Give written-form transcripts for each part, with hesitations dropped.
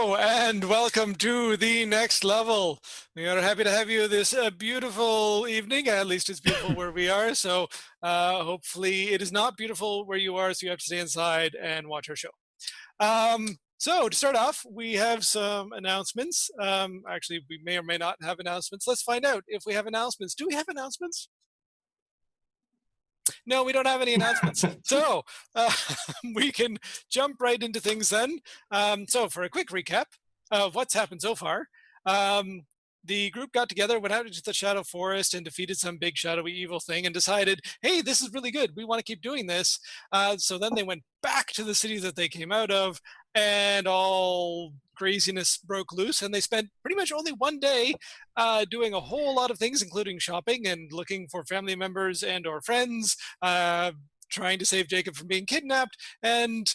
Hello and welcome to the next level. We are happy to have you this beautiful evening. At least it's beautiful where we are. So hopefully it is not beautiful where you are. So you have to stay inside and watch our show. So to start off, we have some announcements. Actually, we may or may not have announcements. Let's find out if we have announcements. Do we have announcements? No, we don't have any announcements. So uh, we can jump right into things then. So for a quick recap of what's happened so far, um, the group got together, went out into the Shadow Forest and defeated some big shadowy evil thing and decided, hey, this is really good. We want to keep doing this. So then they went back to the city that they came out of and all craziness broke loose. And they spent pretty much only one day doing a whole lot of things, including shopping and looking for family members and or friends, trying to save Jacob from being kidnapped, and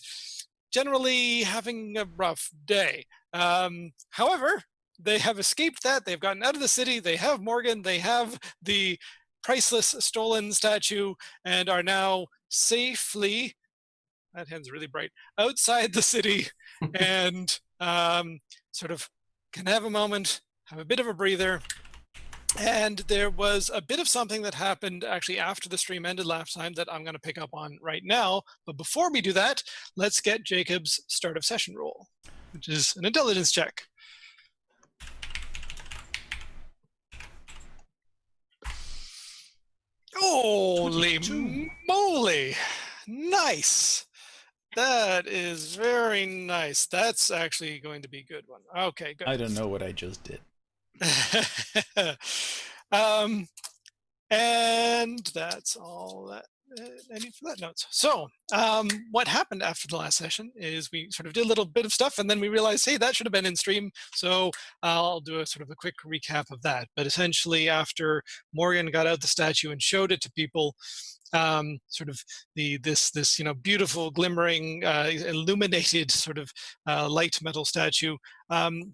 generally having a rough day. However, they have escaped that. They've gotten out of the city. They have Morgan. They have the priceless stolen statue and are now safely, that hand's really bright, outside the city and sort of can have a moment, have a bit of a breather. And there was a bit of something that happened actually after the stream ended last time that I'm going to pick up on right now. But before we do that, let's get Jacob's start of session roll, which is an intelligence check. Holy 22. moly! Nice! That is very nice. That's actually going to be a good one. Okay, good. I don't know what I just did. And that's all that I need for that notes. So what happened after the last session is we sort of did a little bit of stuff and then we realized, hey, that should have been in stream. So I'll do a sort of a quick recap of that. But essentially after Morgan got out the statue and showed it to people, sort of this beautiful glimmering illuminated sort of light metal statue,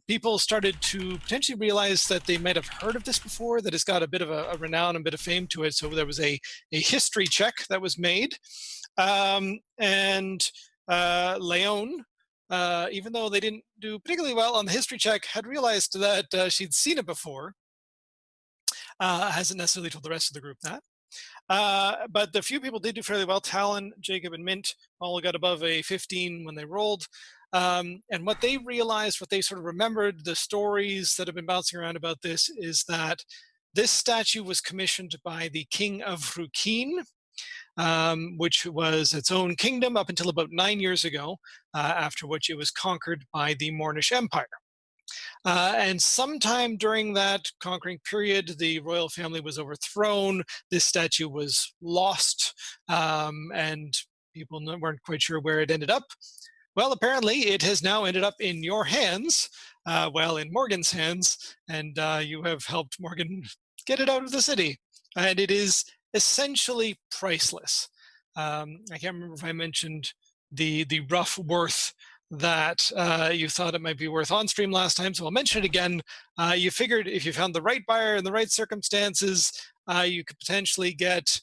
people started to potentially realize that they might have heard of this before, that it's got a bit of a renown and a bit of fame to it. So there was a history check that was made, and Leon, even though they didn't do particularly well on the history check, had realized that she'd seen it before. Hasn't necessarily told the rest of the group that. But the few people did do fairly well. Talon, Jacob, and Mint all got above a 15 when they rolled. And what they realized, what they sort of remembered, the stories that have been bouncing around about this is that this statue was commissioned by the King of Rukin, which was its own kingdom up until about 9 years ago, after which it was conquered by the Moorish Empire. And sometime during that conquering period, the royal family was overthrown. This statue was lost, and people weren't quite sure where it ended up. Well, apparently it has now ended up in your hands, in Morgan's hands, and you have helped Morgan get it out of the city. And it is essentially priceless. I can't remember if I mentioned the rough worth that you thought it might be worth on stream last time, so I'll mention it again. You figured if you found the right buyer in the right circumstances, you could potentially get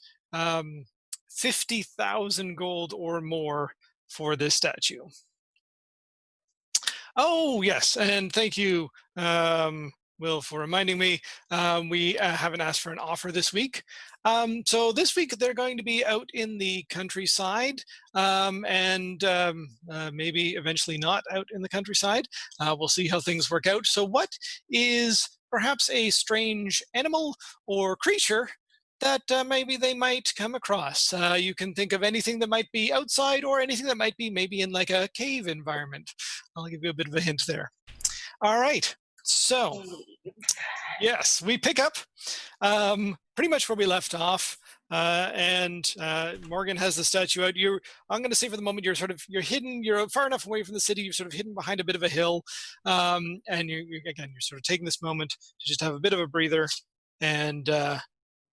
50,000 gold or more for this statue. Oh, yes, and thank you, Will, for reminding me. We haven't asked for an offer this week. So this week they're going to be out in the countryside, and maybe eventually not out in the countryside. We'll see how things work out. So what is perhaps a strange animal or creature that maybe they might come across? You can think of anything that might be outside or anything that might be maybe in like a cave environment. I'll give you a bit of a hint there. All right. So, yes, we pick up pretty much where we left off, and Morgan has the statue out. I'm going to say for the moment, you're hidden. You're far enough away from the city. You're sort of hidden behind a bit of a hill, and you're sort of taking this moment to just have a bit of a breather, and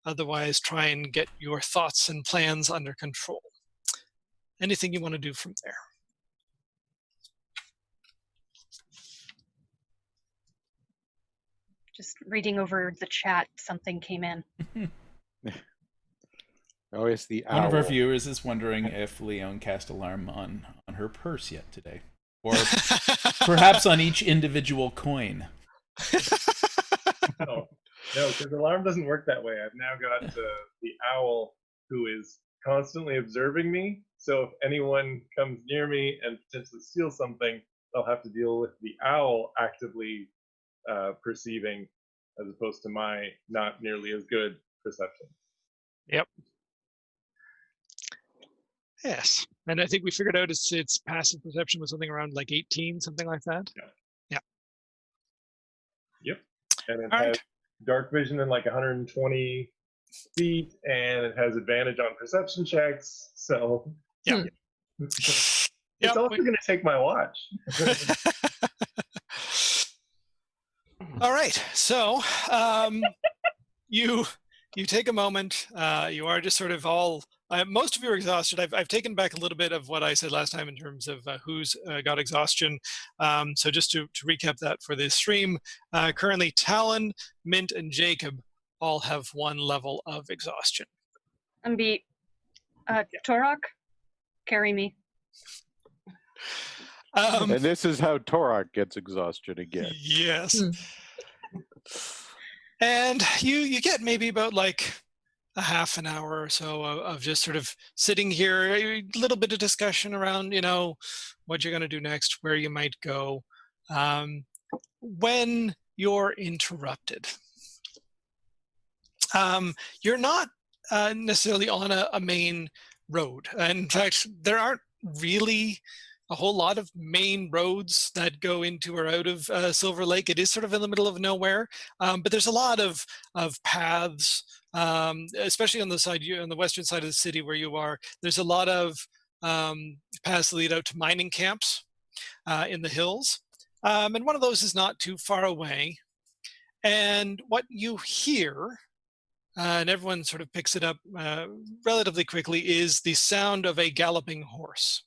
otherwise try and get your thoughts and plans under control. Anything you want to do from there? Just reading over the chat, something came in. Oh, it's the owl. One of our viewers is wondering if Leon cast alarm on her purse yet today. Or perhaps on each individual coin. No, because alarm doesn't work that way. I've now got the owl who is constantly observing me. So if anyone comes near me and potentially steals something, they'll have to deal with the owl actively perceiving, as opposed to my not nearly as good perception. Yep. Yes, and I think we figured out its passive perception was something around like 18, something like that. Yeah. Yep. And it All has right. dark vision in like 120 feet, and it has advantage on perception checks. So Yeah. it's Yep, also going to take my watch. All right, so you take a moment. You are just sort of all. Most of you are exhausted. I've taken back a little bit of what I said last time in terms of who's got exhaustion. So just to recap that for this stream, currently Talon, Mint, and Jacob all have 1 level of exhaustion. And Torok, carry me. And this is how Torok gets exhaustion again. Yes. And you get maybe about like a half an hour or so of just sort of sitting here, a little bit of discussion around, what you're going to do next, where you might go, when you're interrupted. You're not necessarily on a main road. In fact, there aren't really a whole lot of main roads that go into or out of Silver Lake. It is sort of in the middle of nowhere, but there's a lot of paths, especially on the western side of the city where you are. There's a lot of paths that lead out to mining camps in the hills, and one of those is not too far away. And what you hear, and everyone sort of picks it up relatively quickly, is the sound of a galloping horse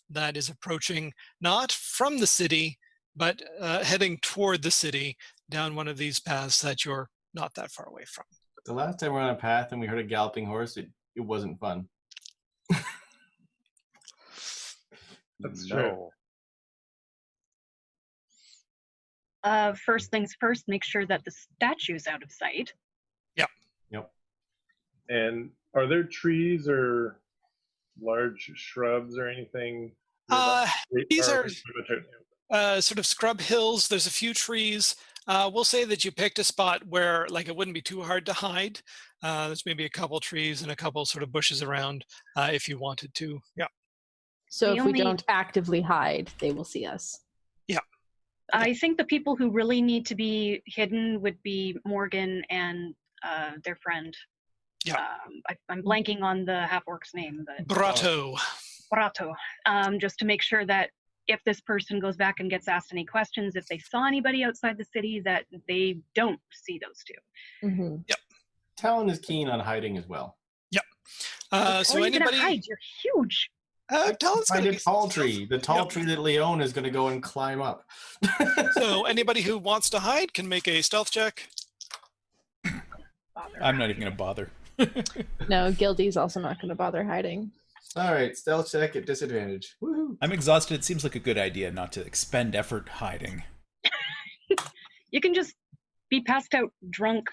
that is approaching not from the city, but heading toward the city down one of these paths that you're not that far away from. The last time we were on a path and we heard a galloping horse, it wasn't fun. That's true. First things first, make sure that the statue's out of sight. Yep. And are there trees or large shrubs or anything? These are sort of scrub hills. There's a few trees. We'll say that you picked a spot where like it wouldn't be too hard to hide. There's maybe a couple trees and a couple sort of bushes around if you wanted to. Yeah. So if we don't actively hide, they will see us. Yeah. I think the people who really need to be hidden would be Morgan and their friend. Yeah. I'm blanking on the half-orc's name. But Brato. Just to make sure that if this person goes back and gets asked any questions, if they saw anybody outside the city, that they don't see those two. Mm-hmm. Yep. Talon is keen on hiding as well. Yep. So you're anybody? Hide? You're huge. Talon's Find gonna a tall tree. The tall Yep. tree that Leon is going to go and climb up. So anybody who wants to hide can make a stealth check. I'm not even going to bother. No, Gildy's also not going to bother hiding. All right, stealth check at disadvantage. Woohoo! I'm exhausted. It seems like a good idea not to expend effort hiding. You can just be passed out drunk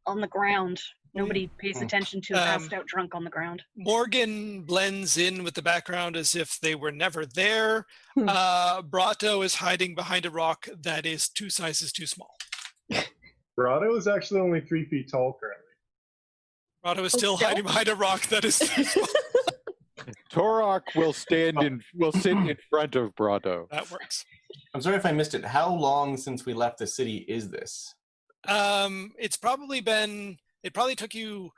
on the ground. Nobody pays attention to passed out drunk on the ground. Morgan blends in with the background as if they were never there. Brato is hiding behind a rock that is 2 sizes too small. Brato is actually only 3 feet tall currently. Brato is still hiding behind a rock that is too small. Torok will sit in front of Brato. That works. I'm sorry if I missed it. How long since we left the city is this? It's probably been. It probably took you.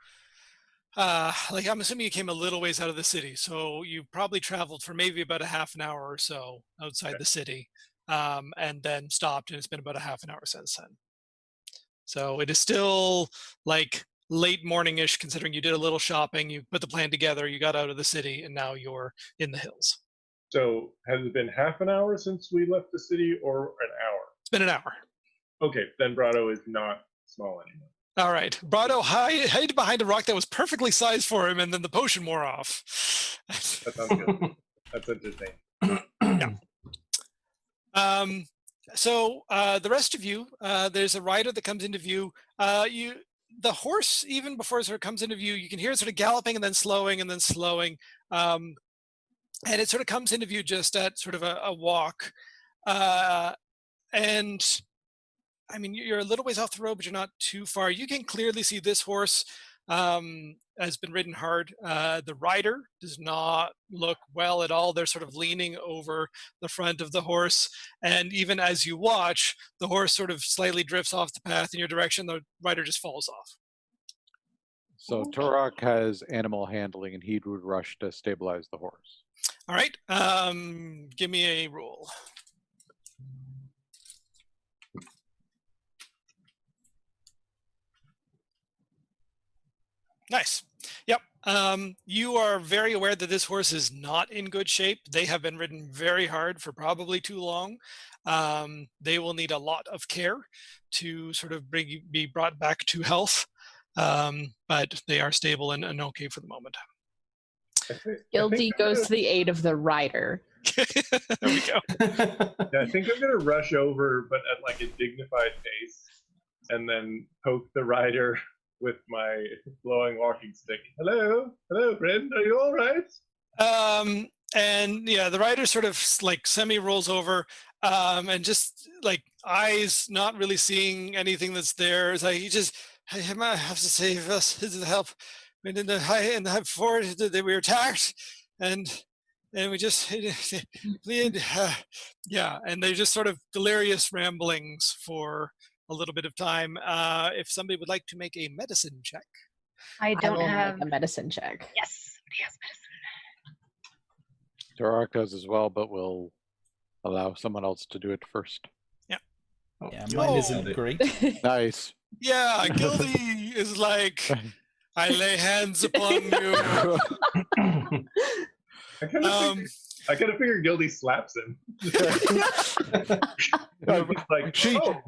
Like I'm assuming you came a little ways out of the city, so you probably traveled for maybe about a half an hour or so outside the city, and then stopped, and it's been about a half an hour since then. So it is still like late morning-ish, considering you did a little shopping, you put the plan together, you got out of the city, and now you're in the hills. So has it been half an hour since we left the city, or an hour? It's been an hour. Okay, then Brato is not small anymore. All right. Brato hid behind a rock that was perfectly sized for him, and then the potion wore off. That sounds good. That's interesting. Yeah. So the rest of you, there's a rider that comes into view. The horse, even before it sort of comes into view, you can hear it sort of galloping and then slowing and then slowing. And it sort of comes into view just at sort of a walk. And I mean, you're a little ways off the road, but you're not too far. You can clearly see this horse has been ridden hard. The rider does not look well at all. They're sort of leaning over the front of the horse. And even as you watch, the horse sort of slightly drifts off the path in your direction. The rider just falls off. So Turok has animal handling, and he would rush to stabilize the horse. All right. Give me a roll. Nice. Yep. You are very aware that this horse is not in good shape. They have been ridden very hard for probably too long. They will need a lot of care to sort of be brought back to health. But they are stable and okay for the moment. Gildy goes to the aid of the rider. There we go. Yeah, I think I'm gonna rush over, but at like a dignified pace, and then poke the rider with my glowing walking stick. Hello, friend. Are you all right? And yeah, the rider sort of like semi rolls over, and just like eyes not really seeing anything that's there. It's like he just, I have to save us. This is help. I mean, in the high fort, we were attacked, and we just yeah, and they're just sort of delirious ramblings for a little bit of time. If somebody would like to make a medicine check. I don't will have make a medicine check. Yes, somebody has medicine. Turok does as well, but we'll allow someone else to do it first. Yeah. Yeah, mine isn't great. Nice. Yeah, Gildy is like, I lay hands upon you. I kind of figure Gildy slaps him. Like, She oh,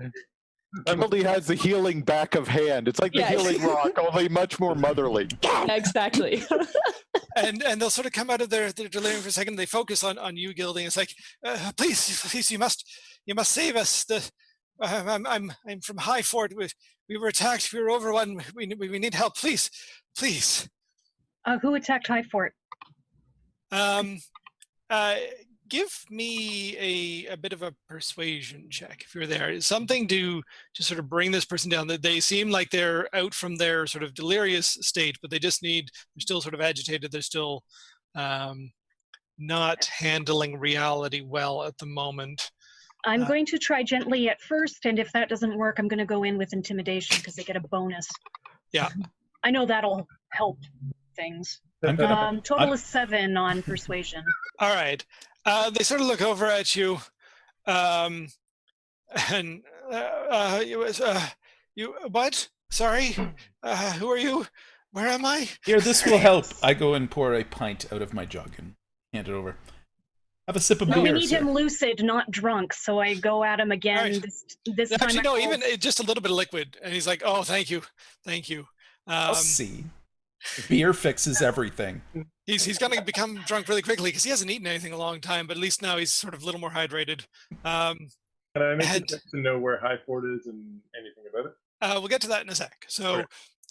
Gildy has the healing back of hand. It's like the Yes. healing rock, only much more motherly. Exactly. and they'll sort of come out of their delirium for a second. They focus on you, Gildy. And it's like, please, you must save us. I'm from High Fort. We were attacked. We were overrun. We need help. Please. Who attacked High Fort? Give me a bit of a persuasion check if you're there. Something to sort of bring this person down. That they seem like they're out from their sort of delirious state, but they're still sort of agitated. They're still not handling reality well at the moment. I'm going to try gently at first, and if that doesn't work, I'm going to go in with intimidation because they get a bonus. Yeah. I know that'll help things. I'm gonna, Total is 7 on persuasion. All right. They sort of look over at you, and you what? Sorry, who are you? Where am I? here, this will help. I go and pour a pint out of my jug and hand it over. Have a sip of No, we beer, need sir. him lucid, not drunk. So I go at him again. Right. This time. Actually, I no, roll- even just a little bit of liquid, and he's like, "Oh, thank you." I'll see. Beer fixes everything. He's going to become drunk really quickly because he hasn't eaten anything in a long time. But at least now he's sort of a little more hydrated. can I make a and- check to know where High Fort is and anything about it? We'll get to that in a sec. So,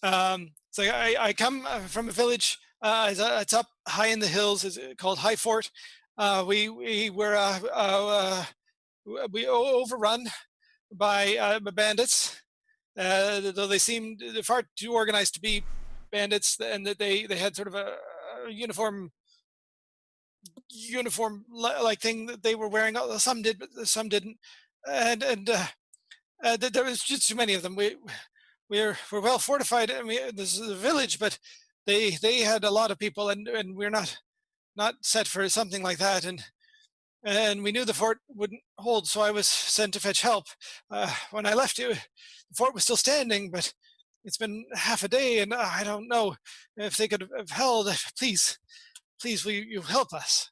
Sure. so I come from a village. It's up high in the hills. It's called High Fort. We were overrun by bandits. Though they seemed far too organized to be bandits, and that they had sort of a uniform like thing that they were wearing. Some did, but some didn't. And there was just too many of them. We're well fortified. I mean, this is a village, but they had a lot of people, and we're not set for something like that. And we knew the fort wouldn't hold, so I was sent to fetch help. When I left, the fort was still standing, but it's been half a day, and I don't know if they could have held. Please, will you help us?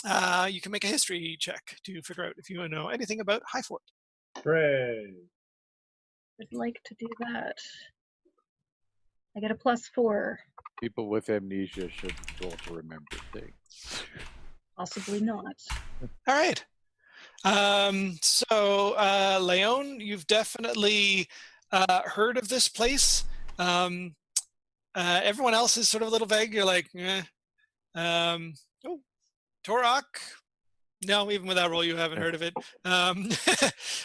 You can make a history check to figure out if you know anything about High Fort. Hooray! I'd like to do that. I get a +4. People with amnesia should be able to remember things. Possibly not. All right. Leon, you've definitely heard of this place. Everyone else is sort of a little vague. You're like, eh. Oh, Torok. No, even with that role, you haven't heard of it.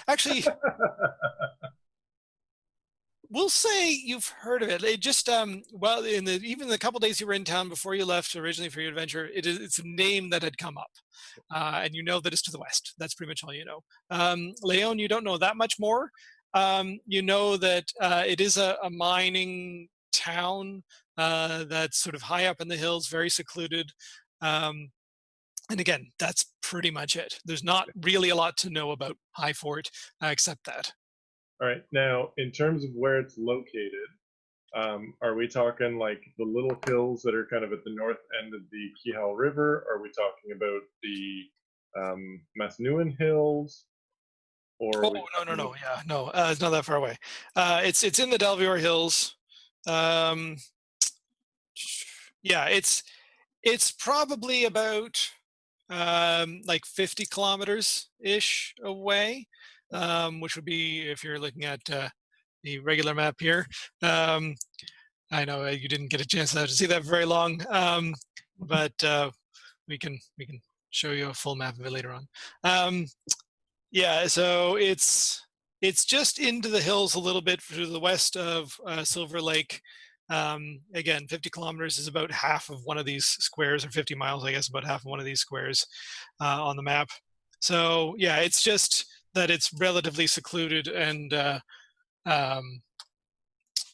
Actually, we'll say you've heard of it. It just well, even the couple days you were in town before you left originally for your adventure, it's a name that had come up, and you know that it's to the west. That's pretty much all you know. Leon, you don't know that much more. You know that it is a mining town that's sort of high up in the hills, very secluded. And again, that's pretty much it. There's not really a lot to know about High Fort except that. All right. Now, in terms of where it's located, are we talking like the little hills that are kind of at the north end of the Kihal River? Are we talking about the Masnuan Hills? Or Oh, no. Yeah, no, it's not that far away. It's in the Delvior Hills. Yeah, it's probably about like 50 kilometers ish away, which would be, if you're looking at the regular map here. I know you didn't get a chance to see that very long, but we can show you a full map of it later on. Yeah, so it's just into the hills a little bit to the west of Silver Lake. Again, 50 kilometers is about half of one of these squares, or 50 miles, I guess, about half of one of these squares on the map. So yeah, it's just that it's relatively secluded and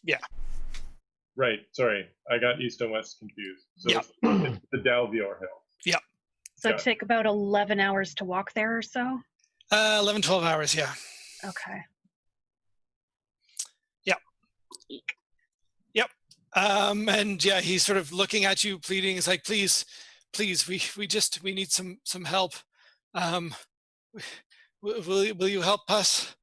yeah. Right. Sorry, I got east and west confused. So Yeah. it's the Dalvior Hill. Yeah. So it'd take about 11 hours to walk there or so? 11, 12 hours, yeah. Okay. Yep. Yep. And yeah, he's sort of looking at you, pleading. It's like, please, we need some help. Will you help us?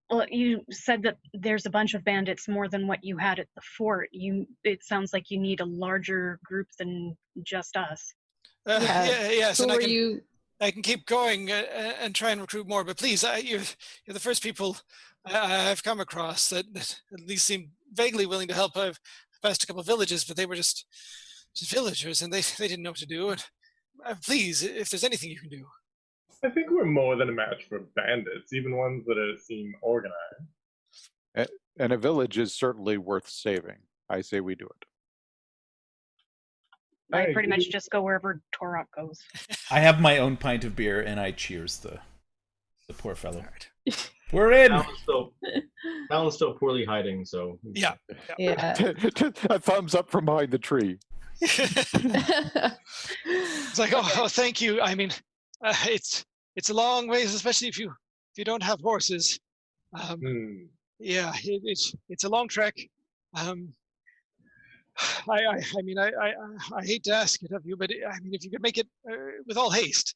Well, you said that there's a bunch of bandits more than what you had at the fort. It sounds like you need a larger group than just us. Yes, Who and are you? I can keep going and try and recruit more, but please, you're the first people I've come across that at least seem vaguely willing to help. I've passed a couple of villages, but they were just villagers, and they didn't know what to do. And please, if there's anything you can do. I think we're more than a match for bandits, even ones that seem organized. And a village is certainly worth saving. I say we do it. I pretty much just go wherever Torok goes. I have my own pint of beer and I cheers the poor fellow. We're in. Alan's still poorly hiding, so Yeah. A thumbs up from behind the tree. It's like, oh, thank you. I mean, it's a long ways, especially if you don't have horses. Yeah, it's a long trek. I mean, I hate to ask it of you, but I mean, if you could make it with all haste.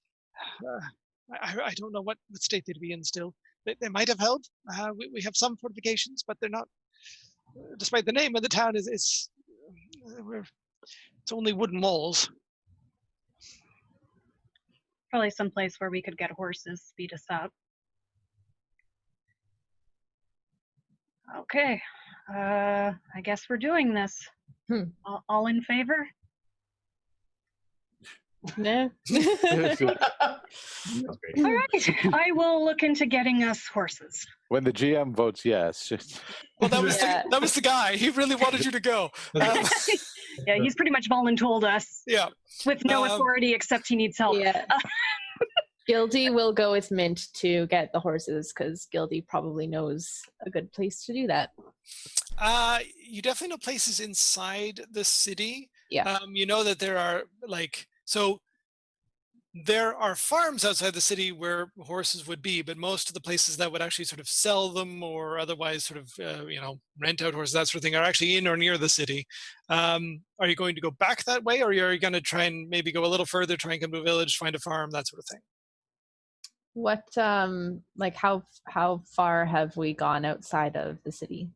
I don't know what state they'd be in still. They might have held. We have some fortifications, but they're not. Despite the name of the town, it's only wooden walls. Probably someplace where we could get horses, speed us up. Okay, I guess we're doing this. All in favor? No. All right, I will look into getting us horses. When the GM votes yes. Well, that was the guy. He really wanted you to go. Yeah, he's pretty much voluntold us. Yeah. With no authority except he needs help. Yeah. Gildy will go with Mint to get the horses because Gildy probably knows a good place to do that. You definitely know places inside the city. Yeah. You know that there are there are farms outside the city where horses would be, but most of the places that would actually sort of sell them or otherwise sort of rent out horses, that sort of thing, are actually in or near the city. Are you going to go back that way, or are you going to try and maybe go a little further, try and come to a village, find a farm, that sort of thing? What like how far have we gone outside of the city?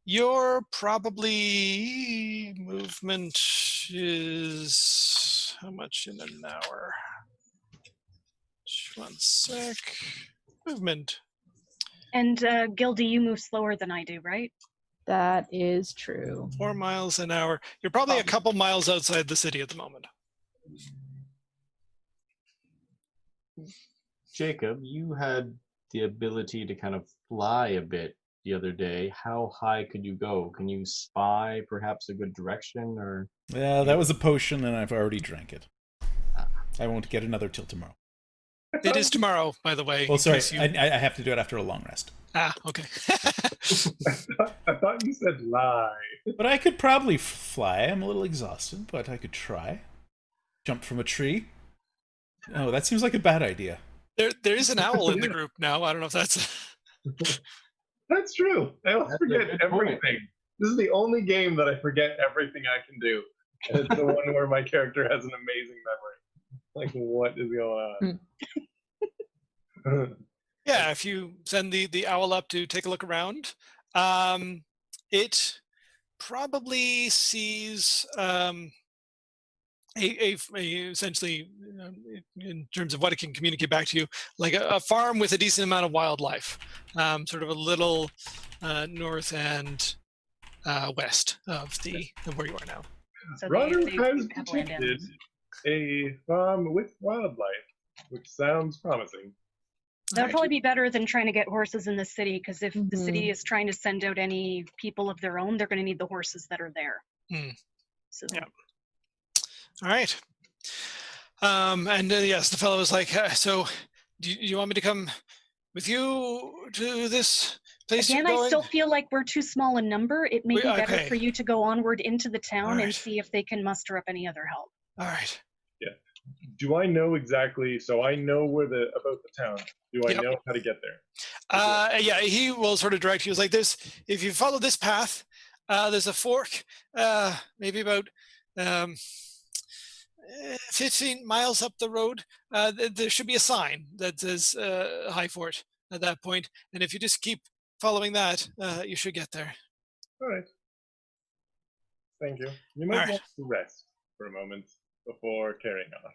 Your probably movement is how much in an hour? 1 sec. Movement. And Gildy, you move slower than I do, right? That is true. 4 miles an hour. You're probably a couple miles outside the city at the moment. Jacob, you had the ability to kind of fly a bit the other day. How high could you go? Can you spy perhaps a good direction, or? Yeah, that was a potion, and I've already drank it. I won't get another till tomorrow. It is tomorrow, by the way. Well, in sorry, case you- I have to do it after a long rest. Ah, okay. I thought you said lie. But I could probably fly. I'm a little exhausted, but I could try. Jump from a tree. Oh, that seems like a bad idea. There is an owl in the group now. I don't know if that's... That's true. I always That's a forget good point. everything. This is the only game that I forget everything I can do. And it's the one where my character has an amazing memory. Like, what is going on? Yeah, if you send the owl up to take a look around, it probably sees essentially, in terms of what it can communicate back to you, like a farm with a decent amount of wildlife, sort of a little north and west of where you are now. So Ronald they has have land detected animals. a farm with wildlife, which sounds promising. That would probably be better than trying to get horses in the city, because if the Mhm. city is trying to send out any people of their own, they're going to need the horses that are there. Hmm. So Yeah. All right. And yes, the fellow was like, so do you want me to come with you to this place again, you're I going? still feel like we're too small in number. It may be better okay. for you to go onward into the town and Alright. see if they can muster up any other help. All right. Do I know exactly? So I know about the town. Do I Yep. know how to get there? Yeah, he will sort of direct you. He was like, if you follow this path, there's a fork, maybe about 15 miles up the road. There should be a sign that says High Fort at that point. And if you just keep following that, you should get there. All right. Thank you. You might Alright. want to rest for a moment before carrying on.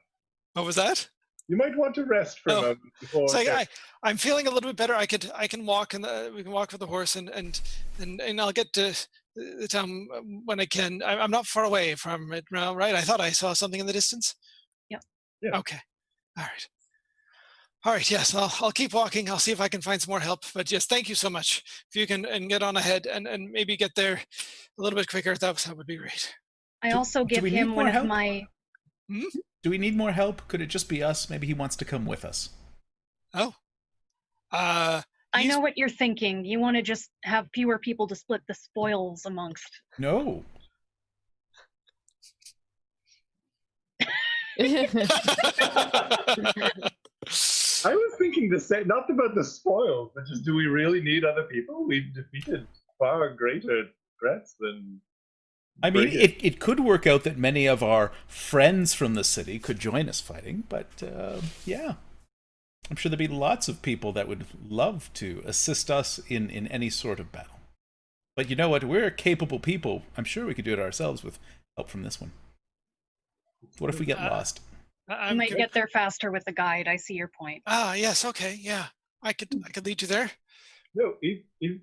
What was that? You might want to rest for a Oh, moment before. It's like carrying I'm feeling a little bit better. I can walk, and we can walk with the horse, and I'll get to the town when I can. I'm not far away from it now, right? I thought I saw something in the distance. Yep. Yeah. Okay. All right. All right. Yes, I'll keep walking. I'll see if I can find some more help. But yes, thank you so much. If you can and get on ahead and maybe get there a little bit quicker, that would be great. I Do- also do give we need him more one of help? my. Do we need more help? Could it just be us? Maybe he wants to come with us. Oh. I He's- know what you're thinking. You want to just have fewer people to split the spoils amongst. No. I was thinking the same, not about the spoils, but just do we really need other people? We've defeated far greater threats than. I mean, Brilliant. it could work out that many of our friends from the city could join us fighting, but yeah. I'm sure there'd be lots of people that would love to assist us in any sort of battle. But you know what? We're capable people. I'm sure we could do it ourselves with help from this one. What if we get lost? You might get there faster with a guide. I see your point. Yes. Okay. Yeah. I could lead you there. No,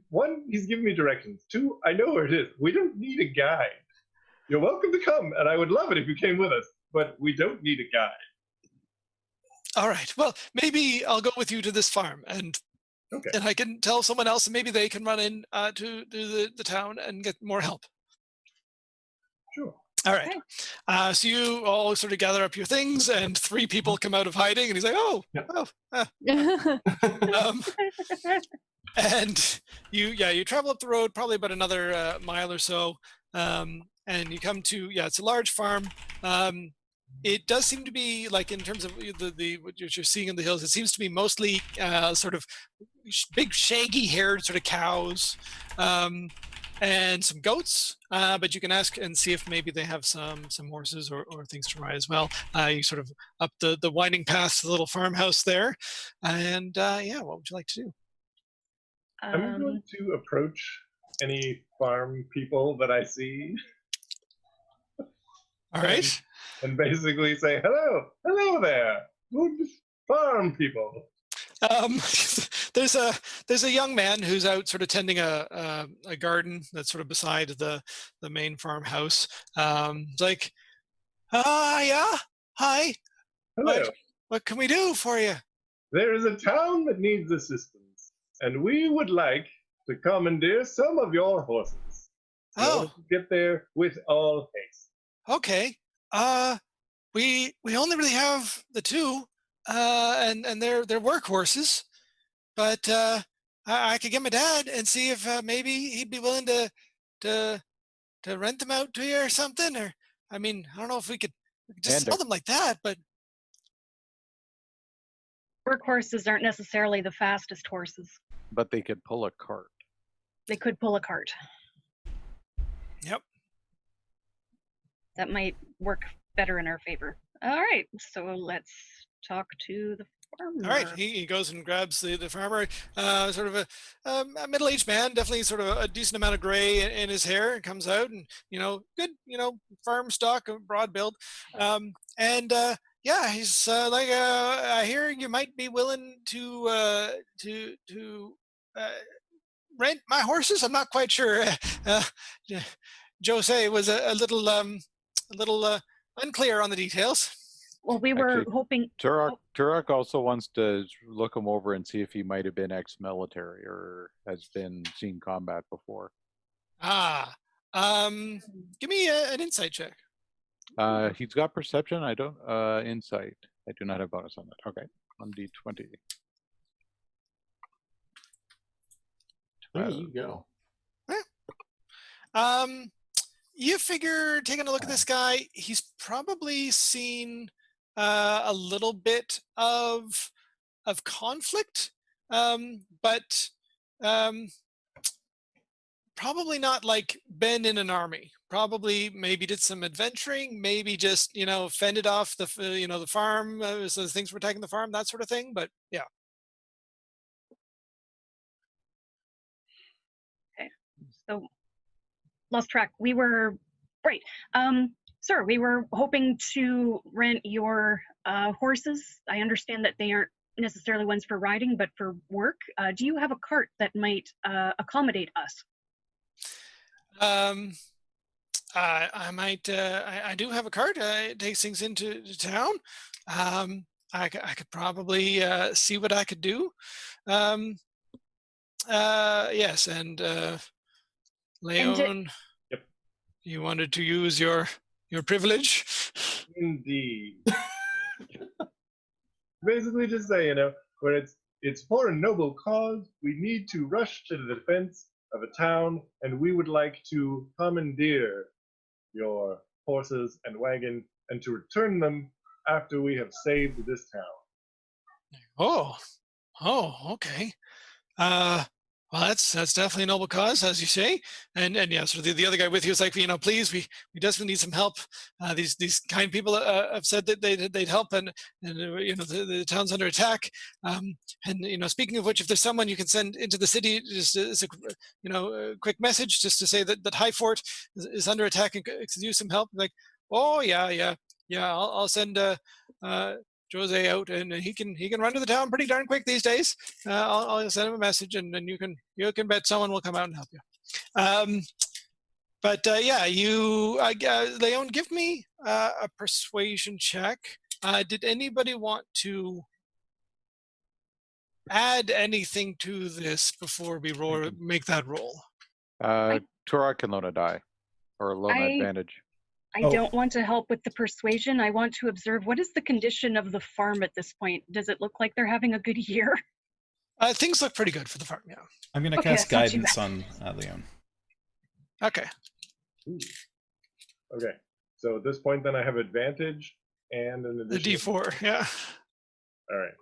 one, he's giving me directions. Two, I know where it is. We don't need a guide. You're welcome to come, and I would love it if you came with us, but we don't need a guide. All right. Well, maybe I'll go with you to this farm, and Okay. and I can tell someone else, and maybe they can run in to the town and get more help. Sure. All right. Okay. So you all sort of gather up your things, and 3 people come out of hiding, and he's like, "Oh, Yep. um, and you travel up the road probably about another mile or so, and you come to it's a large farm. It does seem to be, like, in terms of the what you're seeing in the hills, it seems to be mostly sort of big shaggy haired sort of cows, and some goats, but you can ask and see if maybe they have some horses or things to ride as well. You sort of up the winding path to the little farmhouse there, and what would you like to do? I'm going to approach any farm people that I see All right. and basically say, hello there. Good farm people. Um, there's a young man who's out sort of tending a garden that's sort of beside the main farmhouse. It's like, yeah, hi. Hello. What can we do for you? There is a town that needs assistance, and we would like to commandeer some of your horses in order Oh, to get there with all haste. okay. We only really have the two, and they're workhorses. But I could get my dad and see if maybe he'd be willing to rent them out to you or something. Or I mean, I don't know if we could just And sell them like that, but Workhorses aren't necessarily the fastest horses. but they could pull a cart. They could pull a cart. yep. That might work better in our favor. All right, so let's talk to the farmer. All right, he goes and grabs the farmer, sort of a middle-aged man, definitely sort of a decent amount of gray in his hair, and comes out and good, farm stock, broad build, and yeah, he's like, I hear you might be willing to rent my horses. I'm not quite sure. Uh, Jose was a little unclear on the details. Well, we were Actually, hoping. Turok also wants to look him over and see if he might have been ex-military or has been seen combat before. Give me an insight check. He's got perception. I don't insight. I do not have bonus on that. Okay, 1d20. There you go. You figure, taking a look at this guy, he's probably seen a little bit of conflict, but probably not like been in an army. Probably maybe did some adventuring, maybe just fended off the the farm, so things were attacking the farm, that sort of thing. But yeah. Okay, so lost track. We were right. Sir, we were hoping to rent your horses. I understand that they aren't necessarily ones for riding, but for work. Do you have a cart that might accommodate us? I might. I do have a cart. It takes things into town. I could probably see what I could do. Yes, and Leon, Yep. you wanted to use your privilege. Indeed. Basically, just say, when it's for a noble cause, we need to rush to the defense of a town, and we would like to commandeer your horses and wagon and to return them after we have saved this town. Oh, okay. Well, that's definitely a noble cause, as you say, and yeah. So the other guy with you was like, please, we desperately need some help. These kind people have said that they'd help, and the town's under attack. And speaking of which, if there's someone you can send into the city, just as a quick message, just to say that High Fort is under attack and could use some help. Like, oh yeah. I'll send Jose out, and he can run to the town pretty darn quick these days. I'll send him a message, and then you can bet someone will come out and help you. But yeah, Leon, give me a persuasion check. Did anybody want to add anything to this before we make that roll? Turok can loan a die or loan an advantage. I don't want to help with the persuasion. I want to observe what is the condition of the farm at this point. Does it look like they're having a good year? Things look pretty good for the farm, yeah. I'm going to cast guidance on Leon. Okay. Ooh. Okay. So at this point, then I have advantage and an The addition. D4, yeah. All right.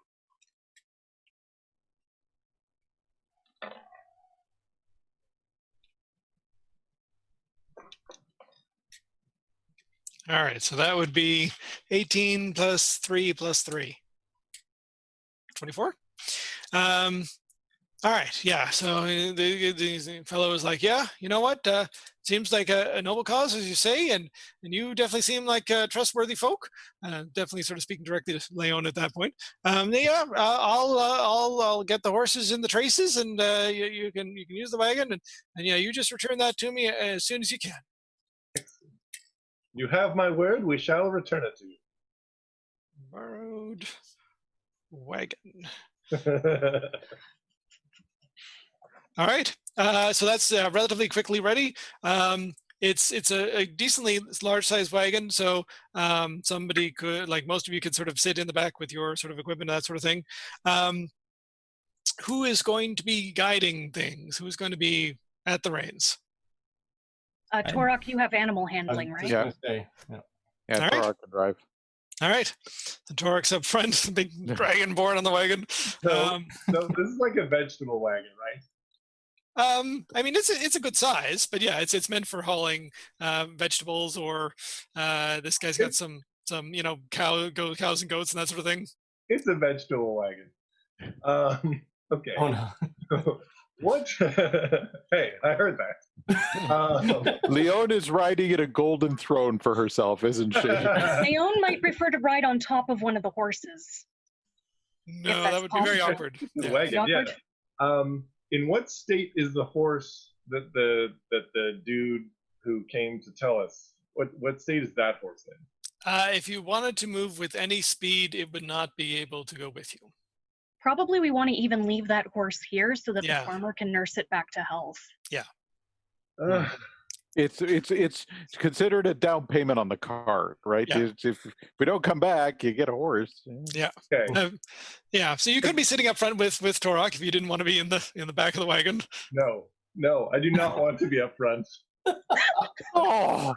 All right, so that would be 18 plus 3 plus 3. 24. All right, yeah. So the fellow was like, "Yeah, you know what? Seems like a noble cause, as you say, and you definitely seem like trustworthy folk." Definitely, sort of speaking directly to Leon at that point. Yeah, I'll get the horses in the traces, and you can use the wagon, and yeah, you just return that to me as soon as you can. You have my word. We shall return it to you. Borrowed wagon. All right. So that's relatively quickly ready. It's a decently large size wagon, so somebody could, like most of you, could sort of sit in the back with your sort of equipment, that sort of thing. Who is going to be guiding things? Who's going to be at the reins? Torok, you have animal I was handling, just right? gonna say, yeah. Yeah, All right. Torok can drive. All right. The Torok's up front, the big dragon board on the wagon. So this is like a vegetable wagon, right? I mean, it's a good size, but yeah, it's meant for hauling vegetables, or this guy's got some cows and goats and that sort of thing. It's a vegetable wagon. Okay. Oh no. What? Hey, I heard that. Leon is riding in a golden throne for herself, isn't she? Leon might prefer to ride on top of one of the horses. No, that's that would be very possible. awkward. The Yeah. wagon, yeah. Awkward? In what state is the horse that the dude who came to tell us? What state is that horse in? If you wanted to move with any speed, it would not be able to go with you. Probably we want to even leave that horse here so that Yeah. the farmer can nurse it back to health. It's considered a down payment on the car, right? Yeah. If we don't come back, you get a horse. Okay. Yeah, so you could be sitting up front with Torok if you didn't want to be in the back of the wagon. No, I do not want to be up front. Oh,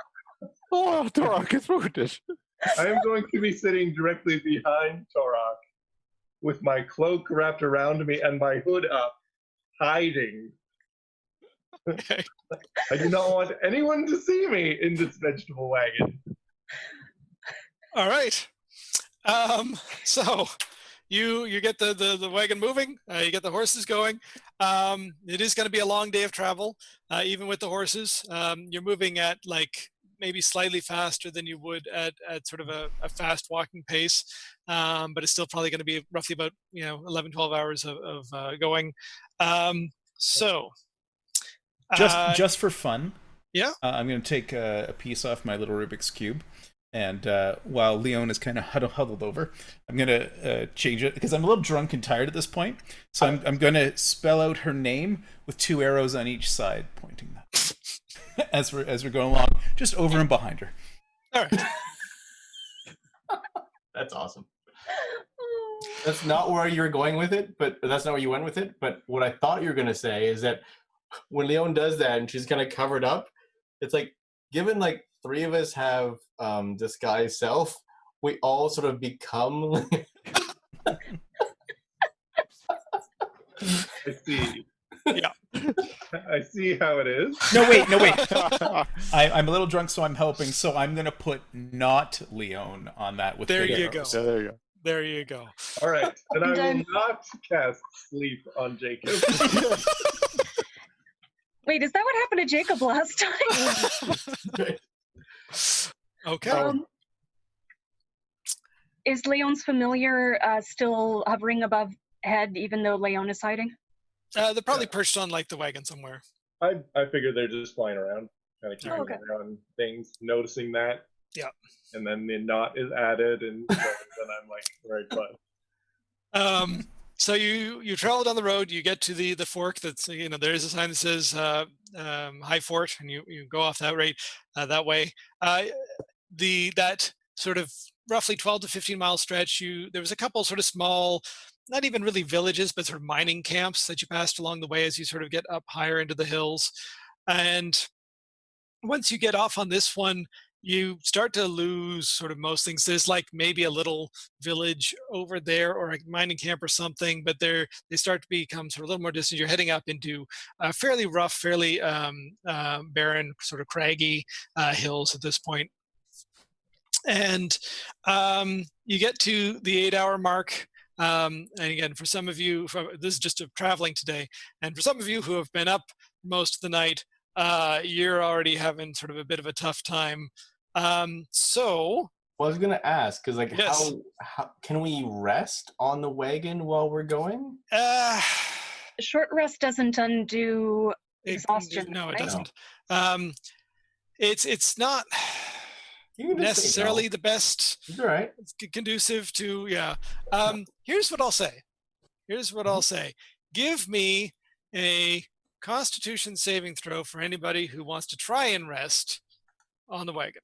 Torok is wounded. I am going to be sitting directly behind Torok with my cloak wrapped around me and my hood up, hiding. Okay. I do not want anyone to see me in this vegetable wagon. All right. So you get the wagon moving. You get the horses going. It is going to be a long day of travel, even with the horses. You're moving at like maybe slightly faster than you would at sort of a fast walking pace, but it's still probably going to be roughly about 11, 12 hours of going. So Just for fun, yeah. I'm going to take a piece off my little Rubik's Cube. And while Leon is kind of huddled over, I'm going to change it because I'm a little drunk and tired at this point. So I'm going to spell out her name with 2 arrows on each side pointing that as we're going along, just over and behind her. All right. That's awesome. That's not where you were going with it, but that's not where you went with it. But what I thought you were going to say is that when Leon does that and she's kind of covered up, it's like, given like 3 of us have disguise self, we all sort of become. I see. Yeah. I see how it is. No, wait. I'm a little drunk, so I'm helping. So I'm going to put not Leon on that with There big you arrows. go. Yeah, there you go. There you go. All right. And I will Done. not cast sleep on Jacob. Wait, is that what happened to Jacob last time? Okay. Is Leon's familiar still hovering above head, even though Leon is hiding? They're probably perched on like the wagon somewhere. I figure they're just flying around, kind of keeping okay. an eye on things, noticing that. Yeah. And then the knot is added, and then I'm like, right, fun. So you travel down the road. You get to the fork. That's there is a sign that says High Fort, and you go off that that way. That sort of roughly 12 to 15 mile stretch. There was a couple sort of small, not even really villages, but sort of mining camps that you passed along the way as you sort of get up higher into the hills. And once you get off on this one, you start to lose sort of most things. There's like maybe a little village over there or a mining camp or something, but they start to become sort of a little more distant. You're heading up into fairly rough, fairly barren, sort of craggy hills at this point. And you get to the 8-hour mark. And again, for some of you, this is just traveling today, and for some of you who have been up most of the night, you're already having sort of a bit of a tough time. So, Well, I was gonna ask, because like, yes. how can we rest on the wagon while we're going? A short rest doesn't undo exhaustion. No, it right? doesn't. It's not You can just say necessarily no. the best It's all right. conducive to, yeah. Here's what I'll say. Here's what I'll say. Give me a Constitution saving throw for anybody who wants to try and rest on the wagon.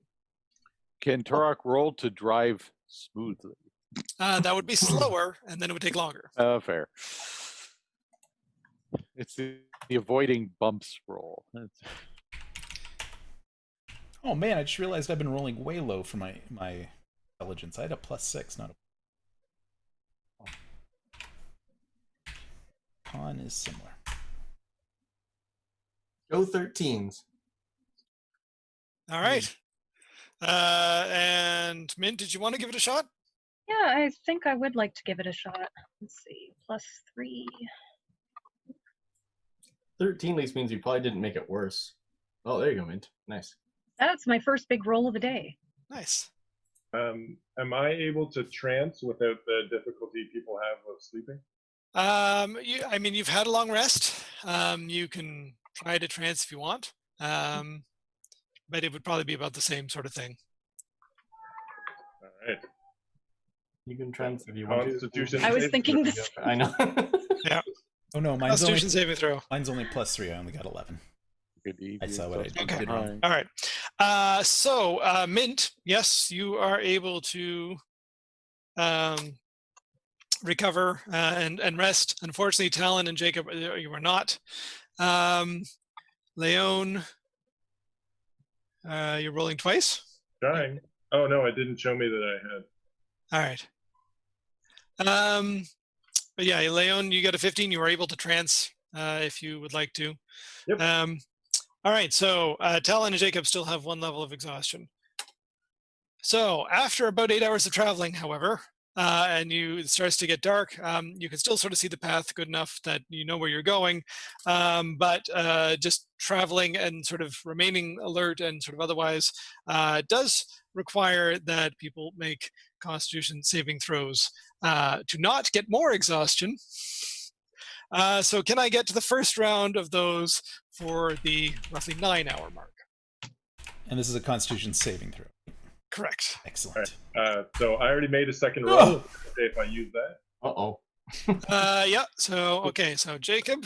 Can Turok roll to drive smoothly? That would be slower, and then it would take longer. Fair. It's the avoiding bumps roll. Oh man, I just realized I've been rolling way low for my intelligence. I had a +6, not a. Con is similar. Go 13s. All right. And Mint, did you want to give it a shot? Yeah, I think I would like to give it a shot. Let's see, +3. 13 at least means you probably didn't make it worse. Oh, there you go, Mint. Nice. That's my first big roll of the day. Nice. Am I able to trance without the difficulty people have with sleeping? I mean, you've had a long rest. You can try to trance if you want, but it would probably be about the same sort of thing. All right. You can trance if you want to. Constitution. I was saving thinking throw. this. I know. Yeah. Oh no, mine's only Constitution saving throw. +3. I only got 11. Good I saw what I did. Okay. Did wrong. All right. So Mint, yes, you are able to recover and rest. Unfortunately, Talon and Jacob, you are not. Leon, you're rolling twice. Trying. Oh no, it didn't show me that I had. All right. But yeah, Leon, you got a 15. You are able to trance if you would like to. Yep. All right. So Talon and Jacob still have 1 level of exhaustion. So after about 8 hours of traveling, however, and it starts to get dark, you can still sort of see the path good enough that you know where you're going. But just traveling and sort of remaining alert and sort of otherwise does require that people make Constitution saving throws to not get more exhaustion. So can I get to the first round of those for the roughly 9-hour mark? And this is a Constitution saving throw. Correct. Excellent. So I already made a second roll. If I use that. Uh-oh. Yeah. So okay. So Jacob.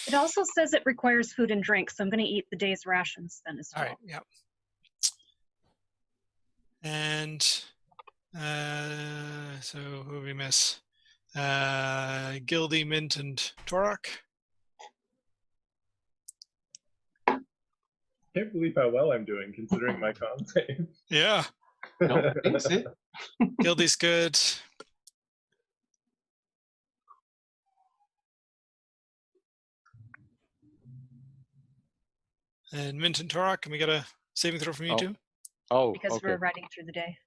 It also says it requires food and drink, so I'm going to eat the day's rations then as well. All right. Yeah. And so who we miss? Gildy, Mint, and Torok. Can't believe how well I'm doing considering my con save. Yeah. No, thanks, it. Gildy's good. And Mint and Torok, can we get a saving throw from you two? Oh, Because okay. we're riding through the day.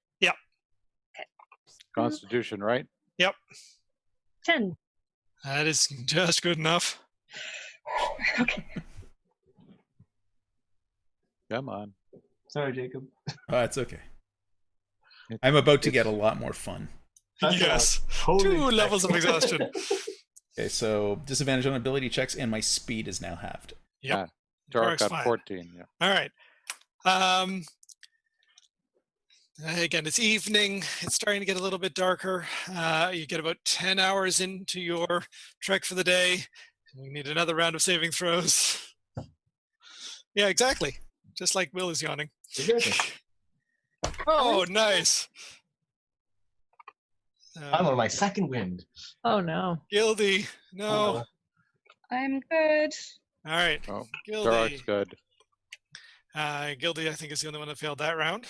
Constitution, right? 10. That is just good enough. Okay. Come on. Sorry, Jacob. Oh, it's okay. I'm about to get a lot more fun. That's Yes. totally 2 levels of exhaustion. Okay, so disadvantage on ability checks, and my speed is now halved. Yep. Turok Torok's got fine. 14. Yeah. All right. Again, it's evening. It's starting to get a little bit darker. You get about 10 hours into your trek for the day. We need another round of saving throws. Yeah, exactly. Just like Will is yawning. Exactly. Oh, nice. I'm on my second wind. Oh no. Gildy. No. I'm good. All right. Oh, Gildy. Turok's good. Gildy, I think, is the only one that failed that round.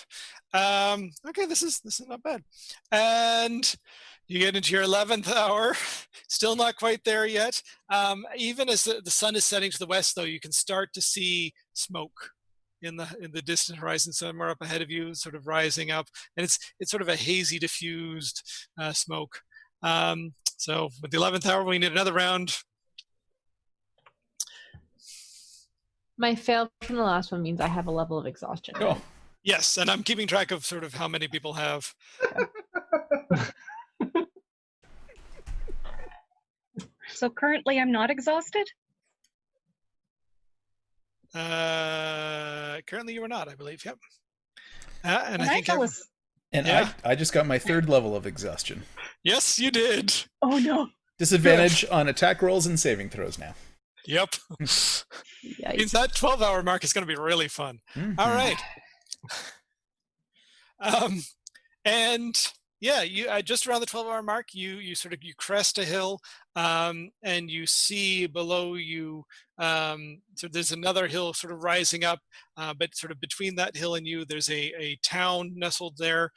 Okay, this is not bad. And you get into your 11th hour. Still not quite there yet. Even as the sun is setting to the west, though, you can start to see smoke in the distant horizon, somewhere up ahead of you, sort of rising up, and it's sort of a hazy, diffused smoke. So with the 11th hour, we need another round. My fail from the last one means I have a level of exhaustion. Oh, Yes, and I'm keeping track of sort of how many people have. So currently I'm not exhausted? Currently, you are not, I believe. Yep. And I When I think fell every- as- and Yeah. I just got my 3rd level of exhaustion. yes, you did. Oh no. Disadvantage on attack rolls and saving throws now. Yep. Yikes. Means that 12-hour mark is going to be really fun. Mhm. All right. And yeah, you just around the 12-hour mark, you crest a hill, and you see below you. So there's another hill sort of rising up, but sort of between that hill and you, there's a town nestled there.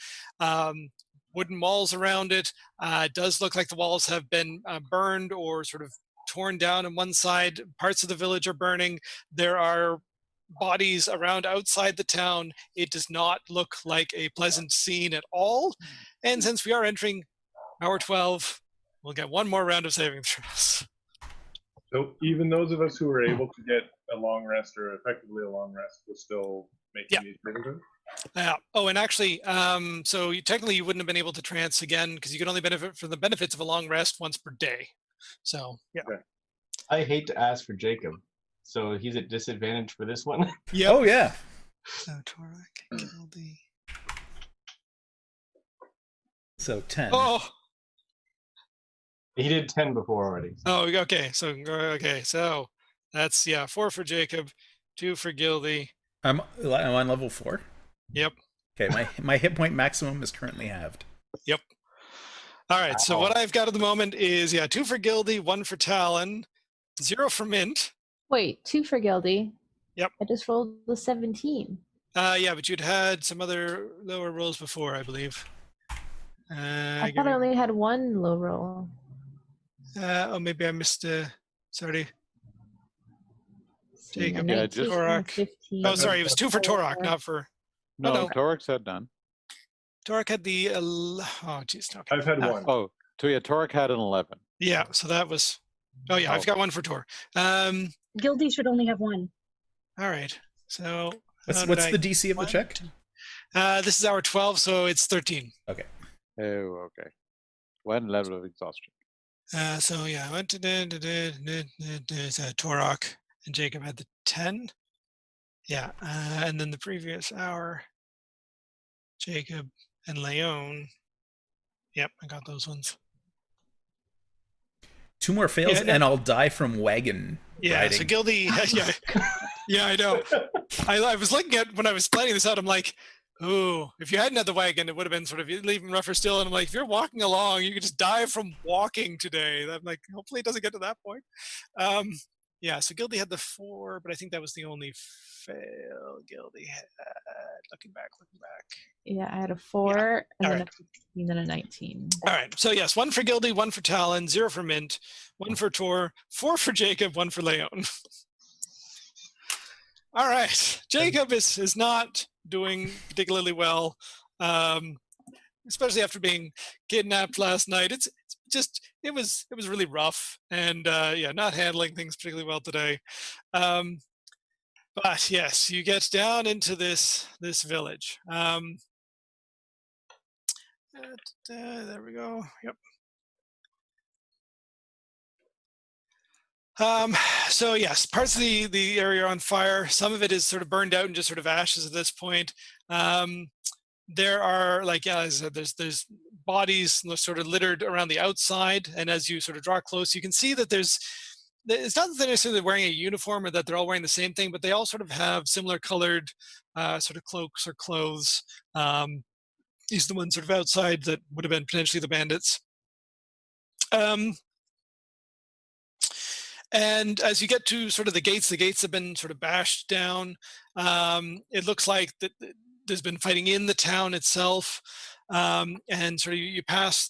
Wooden walls around it. It does look like the walls have been burned or sort of torn down on one side. Parts of the village are burning. There are bodies around outside the town. It does not look like a pleasant scene at all. And since we are entering hour 12, we'll get one more round of saving throws. So even those of us who were able to get a long rest or effectively a long rest were still making Yeah. these saving throws? Oh, and actually, so technically you wouldn't have been able to trance again because you could only benefit from the benefits of a long rest once per day. So yeah. Okay. I hate to ask for Jacob, so he's at disadvantage for this one. Yep. Oh yeah. So Torak, Gildy. So 10. Oh. He did 10 before already. Oh, okay. So that's 4 for Jacob, 2 for Gildy. I'm on level 4. Yep. Okay, my hit point maximum is currently halved. Yep. All right. So what I've got at the moment is 2 for Gildy, 1 for Talon, 0 for Mint. Wait, 2 for Gildy. Yep. I just rolled the 17. Yeah, but you'd had some other lower rolls before, I believe. I thought I only had 1 low roll. Maybe I missed. Sorry. See, Jacob, 19, just- Torak. 15. Oh, sorry. It was 2 for Torak, not for. No, no. Torak said none. Torak had the. Oh, jeez. Okay. I've had one. Oh, so yeah, Torak had an 11. Yeah. So that was. Oh yeah, I've got 1 for Tor. Gildy should only have 1. All right. So. What's the DC of the check? This is hour 12, so it's 13. Okay. Oh, okay. One level of exhaustion. So yeah, I went to Torak, and Jacob had the 10. Yeah, and then the previous hour, Jacob and Leon. Yep, I got those ones. 2 more fails, Yeah, no. and I'll die from wagon Yeah, riding. so Gildy, yeah, I know. I was looking at when I was planning this out. I'm like, ooh, if you hadn't had the wagon, it would have been sort of even rougher still. And I'm like, if you're walking along, you could just die from walking today. I'm like, hopefully it doesn't get to that point. Yeah, so Gildy had the 4, but I think that was the only fail Gildy had. Looking back. Yeah, I had a 4 and All then right. a 15, then a 19. All right, so yes, 1 for Gildy, 1 for Talon, 0 for Mint, 1 for Tor, 4 for Jacob, 1 for Leon. All right, Jacob is not doing particularly well, especially after being kidnapped last night. It was really rough, and not handling things particularly well today. But yes, you get down into this village. There we go. Yep. So yes, parts of the area are on fire. Some of it is sort of burned out and just sort of ashes at this point. There are, like, as I said, there's bodies sort of littered around the outside, and as you sort of draw close, you can see that it's not that they're necessarily wearing a uniform or that they're all wearing the same thing, but they all sort of have similar colored sort of cloaks or clothes. These are the ones sort of outside that would have been potentially the bandits. And as you get to sort of the gates have been sort of bashed down. It looks like that there's been fighting in the town itself. And sort of you pass,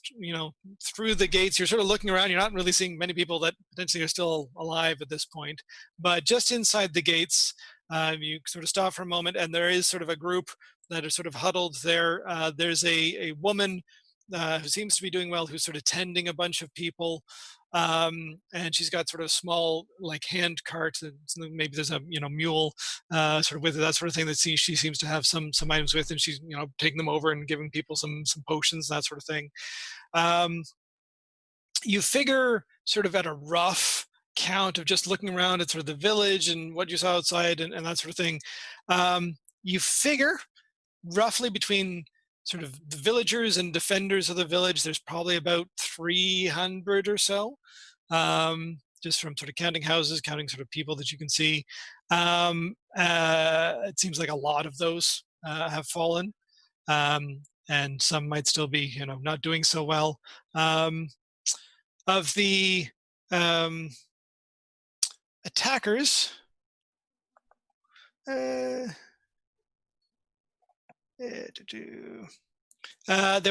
through the gates. You're sort of looking around. You're not really seeing many people that potentially are still alive at this point. But just inside the gates, you sort of stop for a moment, and there is sort of a group that are sort of huddled there. There's a woman who seems to be doing well, who's sort of tending a bunch of people. And she's got sort of a small like hand cart, and maybe there's a mule sort of with it, that sort of thing, that she seems to have some items with, and she's taking them over and giving people some potions, that sort of thing. You figure sort of at a rough count of just looking around at sort of the village and what you saw outside and that sort of thing, you figure roughly between sort of the villagers and defenders of the village, there's probably about 300 or so, just from sort of counting houses, counting sort of people that you can see. It seems like a lot of those have fallen, and some might still be, not doing so well. Of the attackers, there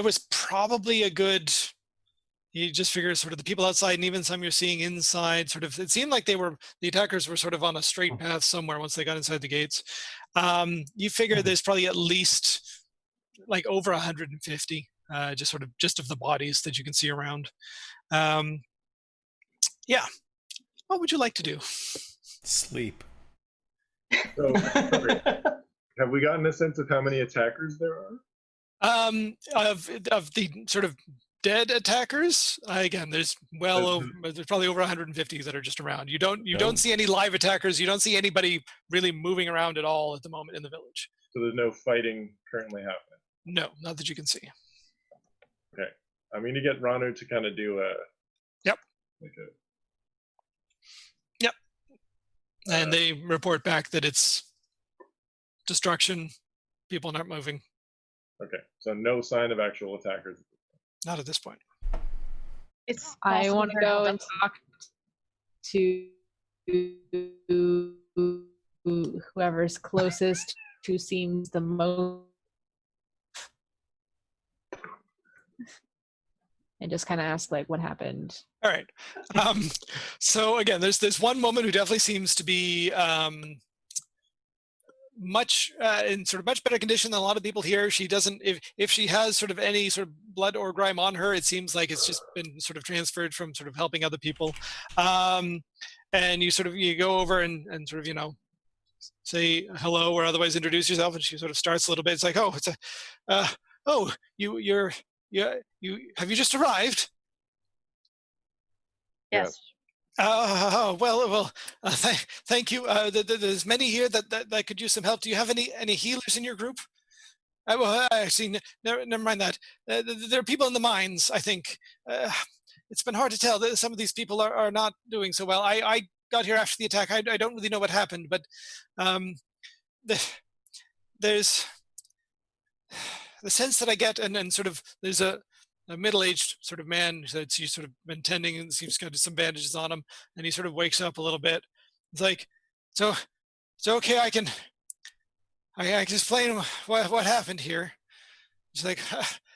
was probably a good, you just figure sort of the people outside and even some you're seeing inside, sort of, it seemed like the attackers were sort of on a straight path somewhere once they got inside the gates. You figure there's probably at least like over 150, just of the bodies that you can see around. Yeah. What would you like to do? Sleep. So, sorry, have we gotten a sense of how many attackers there are? Of the sort of dead attackers, again, there's there's probably over 150 that are just around. You don't see any live attackers. You don't see anybody really moving around at all at the moment in the village. So there's no fighting currently happening? No, not that you can see. Okay. I'm going to get Ranu to kind of do a... Yep. Like a... Yep. And they report back that it's destruction. People aren't moving. Okay. So no sign of actual attackers. Not at this point. It's I want to possible go they're and talk to whoever's closest, who seems the most, and just kind of ask like what happened. All right. So again, there's one woman who definitely seems to be much in sort of much better condition than a lot of people here. She doesn't, if she has sort of any sort of blood or grime on her, it seems like it's just been sort of transferred from sort of helping other people. And you go over and sort of say hello or otherwise introduce yourself, and she sort of starts a little bit. It's like, oh, it's you have you just arrived? Yes. Well, thank you. There's many here that could use some help. Do you have any healers in your group? Well, actually, never mind that. There are people in the mines, I think. It's been hard to tell. Some of these people are not doing so well. I got here after the attack. I don't really know what happened, but there's the sense that I get, and sort of there's a middle-aged sort of man that he's sort of been tending, and seems to have some bandages on him, and he sort of wakes up a little bit. It's like, so it's okay. I can explain what happened here. She's like,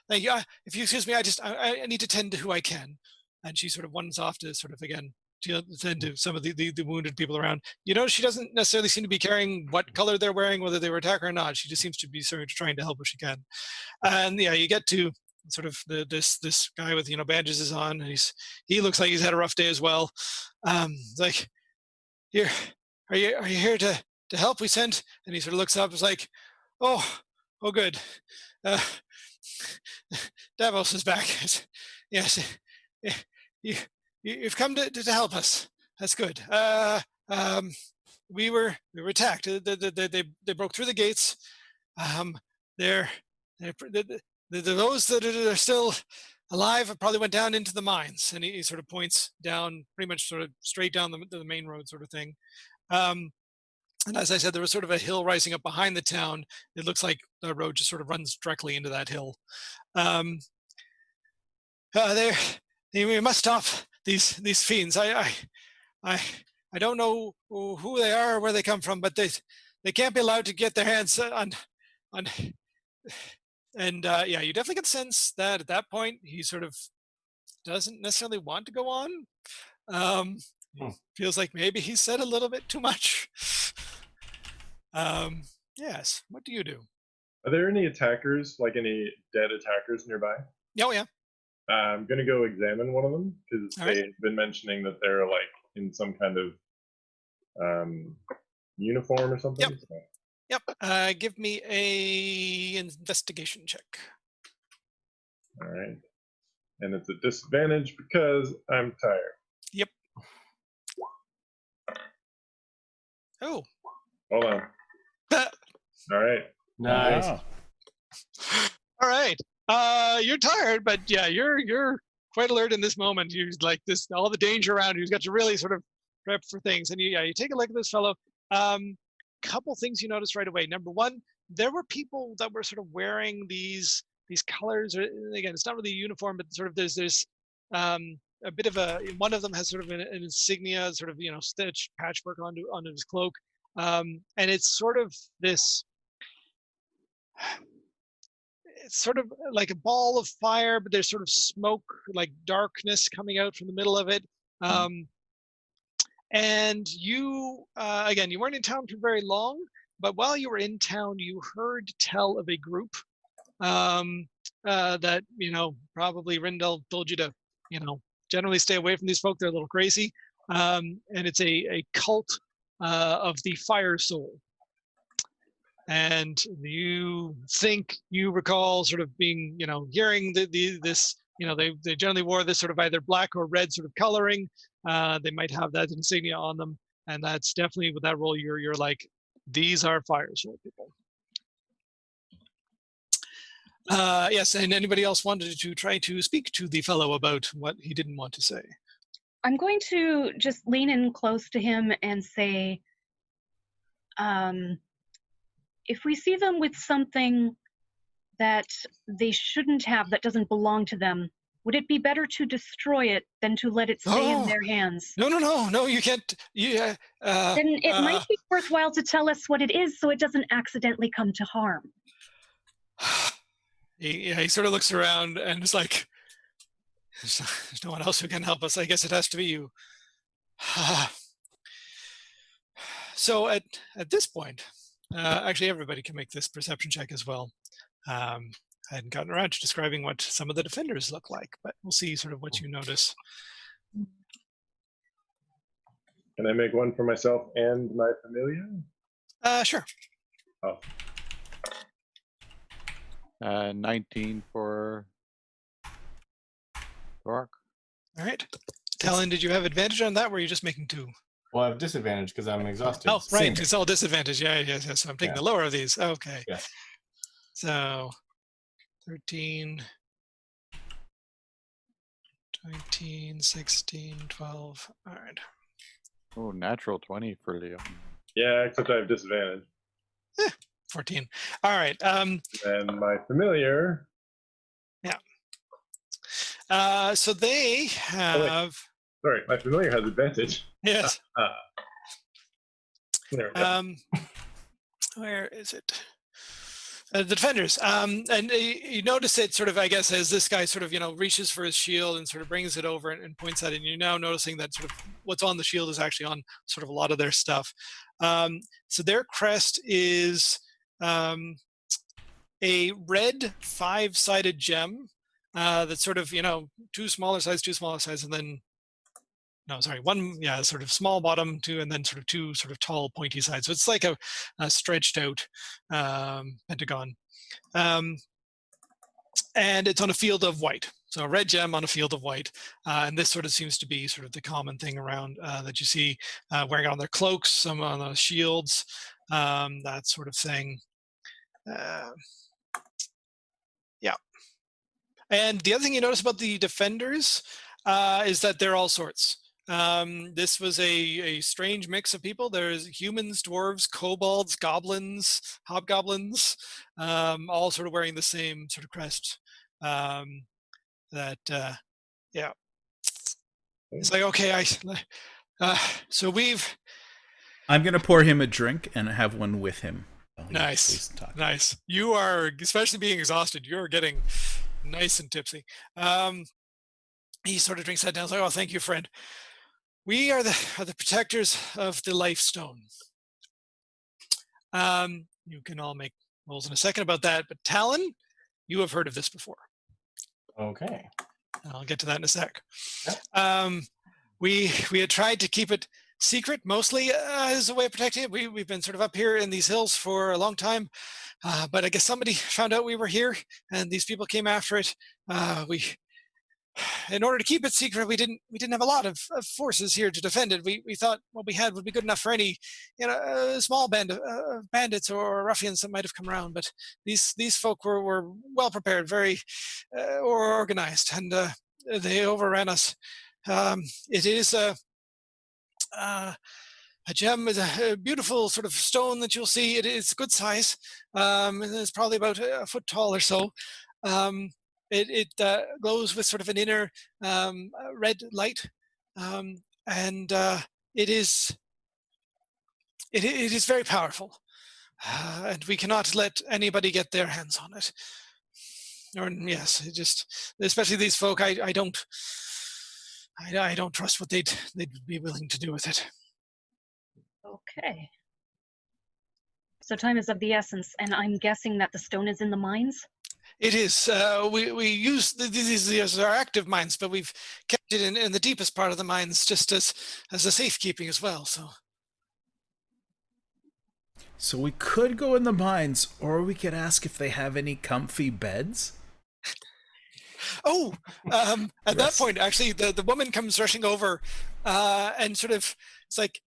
thank you. If you excuse me, I need to tend to who I can. And she sort of runs off to sort of again tend to some of the wounded people around. She doesn't necessarily seem to be caring what color they're wearing, whether they were attacker or not. She just seems to be sort of trying to help if she can. And yeah, you get to sort of this guy with bandages on, and he looks like he's had a rough day as well. Like, here, are you here to help? We sent, and he sort of looks up. It's like, oh good, Davos is back. Yes, you've come to help us. That's good. We were attacked. They broke through the gates. Those that are still alive probably went down into the mines, and he sort of points down, pretty much sort of straight down the main road, sort of thing. And as I said, there was sort of a hill rising up behind the town. It looks like the road just sort of runs directly into that hill. We must stop these fiends. I don't know who they are or where they come from, but they can't be allowed to get their hands on. And yeah, you definitely get the sense that at that point he sort of doesn't necessarily want to go on. Feels like maybe he said a little bit too much. Yes. What do you do? Are there any attackers, like any dead attackers nearby? Oh yeah. I'm gonna go examine one of them because All right. they've been mentioning that they're like in some kind of uniform or something. Yep. So, Yep. Give me a investigation check. all right, and it's a disadvantage because I'm tired. Yep. Oh. Hold on. All right. Nice. Wow. All right. You're tired, but yeah, you're quite alert in this moment. You like this, all the danger around you. You've got to really sort of prep for things. And you take a look at this fellow. Couple things you notice right away. Number one, there were people that were sort of wearing these colors. Again, it's not really a uniform, but sort of there's a bit of a. One of them has sort of an insignia, sort of stitched patchwork onto his cloak, and it's sort of this. It's sort of like a ball of fire, but there's sort of smoke, like darkness coming out from the middle of it. And you, again, you weren't in town for very long, but while you were in town, you heard tell of a group that, probably Rindell told you to, generally stay away from these folk. They're a little crazy. And it's a cult of the fire soul. And you recall sort of being, hearing this, they generally wore this sort of either black or red sort of coloring. They might have that insignia on them, and that's definitely with that role. You're like, these are fire soul people. Yes, and anybody else wanted to try to speak to the fellow about what he didn't want to say? I'm going to just lean in close to him and say, if we see them with something that they shouldn't have, that doesn't belong to them, would it be better to destroy it than to let it stay in their hands? No, you can't. Then it might be worthwhile to tell us what it is so it doesn't accidentally come to harm. He sort of looks around and is like, there's no one else who can help us. I guess it has to be you. So at this point, actually everybody can make this perception check as well. I hadn't gotten around to describing what some of the defenders look like, but we'll see sort of what you notice. Can I make one for myself and my familia? Sure. Oh. 19 for Rock. All right. Talon, did you have advantage on that? Or were you just making two? Well, I have disadvantage because I'm exhausted. Oh, right. Same. It's all disadvantage. Yeah. So I'm taking the lower of these. Okay. Yeah. So 13, 19, 16, 12. All right. Oh, natural 20 for Leo. Yeah, except I have disadvantage. 14. All right. And my familiar. Yeah. So they have. Sorry, my familiar has advantage. Yes. There we go. Where is it? The defenders. And you notice it sort of, I guess, as this guy sort of, reaches for his shield and sort of brings it over and points at it. And you're now noticing that sort of what's on the shield is actually on sort of a lot of their stuff. So their crest is a red 5-sided gem that's sort of, two smaller sides, and then one, sort of small bottom, two, and then sort of two sort of tall pointy sides. So it's like a stretched out pentagon. And it's on a field of white. So a red gem on a field of white. And this sort of seems to be sort of the common thing around that you see wearing on their cloaks, some on the shields, that sort of thing. Yeah. And the other thing you notice about the defenders is that they're all sorts. This was a strange mix of people. There's humans, dwarves, kobolds, goblins, hobgoblins, all sort of wearing the same sort of crest. It's like, okay, so I'm gonna pour him a drink and have one with him. Nice. You are, especially being exhausted, you're getting nice and tipsy. He sort of drinks that down. He's like, oh, thank you, friend. We are the protectors of the life stone. You can all make rolls in a second about that, but Talon, you have heard of this before. Okay. I'll get to that in a sec. Yep. We had tried to keep it secret, mostly as a way of protecting it. We've been sort of up here in these hills for a long time, but I guess somebody found out we were here, and these people came after it. In order to keep it secret, we didn't have a lot of forces here to defend it. We thought what we had would be good enough for any small band of bandits or ruffians that might have come around. But these folk were well prepared, very organized, and they overran us. It is a gem is a beautiful sort of stone that you'll see. It is good size. It's probably about a foot tall or so. It glows with sort of an inner red light, and it is very powerful, and we cannot let anybody get their hands on it. Or yes, it just especially these folk. I don't trust what they'd be willing to do with it. Okay. So time is of the essence, and I'm guessing that the stone is in the mines? It is. We use these are active mines, but we've kept it in the deepest part of the mines, just as a safekeeping as well. So we could go in the mines, or we could ask if they have any comfy beds. Oh, at that point, actually, the woman comes rushing over, and sort of, it's like,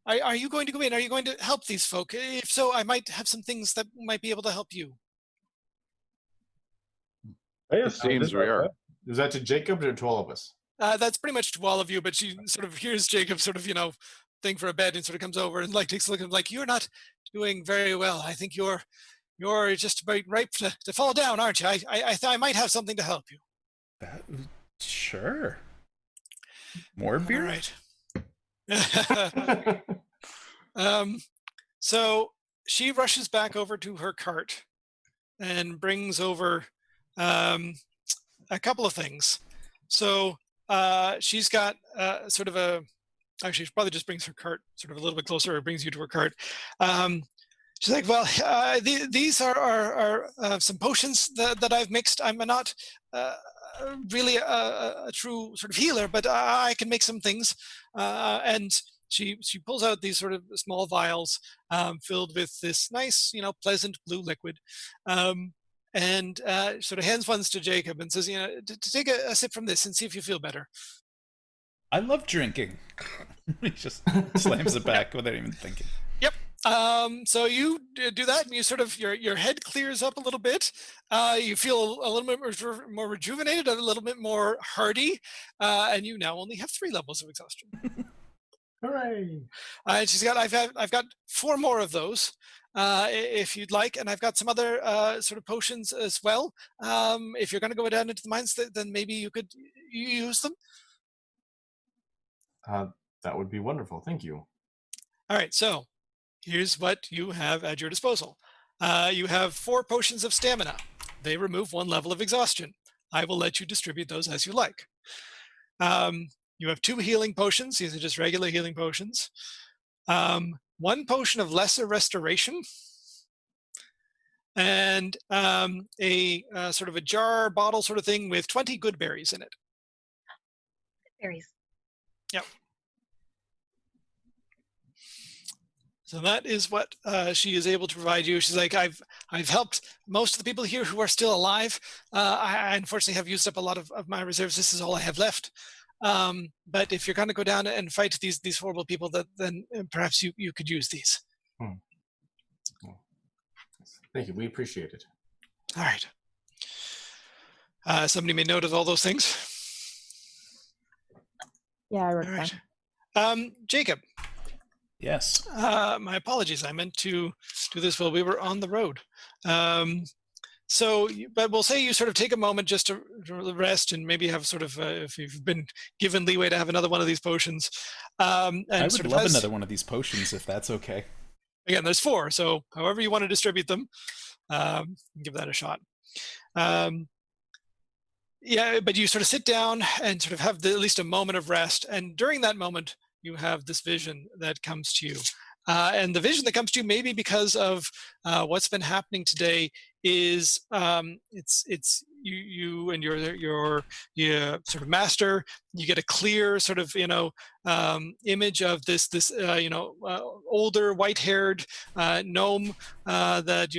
are you going to go in? Are you going to help these folk? If so, I might have some things that might be able to help you. It seems we are. Is that to Jacob or to all of us? That's pretty much to all of you, but she sort of hears Jacob sort of, thing for a bed and sort of comes over and like takes a look at him like, you're not doing very well. I think you're just about ripe to fall down, aren't you? I might have something to help you. Sure. More beer? All right. So she rushes back over to her cart and brings over a couple of things. So she's got sort of actually she probably just brings her cart sort of a little bit closer, or brings you to her cart. She's like, well, these are some potions that I've mixed. I'm not really a true sort of healer, but I can make some things. And she pulls out these sort of small vials filled with this nice, pleasant blue liquid. And sort of hands ones to Jacob and says, to take a sip from this and see if you feel better. I love drinking. He just slams it back without even thinking. Yep. So you do that, and you sort of your head clears up a little bit. You feel a little bit more rejuvenated, a little bit more hardy, and you now only have 3 levels of exhaustion. Hooray! And she's got I've got 4 more of those, if you'd like, and I've got some other sort of potions as well. If you're going to go down into the mines, then maybe you could use them. That would be wonderful. Thank you. All right, so here's what you have at your disposal. You have 4 potions of stamina. They remove 1 level of exhaustion. I will let you distribute those as you like. You have 2 healing potions. These are just regular healing potions. 1 potion of lesser restoration. And a sort of a jar bottle sort of thing with 20 good berries in it. Berries. Yep. So that is what she is able to provide you. She's like, I've helped most of the people here who are still alive. I unfortunately have used up a lot of my reserves. This is all I have left. But if you're going to go down and fight these horrible people, then perhaps you could use these. Thank you. We appreciate it. All right. Somebody made note of all those things. Yeah, I wrote All it right. down. Jacob. Yes. My apologies. I meant to do this while we were on the road. But we'll say you sort of take a moment just to rest and maybe have sort of, if you've been given leeway to have another one of these potions. And I would sort of love another one of these potions if that's okay. Again, there's 4, so however you want to distribute them, give that a shot. Yeah, but you sort of sit down and sort of have at least a moment of rest, and during that moment, you have this vision that comes to you. And the vision that comes to you, maybe because of what's been happening today, is you and your sort of master, you get a clear sort of image of this older white-haired gnome that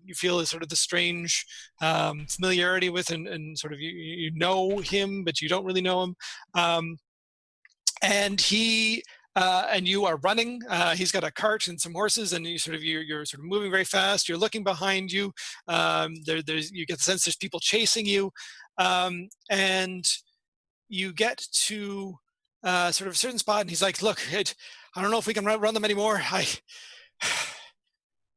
you feel is sort of the strange familiarity with, and sort of you know him, but you don't really know him. And he and you are running. He's got a cart and some horses, and you're sort of moving very fast. You're looking behind you. You get the sense there's people chasing you, and you get to sort of a certain spot, and he's like, "Look, I don't know if we can run them anymore.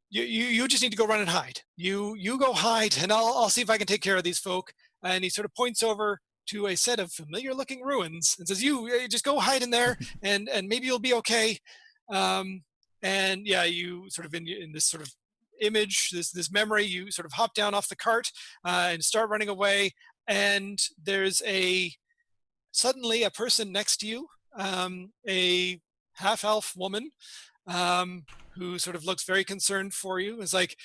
You just need to go run and hide. You go hide, and I'll see if I can take care of these folk." And he sort of points over to a set of familiar-looking ruins and says, "You just go hide in there, and maybe you'll be okay." And yeah, you sort of in this sort of image, this memory, you sort of hop down off the cart and start running away. And there's suddenly a person next to you, a half-elf woman, who sort of looks very concerned for you. Is like,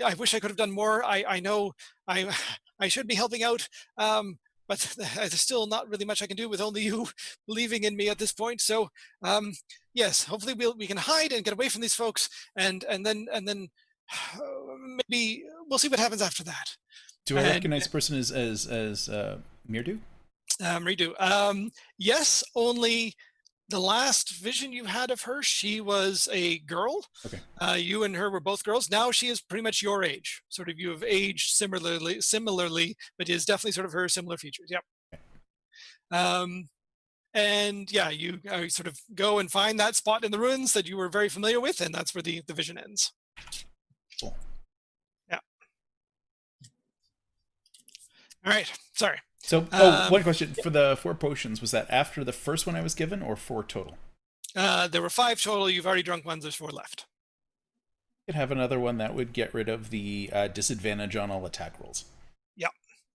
"I wish I could have done more. I know I should be helping out, but there's still not really much I can do with only you believing in me at this point. So yes, hopefully we can hide and get away from these folks, and then maybe we'll see what happens after that." Do I recognize the person as Mirdu? Mridu. Yes, only the last vision you had of her, she was a girl. Okay. You and her were both girls. Now she is pretty much your age. Sort of, you have aged similarly, but is definitely sort of her similar features. Yep. Okay. And yeah, you sort of go and find that spot in the ruins that you were very familiar with, and that's where the vision ends. Cool. Yeah. All right. Sorry. So, one question. For the 4 potions, was that after the first one I was given, or 4 total? There were 5 total. You've already drunk one. There's 4 left. You could have another one that would get rid of the disadvantage on all attack rolls. Yeah.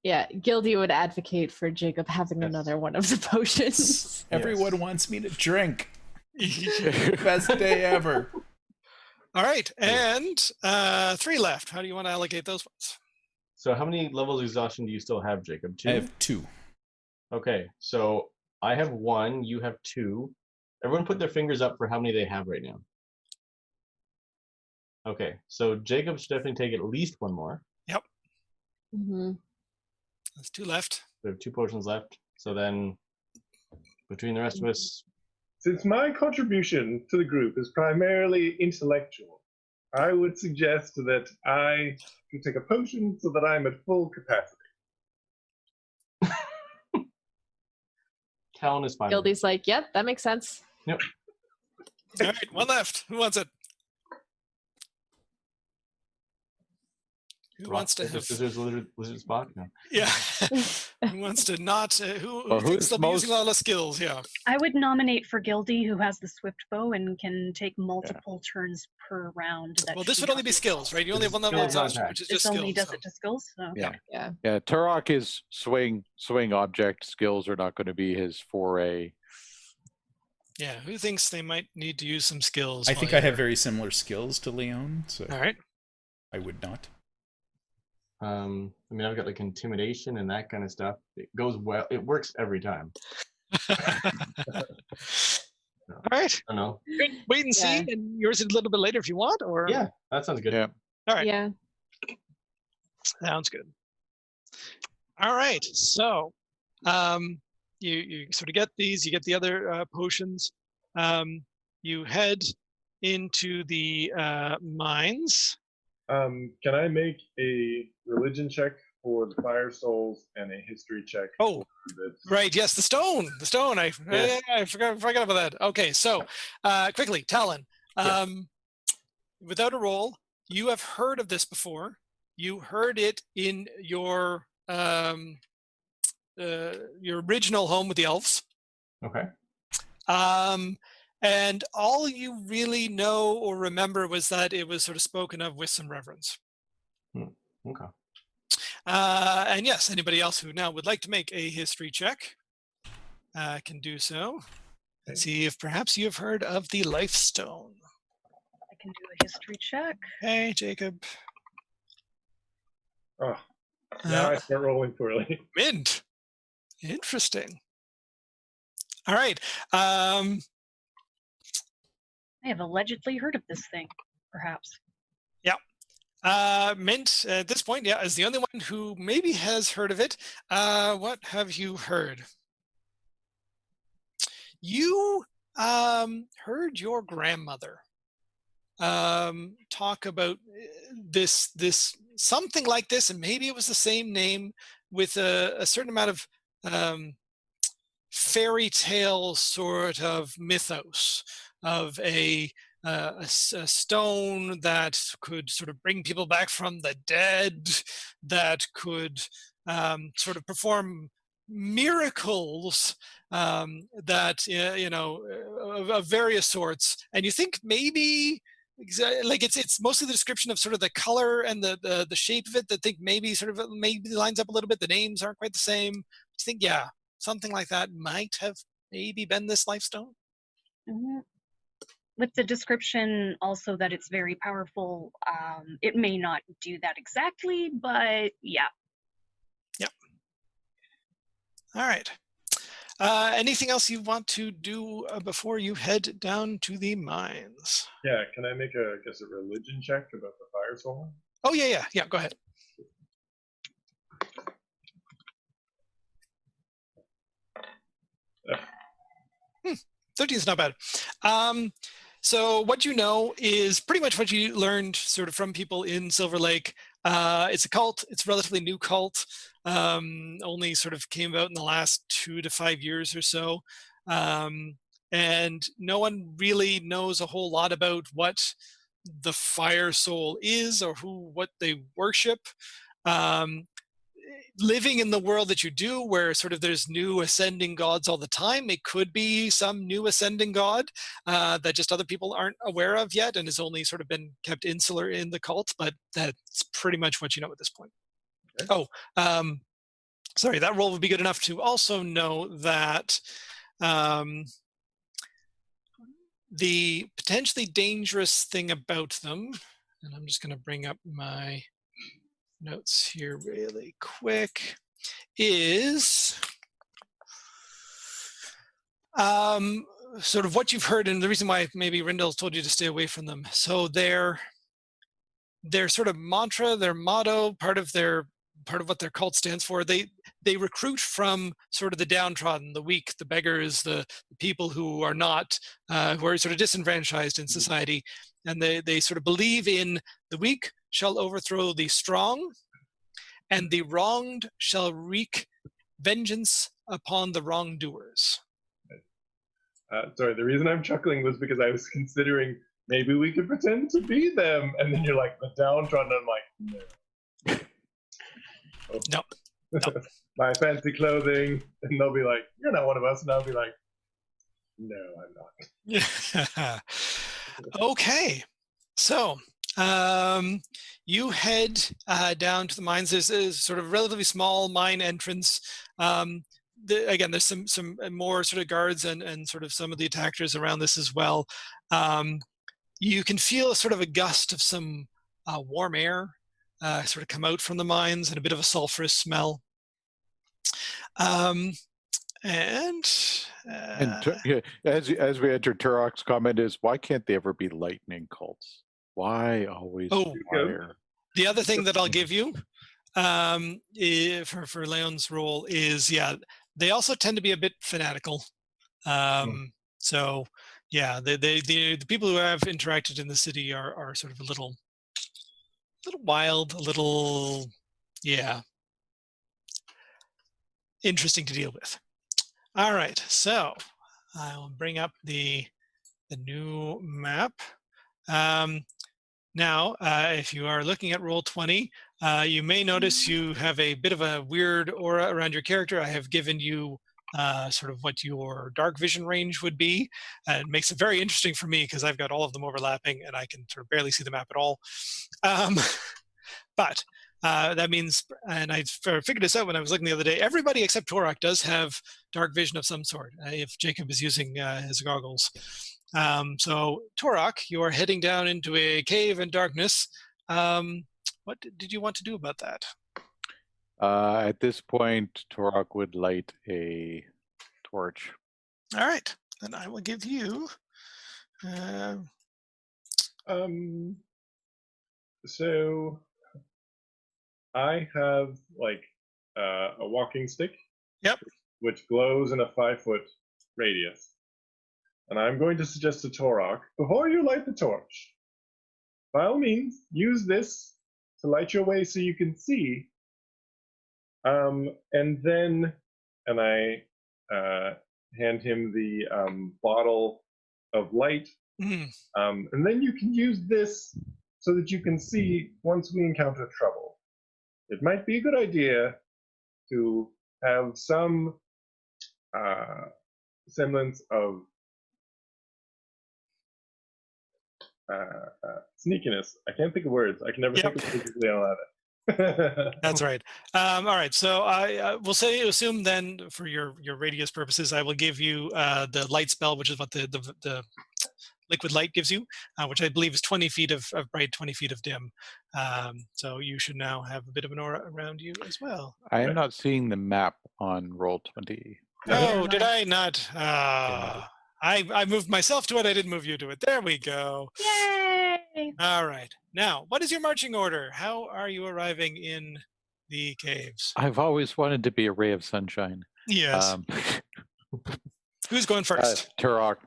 Yeah, Gildy would advocate for Jacob having another one of the potions. Everyone wants me to drink. Best day ever. All right, and 3 left. How do you want to allocate those ones? So how many levels of exhaustion do you still have, Jacob? 2? I have 2. Okay, so I have 1, you have 2. Everyone put their fingers up for how many they have right now. Okay, so Jacob should definitely take at least 1 more. Yep. Mm-hmm. There's 2 left. We have 2 potions left. So then, between the rest of us... Since my contribution to the group is primarily intellectual, I would suggest that I should take a potion so that I'm at full capacity. Callan is fine. Gildy's like, yep, that makes sense. Yep. All right, 1 left. Who wants it? Who wants to have... Scissors, lizard spot? No. Yeah. Who wants to not... who Or thinks who's they'll be using a lot of skills? Yeah. I would nominate for Gildy, who has the swift bow and can take multiple turns per round. Well, this would only be skills, right? You only have 1 level of Skills, not exhaustion, attack. which is This just only skills. does it to skills. So. Yeah. Yeah. Yeah, Turok is swing object. Skills are not going to be his foray. Yeah, who thinks they might need to use some skills? I think I have very similar skills to Leon, so All right. I would not. I mean, I've got like intimidation and that kind of stuff. It goes well. It works every time. All right. I don't know. Great. Wait and see, Yeah. and yours is a little bit later if you want, or... Yeah, that sounds good. Yeah. All right. Yeah. Sounds good. All right. So, you sort of get these. You get the other potions. You head into the mines. Can I make a religion check for the fire souls and a history check? Oh, right. Yes, the stone. The stone. I forgot about that. Okay. So, quickly, Talon. Without a roll, you have heard of this before. You heard it in your original home with the elves. Okay. And all you really know or remember was that it was sort of spoken of with some reverence. Okay. And yes, anybody else who now would like to make a history check can do so. And see if perhaps you have heard of the Life Stone. I can do a history check. Hey, Jacob. Oh, Now I start rolling poorly. Mint. Interesting. All right. Um, I have allegedly heard of this thing, perhaps. Mint, at this point, is the only one who maybe has heard of it. What have you heard? You heard your grandmother talk about this something like this, and maybe it was the same name with a certain amount of fairy tale sort of mythos of a stone that could sort of bring people back from the dead, that could sort of perform miracles that of various sorts. And you think maybe like it's mostly the description of sort of the color and the shape of it that think maybe sort of maybe lines up a little bit. The names aren't quite the same. I think something like that might have maybe been this life stone. Mhm. With the description also that it's very powerful, it may not do that exactly, but yeah. Yep. All right. Anything else you want to do before you head down to the mines? Yeah, can I make a religion check about the fire soul? Oh, yeah. Go ahead. Yeah. 13 is not bad. So what you know is pretty much what you learned sort of from people in Silver Lake. It's a cult. It's a relatively new cult. Only sort of came about in the last 2 to 5 years or so. And no one really knows a whole lot about what the fire soul is or what they worship. Living in the world that you do, where sort of there's new ascending gods all the time, it could be some new ascending god that just other people aren't aware of yet and has only sort of been kept insular in the cult, but that's pretty much what you know at this point. Okay. Sorry, that roll would be good enough to also know that the potentially dangerous thing about them, and I'm just going to bring up my notes here really quick, is sort of what you've heard, and the reason why maybe Rindell's told you to stay away from them. So their sort of mantra, their motto, part of what their cult stands for, they recruit from sort of the downtrodden, the weak, the beggars, the people who are not who are sort of disenfranchised in society, and they sort of believe in the weak shall overthrow the strong, and the wronged shall wreak vengeance upon the wrongdoers. Sorry, the reason I'm chuckling was because I was considering maybe we could pretend to be them, and then you're like the downtrodden. I'm like, no. No. My fancy clothing, and they'll be like, "You're not one of us," and I'll be like, "No, I'm not." Okay, so you head down to the mines. There's a sort of relatively small mine entrance. Again, there's some more sort of guards and sort of some of the attackers around this as well. You can feel sort of a gust of some warm air sort of come out from the mines, and a bit of a sulfurous smell. And as we enter, Turok's comment is, why can't they ever be lightning cults? Why always fire? The other thing that I'll give you for Leon's role is, they also tend to be a bit fanatical. So the people who have interacted in the city are sort of a little wild, a little interesting to deal with. All right, so I'll bring up the new map. Now, if you are looking at Roll20, you may notice you have a bit of a weird aura around your character. I have given you sort of what your dark vision range would be. It makes it very interesting for me because I've got all of them overlapping and I can sort of barely see the map at all. But that means, and I figured this out when I was looking the other day, everybody except Torok does have dark vision of some sort, if Jacob is using his goggles. So Torok, you are heading down into a cave in darkness. What did you want to do about that? At this point, Torok would light a torch. All right, then I will give you. So I have like a walking stick. Yep. Which glows in a 5-foot radius. And I'm going to suggest to Torok, before you light the torch, by all means, use this to light your way so you can see. And then, and I hand him the bottle of light. Mm. And then you can use this so that you can see once we encounter trouble. It might be a good idea to have some semblance of sneakiness. I can't think of words. I can never think of specifically out of it. That's right. All right. So I will assume then, for your radius purposes, I will give you the light spell, which is what the liquid light gives you, which I believe is 20 feet of bright, 20 feet of dim. So you should now have a bit of an aura around you as well. I am not seeing the map on Roll20. Oh, did I not? I moved myself to it. I didn't move you to it. There we go. Yay! All right. Now, what is your marching order? How are you arriving in the caves? I've always wanted to be a ray of sunshine. Yes. Who's going first? Turok.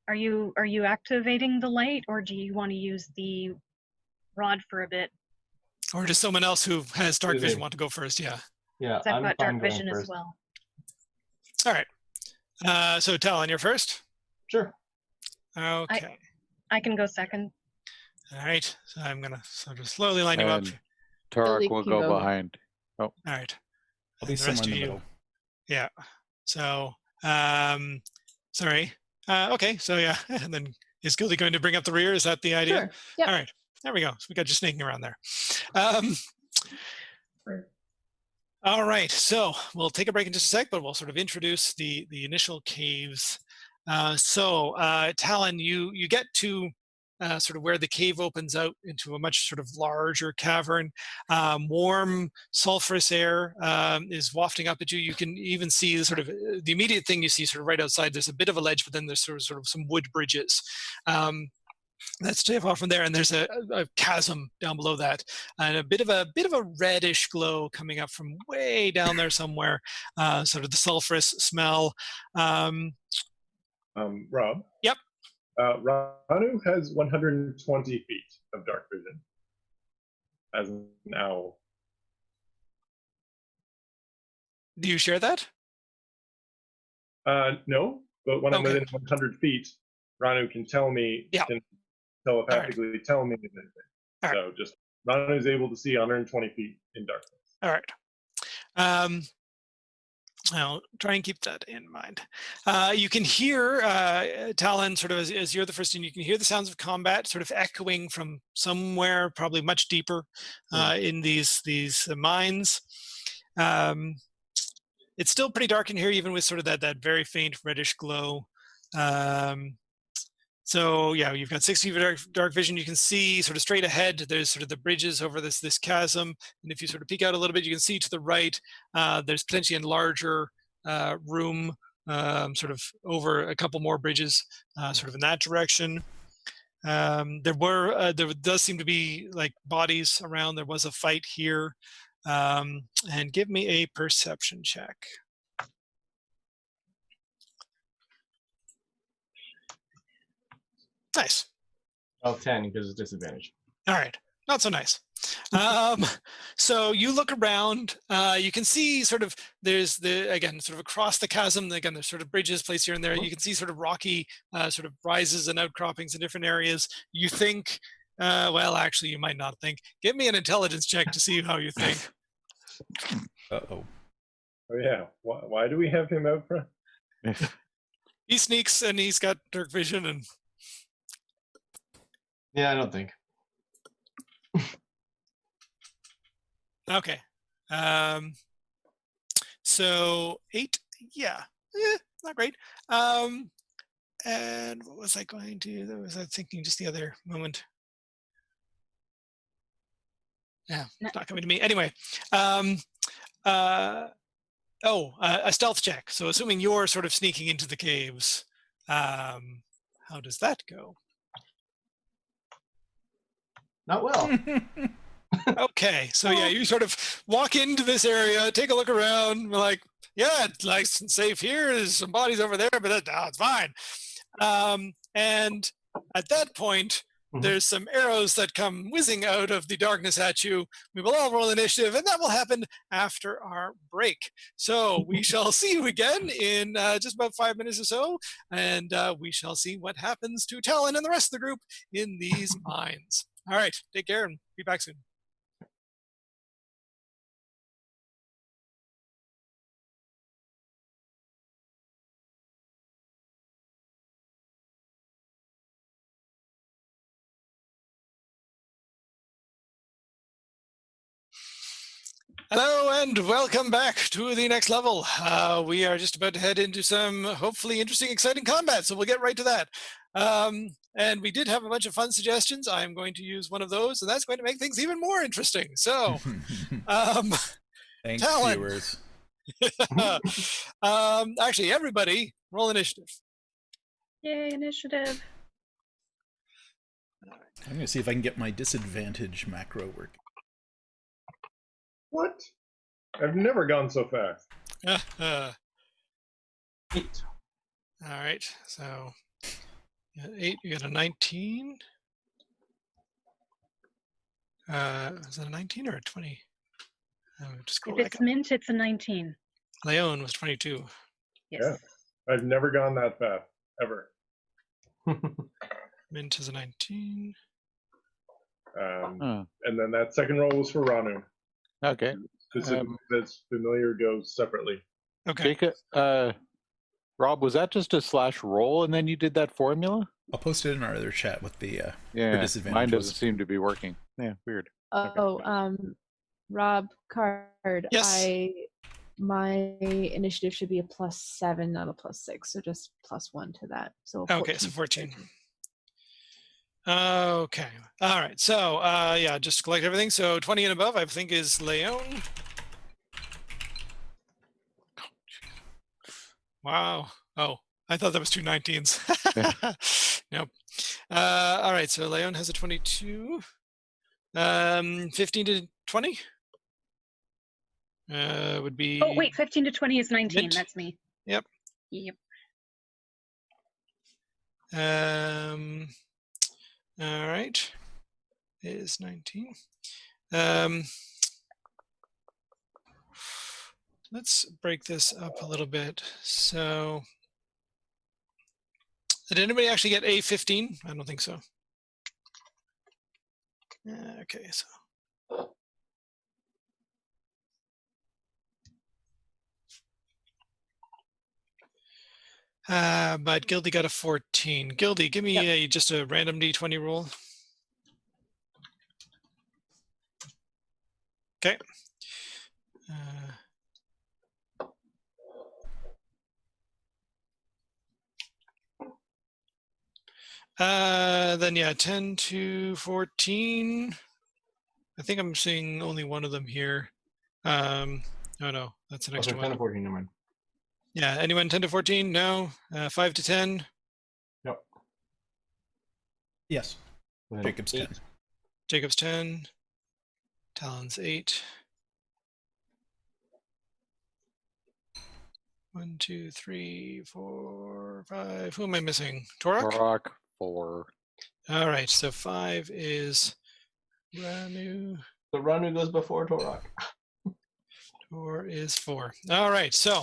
Are you activating the light, or do you want to use the rod for a bit? Or does someone else who has dark vision want to go first? Yeah. Yeah, I've got dark vision as well. All right. So Talon, you're first? Sure. Okay. I can go second. All right. So I'm going to sort of slowly line you up. Turok will go behind. Oh. All right. I'll be somewhere in the middle. Yeah. So, sorry. Okay. So yeah. And then is Gildy going to bring up the rear? Is that the idea? Sure. Yep. All right. There we go. So we got you sneaking around there. All right. So we'll take a break in just a sec, but we'll sort of introduce the initial caves. Talon, you get to sort of where the cave opens out into a much sort of larger cavern. Warm, sulfurous air is wafting up at you. You can even see sort of the immediate thing you see sort of right outside. There's a bit of a ledge, but then there's sort of some wood bridges. That's tip off from there, and there's a chasm down below that, and a bit of a reddish glow coming up from way down there somewhere. Sort of the sulfurous smell. Rob. Yep. Ranu has 120 feet of dark vision as an owl. Do you share that? No, but when I'm within 100 feet, Ranu can tell me, can telepathically tell me anything. So just Ranu is able to see 120 feet in darkness. All right. I'll try and keep that in mind. You can hear, Talon, sort of as you're the first one, you can hear the sounds of combat sort of echoing from somewhere, probably much deeper in these mines. It's still pretty dark in here, even with sort of that very faint reddish glow. So yeah, you've got 60 feet of dark vision. You can see sort of straight ahead. There's sort of the bridges over this chasm, and if you sort of peek out a little bit, you can see to the right. There's potentially a larger room, sort of over a couple more bridges, sort of in that direction. There does seem to be like bodies around. There was a fight here, and give me a perception check. Nice. Oh, 10 because it's disadvantage. All right, not so nice. So you look around, you can see sort of there's again sort of across the chasm, again there's sort of bridges placed here and there. You can see sort of rocky sort of rises and outcroppings in different areas. You think, well actually you might not think. Give me an intelligence check to see how you think. Oh yeah, why do we have him out front? He sneaks and he's got dark vision and... Yeah, I don't think. Okay. So 8, yeah, not great. And what was I going to? That was I thinking just the other moment. Yeah, No. it's not coming to me. Anyway, a stealth check. So assuming you're sort of sneaking into the caves, how does that go? Not well. Okay, so yeah, you sort of walk into this area, take a look around, like, yeah, it's nice and safe here. There's some bodies over there, but it's fine. And at that point, there's some arrows that come whizzing out of the darkness at you. We will all roll initiative, and that will happen after our break. So we shall see you again in just about 5 minutes or so, and we shall see what happens to Talon and the rest of the group in these mines. All right, take care and be back soon. Hello and welcome back to the next level. We are just about to head into some hopefully interesting, exciting combat, so we'll get right to that. And we did have a bunch of fun suggestions. I'm going to use one of those, and that's going to make things even more interesting. So, Thanks, Talon. viewers. Actually, everybody, roll initiative. Yay, initiative. I'm going to see if I can get my disadvantage macro working. What? I've never gone so fast. All right, so you got 8, you got a 19. Is that a 19 or a 20? Just If it's mint, it's a 19. Leon was 22. Yes. Yeah. I've never gone that fast, ever. Mint is a 19. And then that second roll was for Ranu. Okay. This familiar goes separately. Okay. Jacob, Rob, was that just a / roll and then you did that formula? I'll post it in our other chat with the Yeah, disadvantage mine was. doesn't seem to be working. Yeah, weird. Rob Card. Yes. My initiative should be a +7, not a +6, so just +1 to that. So 14. Okay, so 14. Okay. All right. So yeah, just to collect everything. So 20 and above, I think, is Leon. Wow. Oh, I thought that was 2 19s. Nope. All right. So Leon has a 22. 15 to 20 would be. Oh, wait, 15 to 20 is 19. Mint. That's me. Yep. Yep. All right. It is 19. Let's break this up a little bit. So, did anybody actually get a 15? I don't think so. Okay, so. But Gildy got a 14. Gildy, give me just a random d20 roll. Okay. Then yeah, 10 to 14. I think I'm seeing only one of them here. Oh no, that's an extra 10 one. to 14, never mind. Yeah, anyone 10 to 14? No. 5 to 10? Yep. Yes. Then Jacob's 8. 10. Jacob's 10. Talon's 8. 1, 2, 3, 4, 5. Who am I missing? Torok? Torok, 4. All right, so 5 is Ranu. The Ranu goes before Torok. Tor is 4. All right, so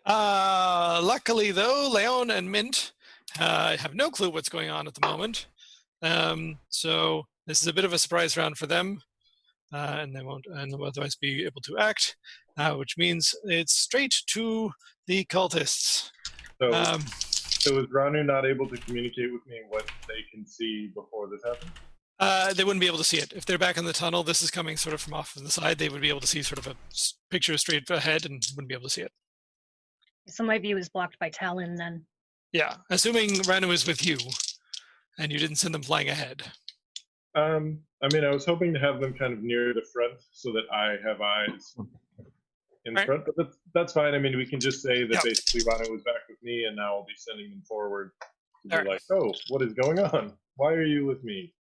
luckily though, Leon and Mint have no clue what's going on at the moment. So this is a bit of a surprise round for them, and they won't otherwise be able to act, which means it's straight to the cultists. So is Ranu not able to communicate with me what they can see before this happens? They wouldn't be able to see it. If they're back in the tunnel, this is coming sort of from off to the side, they would be able to see sort of a picture straight ahead and wouldn't be able to see it. So my view is blocked by Talon then. Yeah, assuming Ranu is with you and you didn't send them flying ahead. I mean, I was hoping to have them kind of near the front so that I have eyes in Right. front, but that's fine. I mean, we can just say that Yeah. basically Rana was back with me, and now I'll be sending them forward to be All right. like, oh, what is going on? Why are you with me?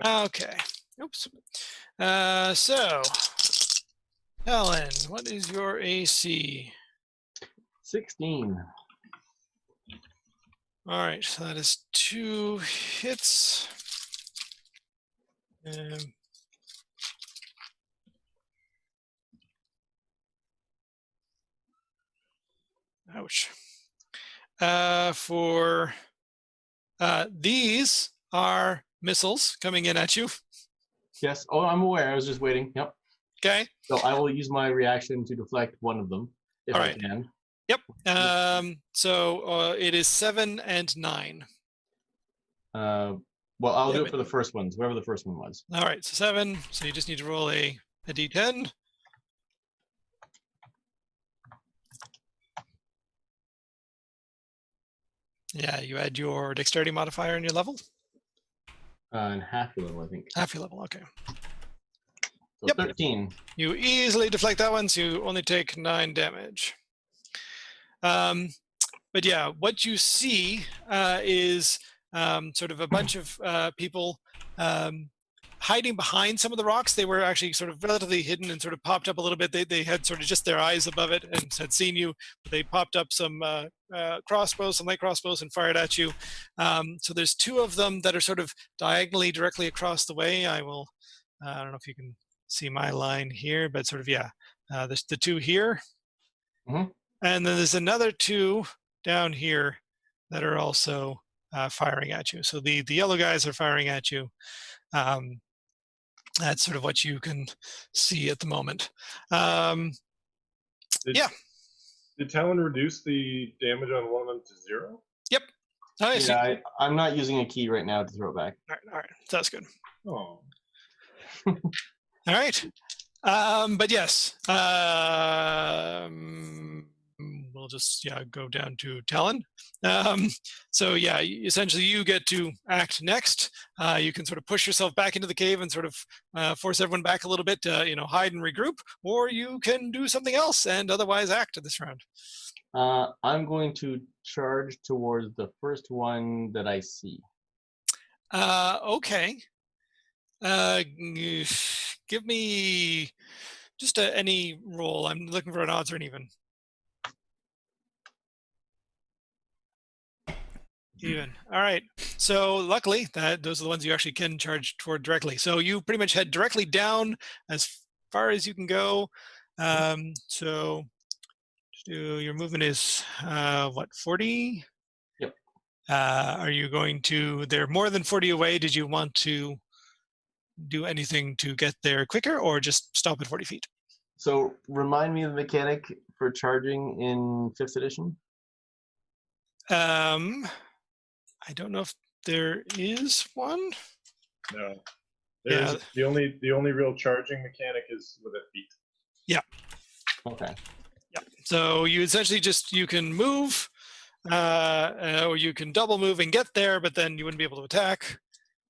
Okay. Oops. So, Helen, what is your AC? 16. All right, so that is 2 hits. Ouch. For these are missiles coming in at you. Yes. Oh, I'm aware. I was just waiting. Yep. Okay. So I will use my reaction to deflect one of them if All I right. can. Yep. So it is 7 and 9. Well, I'll Yeah, do it but- for the first ones, whoever the first one was. All right, so 7. So you just need to roll a d10. Yeah, you add your dexterity modifier in your level. And half your level, I think. Half your level, okay. So Yep. 13. You easily deflect that one, so you only take 9 damage. But yeah, what you see is sort of a bunch of people hiding behind some of the rocks. They were actually sort of relatively hidden and sort of popped up a little bit. They had sort of just their eyes above it and had seen you. But they popped up some crossbows, some light crossbows, and fired at you. So there's 2 of them that are sort of diagonally directly across the way. I don't know if you can see my line here, but sort of, yeah. There's the 2 here. Mhm. And then there's another 2 down here that are also firing at you. So the yellow guys are firing at you. That's sort of what you can see at the moment. Yeah. Did Talon reduce the damage on one of them to 0? Yep. Nice. Yeah, I'm not using a key right now to throw it back. All right. That's good. Oh. All right. But yes, we'll just go down to Talon. So yeah, essentially you get to act next. You can sort of push yourself back into the cave and sort of force everyone back a little bit to hide and regroup, or you can do something else and otherwise act this round. I'm going to charge towards the first one that I see. Okay. Give me just any roll. I'm looking for an odds or an even. Even. All right. So luckily, those are the ones you actually can charge toward directly. So you pretty much head directly down as far as you can go. So your movement is what, 40? Yep. Are you going to? They're more than 40 away. Did you want to do anything to get there quicker, or just stop at 40 feet? So remind me of the mechanic for charging in 5th edition. I don't know if there is one. No. There's the only real charging mechanic is with a feat. Yeah. Okay. Yeah. So you essentially you can move, or you can double move and get there, but then you wouldn't be able to attack.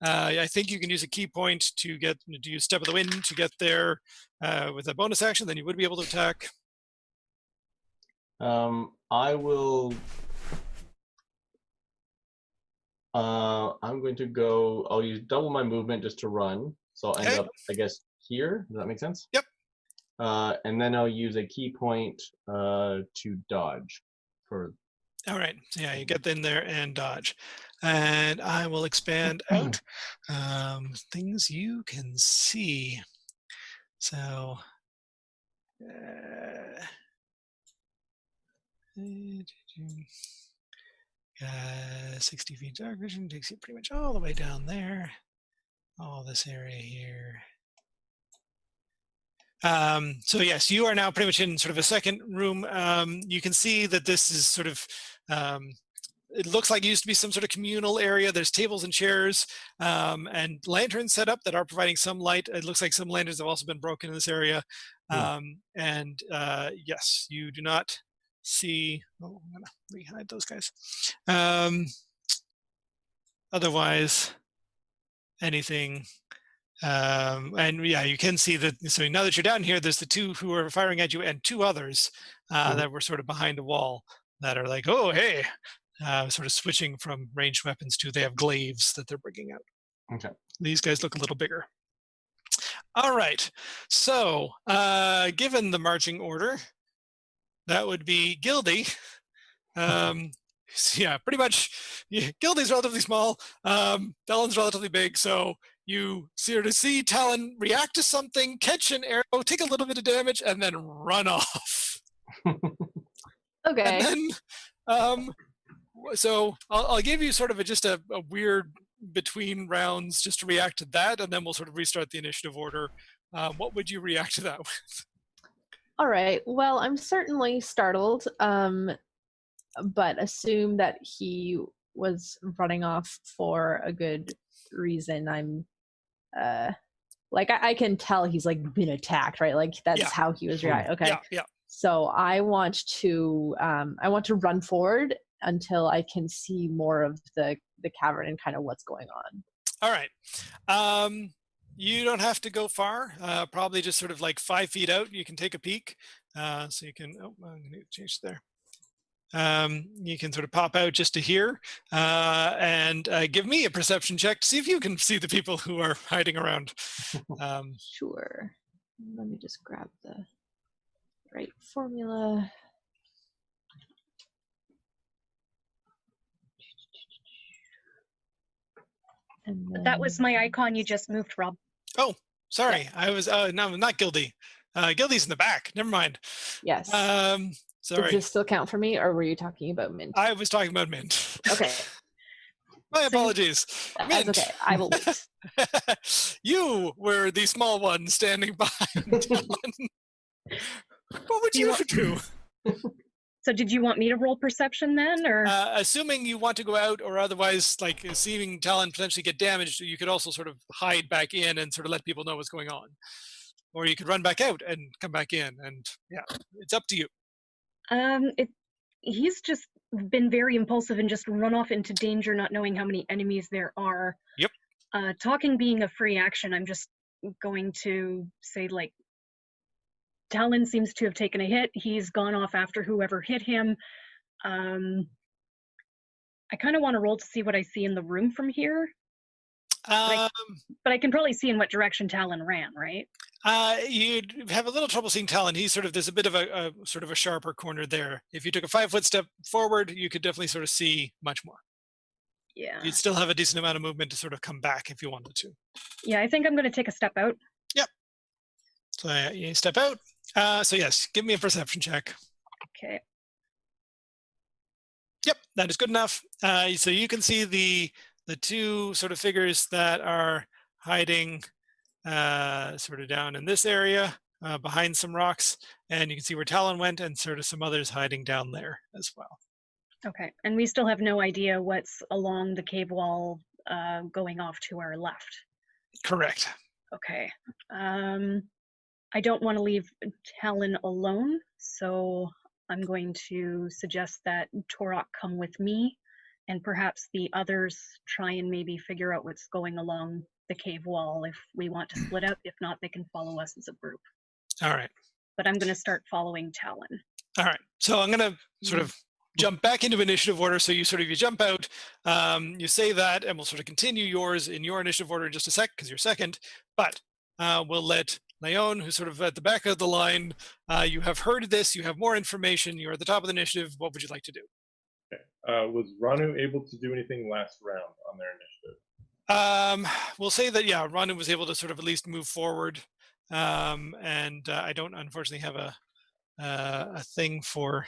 I think you can use a key point to use Step of the Wind to get there with a bonus action. Then you would be able to attack. I will. I'm going to go. I'll use double my movement just to run, so I'll end up, I guess, here. Does that make sense? Yep. And then I'll use a key point to dodge. For. All right. So yeah, you get in there and dodge, and I will expand out things you can see. So. 60 feet dark vision takes you pretty much all the way down there. All this area here. So yes, you are now pretty much in sort of a second room. You can see that this is sort of, it looks like it used to be some sort of communal area. There's tables and chairs and lanterns set up that are providing some light. It looks like some lanterns have also been broken in this area. And yes, you do not see, I'm gonna re-hide those guys. Otherwise, anything. And yeah, you can see that. So now that you're down here, there's the two who are firing at you and two others that were sort of behind a wall that are like, oh, hey, sort of switching from ranged weapons to they have glaives that they're bringing out. Okay. These guys look a little bigger. All right. So given the marching order, that would be Gildy. Yeah, pretty much. Yeah, Gildy's relatively small. Talon's relatively big. So you sort of see Talon react to something, catch an arrow, take a little bit of damage, and then run off. Okay. And then, so I'll give you sort of just a weird between rounds just to react to that, and then we'll sort of restart the initiative order. What would you react to that with? All right. Well, I'm certainly startled, but assume that he was running off for a good reason. I'm like I can tell he's like been attacked, right? Like that's Yeah. how he was reacting. Okay. Yeah. So I want to run forward until I can see more of the cavern and kind of what's going on. All right. You don't have to go far. Probably just sort of like 5 feet out. You can take a peek. So you can. Oh, I'm going to change there. You can sort of pop out just to here and give me a perception check to see if you can see the people who are hiding around. Sure. Let me just grab the right formula. And then... That was my icon you just moved, Rob. Oh, sorry. Yeah. I was no, not Gildy. Gildy's in the back. Never mind. Yes. Sorry. Does this still count for me, or were you talking about Mint? I was talking about Mint. Okay. My apologies. That's okay. I will wait. You were the small one standing behind Talon. What would you do? So did you want me to roll perception then, or? Assuming you want to go out, or otherwise, like seeing Talon potentially get damaged, you could also sort of hide back in and sort of let people know what's going on. Or you could run back out and come back in, and yeah, it's up to you. He's just been very impulsive and just run off into danger, not knowing how many enemies there are. Yep. Talking being a free action, I'm just going to say, like, Talon seems to have taken a hit. He's gone off after whoever hit him. I kind of want to roll to see what I see in the room from here. But I can probably see in what direction Talon ran, right? You'd have a little trouble seeing Talon. There's a bit of a sort of a sharper corner there. If you took a 5-foot step forward, you could definitely sort of see much more. Yeah. You'd still have a decent amount of movement to sort of come back if you wanted to. Yeah, I think I'm going to take a step out. Yep. So you step out. So yes, give me a perception check. Okay. Yep, that is good enough. So you can see the two sort of figures that are hiding sort of down in this area behind some rocks, and you can see where Talon went and sort of some others hiding down there as well. Okay, and we still have no idea what's along the cave wall going off to our left. Correct. Okay. I don't want to leave Talon alone, so I'm going to suggest that Torok come with me, and perhaps the others try and maybe figure out what's going along the cave wall if we want to split up. If not, they can follow us as a group. All right. But I'm going to start following Talon. All right. So I'm going to sort of jump back into initiative order. So you jump out, you say that, and we'll sort of continue yours in your initiative order in just a sec because you're second. But we'll let Leon, who's sort of at the back of the line, you have heard this, you have more information, you're at the top of the initiative. What would you like to do? Okay. Was Ranu able to do anything last round on their initiative? We'll say that, yeah, Ranu was able to sort of at least move forward. And I don't unfortunately have a thing for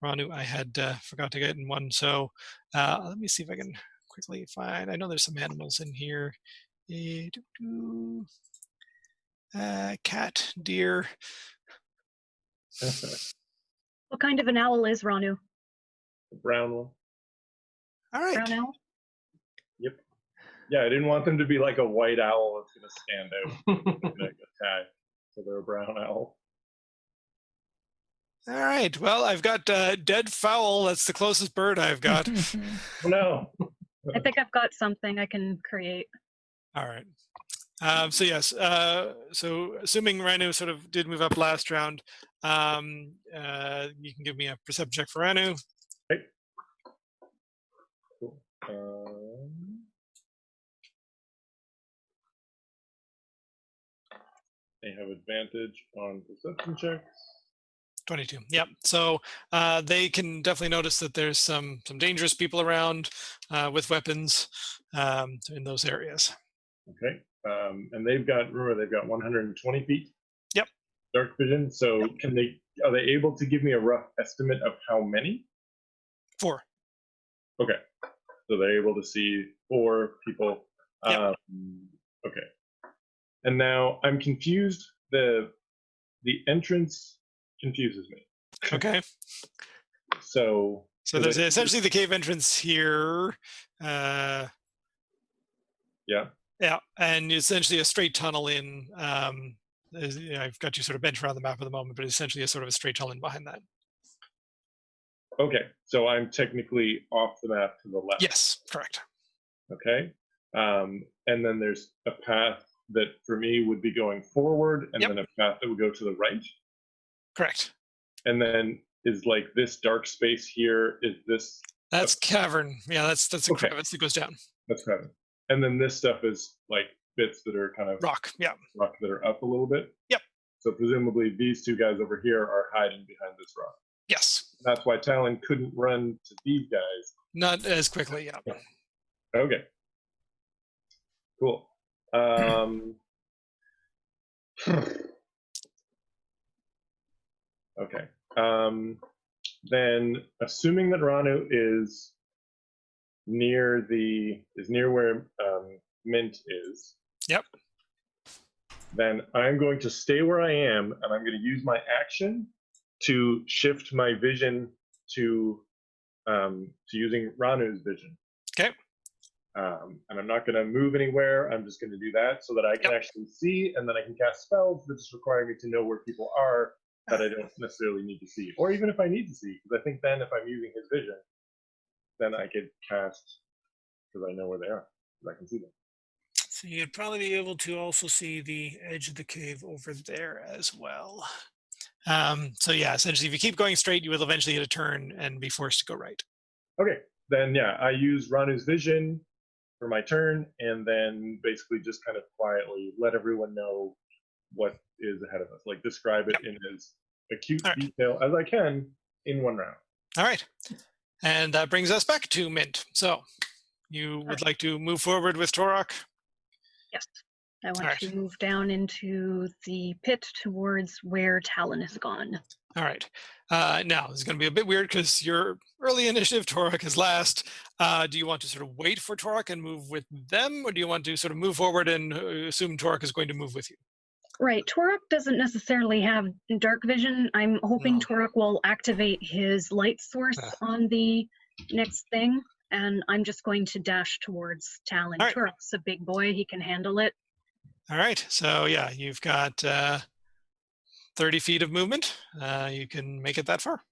Ranu. I had forgot to get in one. So let me see if I can quickly find, I know there's some animals in here. Cat, deer. What kind of an owl is Ranu? The brown one. All right. Brown owl? Yep. Yeah, I didn't want them to be like a white owl that's going to stand out and attack. So they're a brown owl. All right. Well, I've got dead fowl. That's the closest bird I've got. Oh, no. I think I've got something I can create. All right. So yes. So assuming Ranu sort of did move up last round, you can give me a perception check for Ranu. Okay. Cool. They have advantage on perception checks. 22. Yep. So they can definitely notice that there's some dangerous people around with weapons in those areas. Okay. And they've got 120 feet. Yep. Dark vision. So are they able to give me a rough estimate of how many? 4. Okay. So they're able to see 4 people. Yep. Okay. And now I'm confused. The entrance confuses me. Okay. So there's essentially the cave entrance here. Yeah. Yeah, and essentially a straight tunnel in. I've got you sort of bent around the map at the moment, but essentially a sort of a straight tunnel in behind that. Okay, so I'm technically off the map to the left. Yes, correct. Okay. And then there's a path that for me would be going forward, and Yep. then a path that would go to the right. Correct. And then is like this dark space here, is this? That's cavern. Yeah, that's a Okay. crevice that goes down. That's cavern. And then this stuff is like bits that are kind of Rock. Yeah. rock that are up a little bit. Yep. So presumably these 2 guys over here are hiding behind this rock. Yes. That's why Talon couldn't run to these guys. Not as quickly. Yeah. Okay. Cool. Okay. Then assuming that Ranu is near where Mint is. Yep. Then I'm going to stay where I am, and I'm going to use my action to shift my vision to using Ranu's vision. Okay. And I'm not going to move anywhere. I'm just going to do that so that I can actually see, and then I can cast spells that just require me to know where people are that I don't necessarily need to see. Or even if I need to see, because I think then if I'm using his vision, then I could cast because I know where they are, because I can see them. So you'd probably be able to also see the edge of the cave over there as well. So yeah, essentially, if you keep going straight, you will eventually hit a turn and be forced to go right. Okay, then yeah, I use Ranu's vision for my turn, and then basically just kind of quietly let everyone know what is ahead of us. Like describe it in as acute detail as I can in 1 round. All right. And that brings us back to Mint. So you would like to move forward with Torok? Yes. I want to move down into the pit towards where Talon has gone. All right. Now, this is going to be a bit weird because your early initiative, Torok, is last. Do you want to sort of wait for Torok and move with them, or do you want to sort of move forward and assume Torok is going to move with you? Right. Torok doesn't necessarily have dark vision. I'm hoping Torok will activate his light source on the next thing, and I'm just going to dash towards Talon. Right. Torok's a big boy. He can handle it. All right. So, yeah, you've got 30 feet of movement. You can make it that far.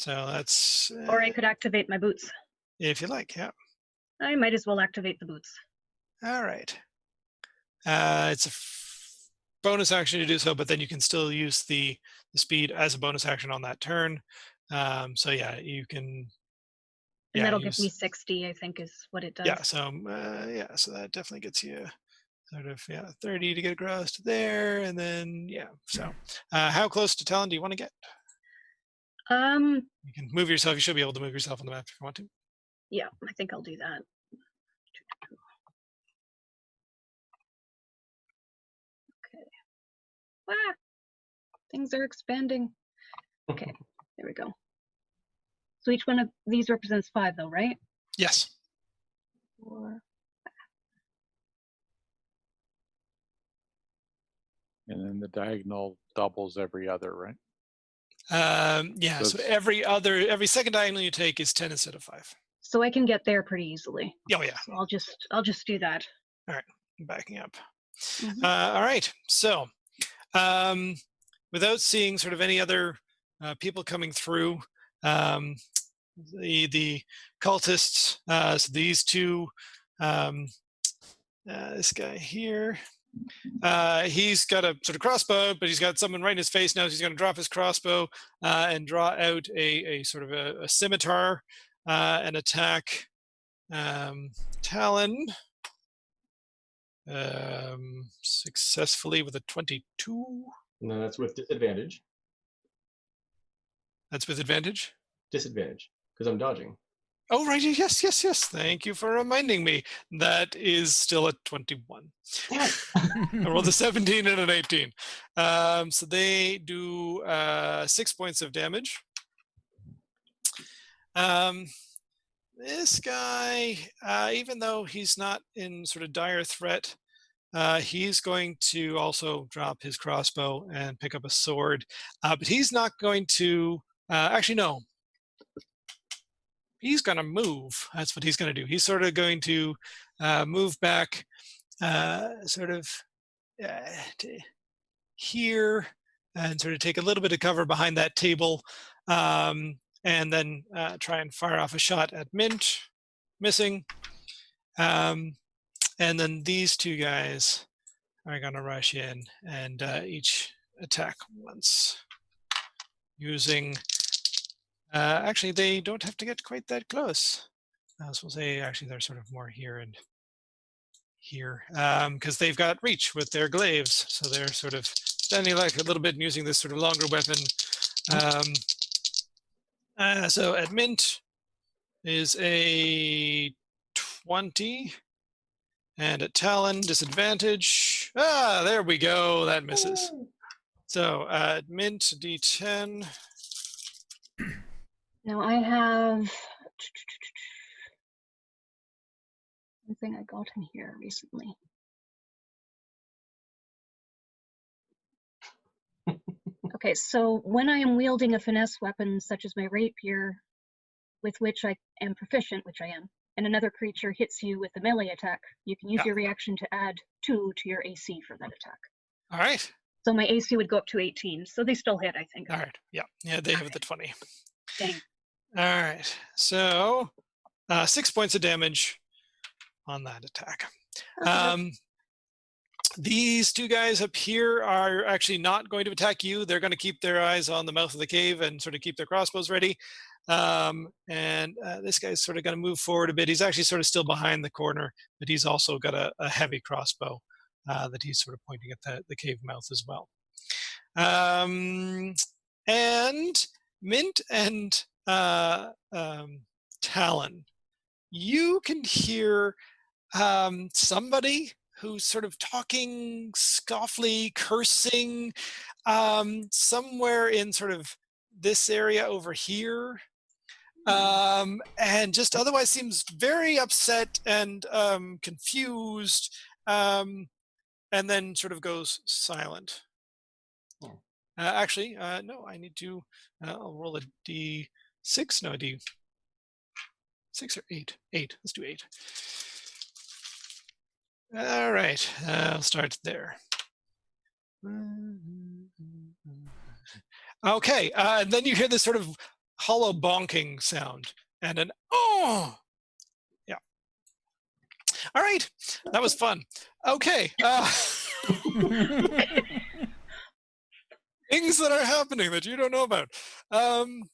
So that's... or I could activate my boots. If you like, yeah. I might as well activate the boots. All right. It's a bonus action to do so, but then you can still use the speed as a bonus action on that turn. So yeah, you can. And that'll give me 60, I think, is what it does. Yeah. So so that definitely gets you sort of 30 to get across to there, and then So how close to Talon do you want to get? You can move yourself. You should be able to move yourself on the map if you want to. Yeah, I think I'll do that. Ah, things are expanding. Okay, there we go. So each one of these represents 5 though, right? Yes. 4. And then the diagonal doubles every other, right? Yeah, so every second diagonal you take is 10 instead of 5. So I can get there pretty easily. Oh yeah. So I'll just do that. All right, I'm backing up. Mm-hmm. All right, so without seeing sort of any other people coming through, the cultists, so these two this guy here. He's got a sort of crossbow, but he's got someone right in his face now. So he's going to drop his crossbow and draw out a sort of a scimitar and attack Talon successfully with a 22. No, that's with disadvantage. That's with advantage? Disadvantage, because I'm dodging. Oh, right. Yes, yes, yes. Thank you for reminding me. That is still a 21. I rolled a 17 and an 18. So they do 6 points of damage. This guy, even though he's not in sort of dire threat, he's going to also drop his crossbow and pick up a sword. But he's not going to, actually, no. He's going to move. That's what he's going to do. He's sort of going to move back sort of to here and sort of take a little bit of cover behind that table and then try and fire off a shot at Mint, missing. And then these two guys are going to rush in and each attack once using... actually, they don't have to get quite that close. So we'll say actually they're sort of more here and here because they've got reach with their glaives. So they're sort of standing like a little bit and using this sort of longer weapon. So at Mint is a 20. And at Talon, disadvantage. Ah, there we go. That misses. So at Mint, D10. Now I have something I got in here recently. Okay, so when I am wielding a finesse weapon such as my rapier, with which I am proficient, which I am, and another creature hits you with a melee attack, you can use your reaction to add 2 to your AC for that attack. All right. So my AC would go up to 18, so they still hit, I think. All right. Yeah. Yeah, they have the 20. Dang. All right. So 6 points of damage on that attack. These two guys up here are actually not going to attack you. They're going to keep their eyes on the mouth of the cave and sort of keep their crossbows ready. This guy's sort of going to move forward a bit. He's actually sort of still behind the corner, but he's also got a heavy crossbow that he's sort of pointing at the cave mouth as well. And Mint and Talon, you can hear somebody who's sort of talking scoffly, cursing, somewhere in sort of this area over here, and just otherwise seems very upset and confused, and then sort of goes silent. Actually, no, I need to, I'll roll a D6, no, a D6 or 8? 8, let's do 8. All right, I'll start there. Okay, and then you hear this sort of hollow bonking sound and an oh, yeah. All right, that was fun. Okay. Things that are happening that you don't know about.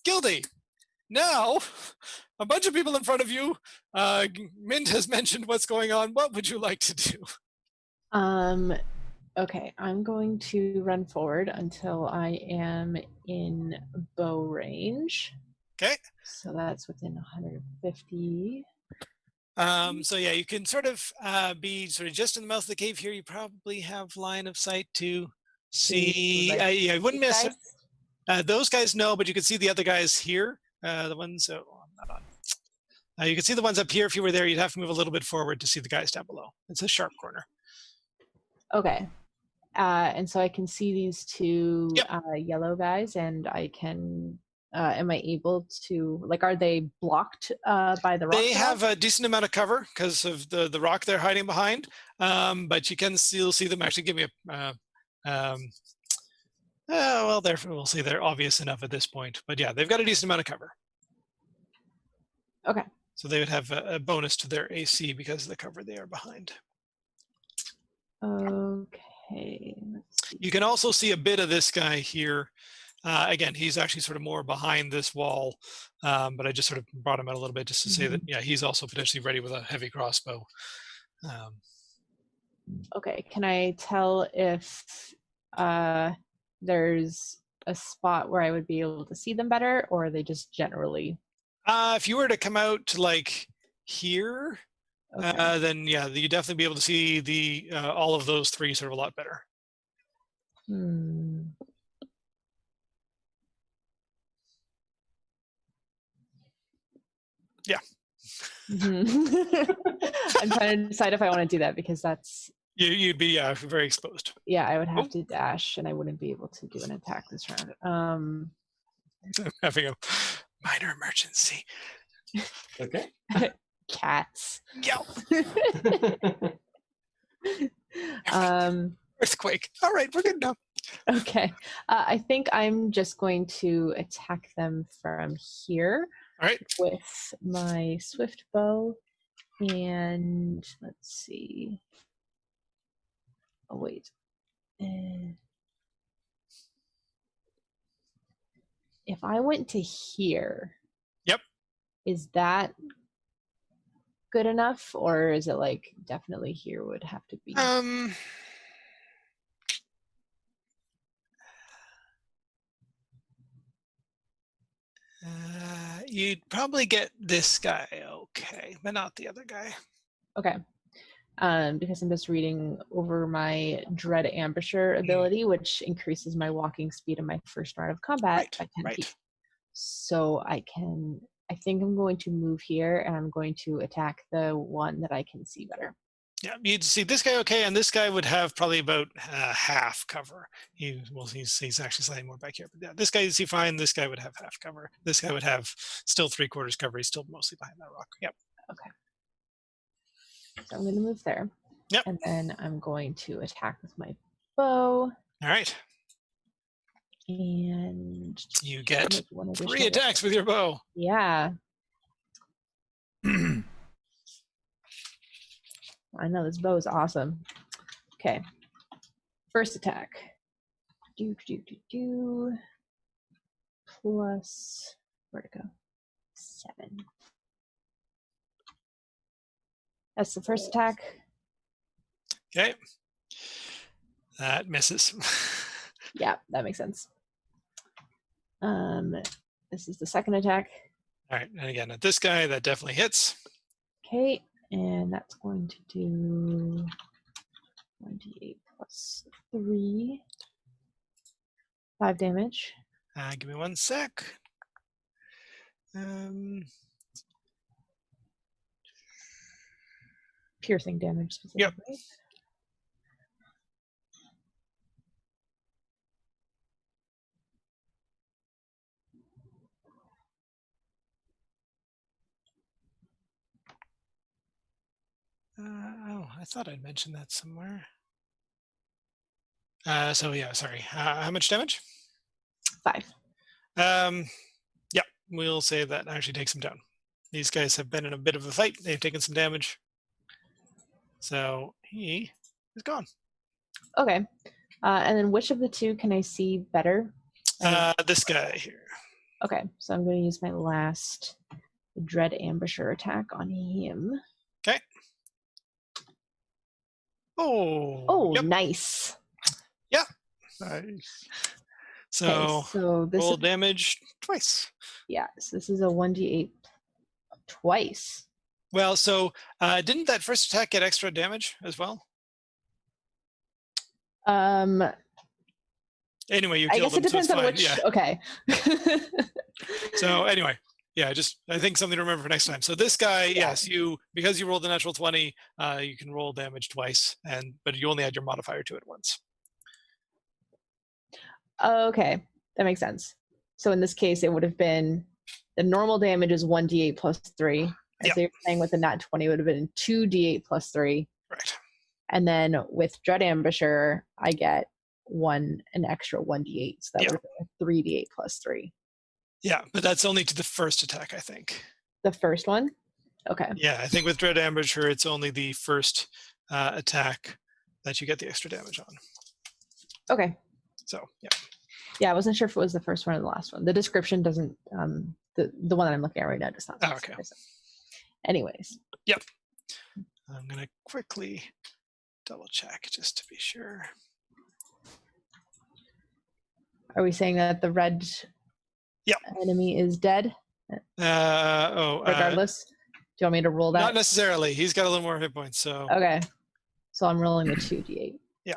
Gildy, now a bunch of people in front of you. Mint has mentioned what's going on. What would you like to do? Okay, I'm going to run forward until I am in bow range. Okay. So that's within 150. So yeah, you can sort of be sort of just in the mouth of the cave here. You probably have line of sight to see. I wouldn't miss those guys. No, but you can see the other guys here. The ones I'm not on. You can see the ones up here. If you were there, you'd have to move a little bit forward to see the guys down below. It's a sharp corner. Okay. And so I can see these two yellow guys, and I can. Am I able to, like, are they blocked by the rock? They have a decent amount of cover because of the rock they're hiding behind, but you can still see them. Actually, give me a. Well, we'll say they're obvious enough at this point, but yeah, they've got a decent amount of cover. Okay. So they would have a bonus to their AC because of the cover they are behind. Okay. Let's see. You can also see a bit of this guy here. Again, he's actually sort of more behind this wall, but I just sort of brought him out a little bit just to say that, yeah, he's also potentially ready with a heavy crossbow. Okay, can I tell if there's a spot where I would be able to see them better, or are they just generally? If you were to come out to like here, Okay. then yeah, you definitely be able to see the all of those three sort of a lot better. Hmm. Yeah. I'm trying to decide if I want to do that because that's You'd be very exposed. yeah, I would have to dash and I wouldn't be able to do an attack this round. Having a minor emergency. Okay. Cats. Yeah. Earthquake. All right, we're good now. Okay. I think I'm just going to attack them from here. All right. With my swift bow. And let's see. Oh, wait. If I went to here. Yep. Is that good enough? Or is it like definitely here would have to be? You'd probably get this guy okay, but not the other guy. Okay. Because I'm just reading over my Dread Ambusher ability, which increases my walking speed in my first round of combat by 10 feet. So I think I'm going to move here and I'm going to attack the one that I can see better. Yeah, you'd see this guy okay, and this guy would have probably about half cover. He's actually slightly more back here. But yeah, this guy you'd see fine. This guy would have half cover. This guy would have still 3/4 cover. He's still mostly behind that rock. Yep. Okay. So I'm going to move there. Yep. And then I'm going to attack with my bow. All right. And you get 3 attacks with your bow. Yeah. I know this bow is awesome. Okay. First attack. Plus, where'd it go? 7. That's the first attack. Okay. That misses. Yeah, that makes sense. This is the second attack. All right, and again, at this guy, that definitely hits. Okay, and that's going to do 1d8 plus 3. 5 damage. Give me 1 sec. Piercing damage specifically. Yep. I thought I'd mentioned that somewhere. So yeah, sorry. How much damage? 5. Yeah, we'll say that actually takes him down. These guys have been in a bit of a fight. They've taken some damage. So he is gone. Okay. And then which of the two can I see better? This guy here. Okay, so I'm going to use my last Dread Ambusher attack on him. Okay. Oh, yep. Nice. Yeah. Nice. So this roll damage twice. Yeah, so this is a 1d8 twice. Well, so didn't that first attack get extra damage as well? Anyway, you I killed guess it him, depends on which. Yeah. Okay. So anyway, yeah, I think something to remember for next time. So this guy, yes, because you rolled a natural 20, you can roll damage twice, but you only add your modifier to it once. Okay, that makes sense. So in this case, it would have been the normal damage is 1d8 plus 3. As they were saying with the nat 20, it would have been 2d8 plus 3. Right. And then with Dread Ambusher, I get an extra 1d8. So that would have been 3d8 plus 3. Yeah, but that's only to the first attack, I think. The first one? Okay. Yeah, I think with Dread Ambusher, it's only the first attack. that you get the extra damage on. Okay. So yeah. Yeah, I wasn't sure if it was the first one or the last one. The description doesn't. The one that I'm looking at right now does not. Oh, okay. Anyways. Yep. I'm gonna quickly double check just to be sure. Are we saying that the red enemy is dead? Regardless? Do you want me to roll that? Not necessarily. He's got a little more hit points, so. Okay. So I'm rolling the 2d8. Yeah.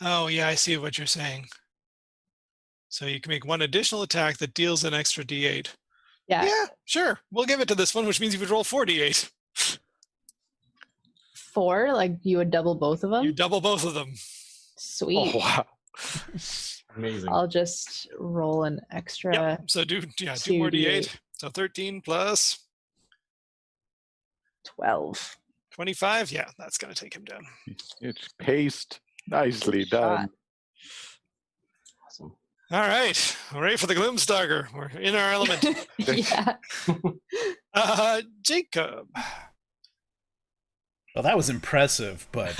Oh, yeah, I see what you're saying. So you can make one additional attack that deals an extra d8. Yeah. Yeah, sure. We'll give it to this one, which means you would roll 4d8. 4? Like you would double both of them? You double both of them. Sweet. Oh, wow. Amazing. I'll just roll an extra. Yep. So do more d8. So 13 plus 12. 25. Yeah, that's going to take him down. It's paced. Nicely done. Awesome. All right. We're ready for the Gloomstalker. We're in our element. Yeah. Jacob. Well, that was impressive, but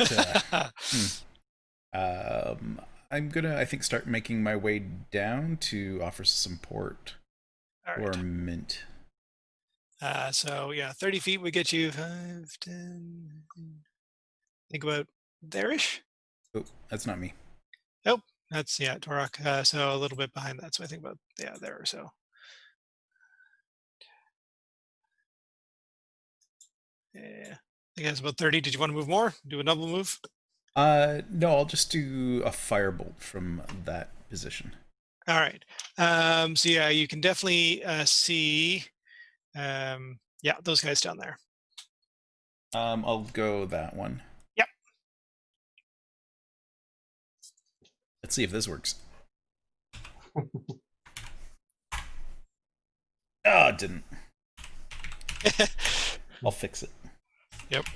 I'm gonna, I think, start making my way down to offer support or mint. So yeah, 30 feet would get you 5, 10. Think about there-ish. Oh, that's not me. Nope, that's Torok. So a little bit behind that. So I think about there or so. Yeah, I think that's about 30. Did you want to move more? Do a double move? No, I'll just do a firebolt from that position. All right. So yeah, you can definitely see. Those guys down there. I'll go that one. Yep. Let's see if this works. Oh, it didn't. I'll fix it. Yep.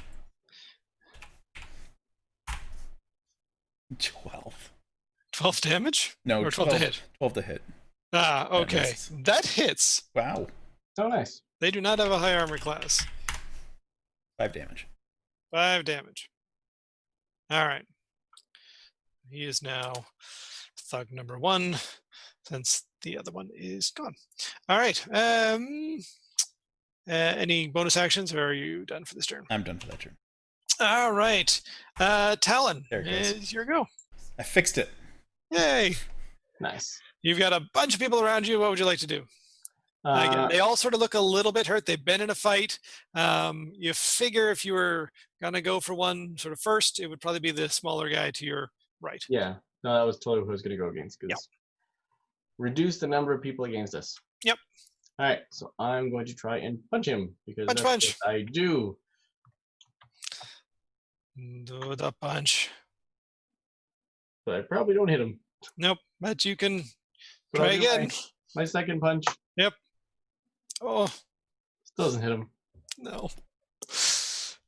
12. 12 damage? No, or 12 to hit. 12 to hit. Ah, okay. That hits. Wow. Oh, nice. They do not have a high armor class. 5 damage. 5 damage. All right. He is now thug number 1, since the other one is gone. All right. Any bonus actions, or are you done for this turn? I'm done for that turn. All right. Talon, There it goes. is your go. I fixed it. Yay. Nice. You've got a bunch of people around you. What would you like to do? Again, they all sort of look a little bit hurt. They've been in a fight. You figure if you were going to go for one sort of first, it would probably be the smaller guy to your right. Yeah. No, that was totally who I was going to go against. Yep. Reduce the number of people against us. Yep. All right. So I'm going to try and punch him because Punch. what I do. Do the punch. But I probably don't hit him. Nope, but you can But try I'll do again. My second punch. Yep. Oh, Still doesn't hit him. no.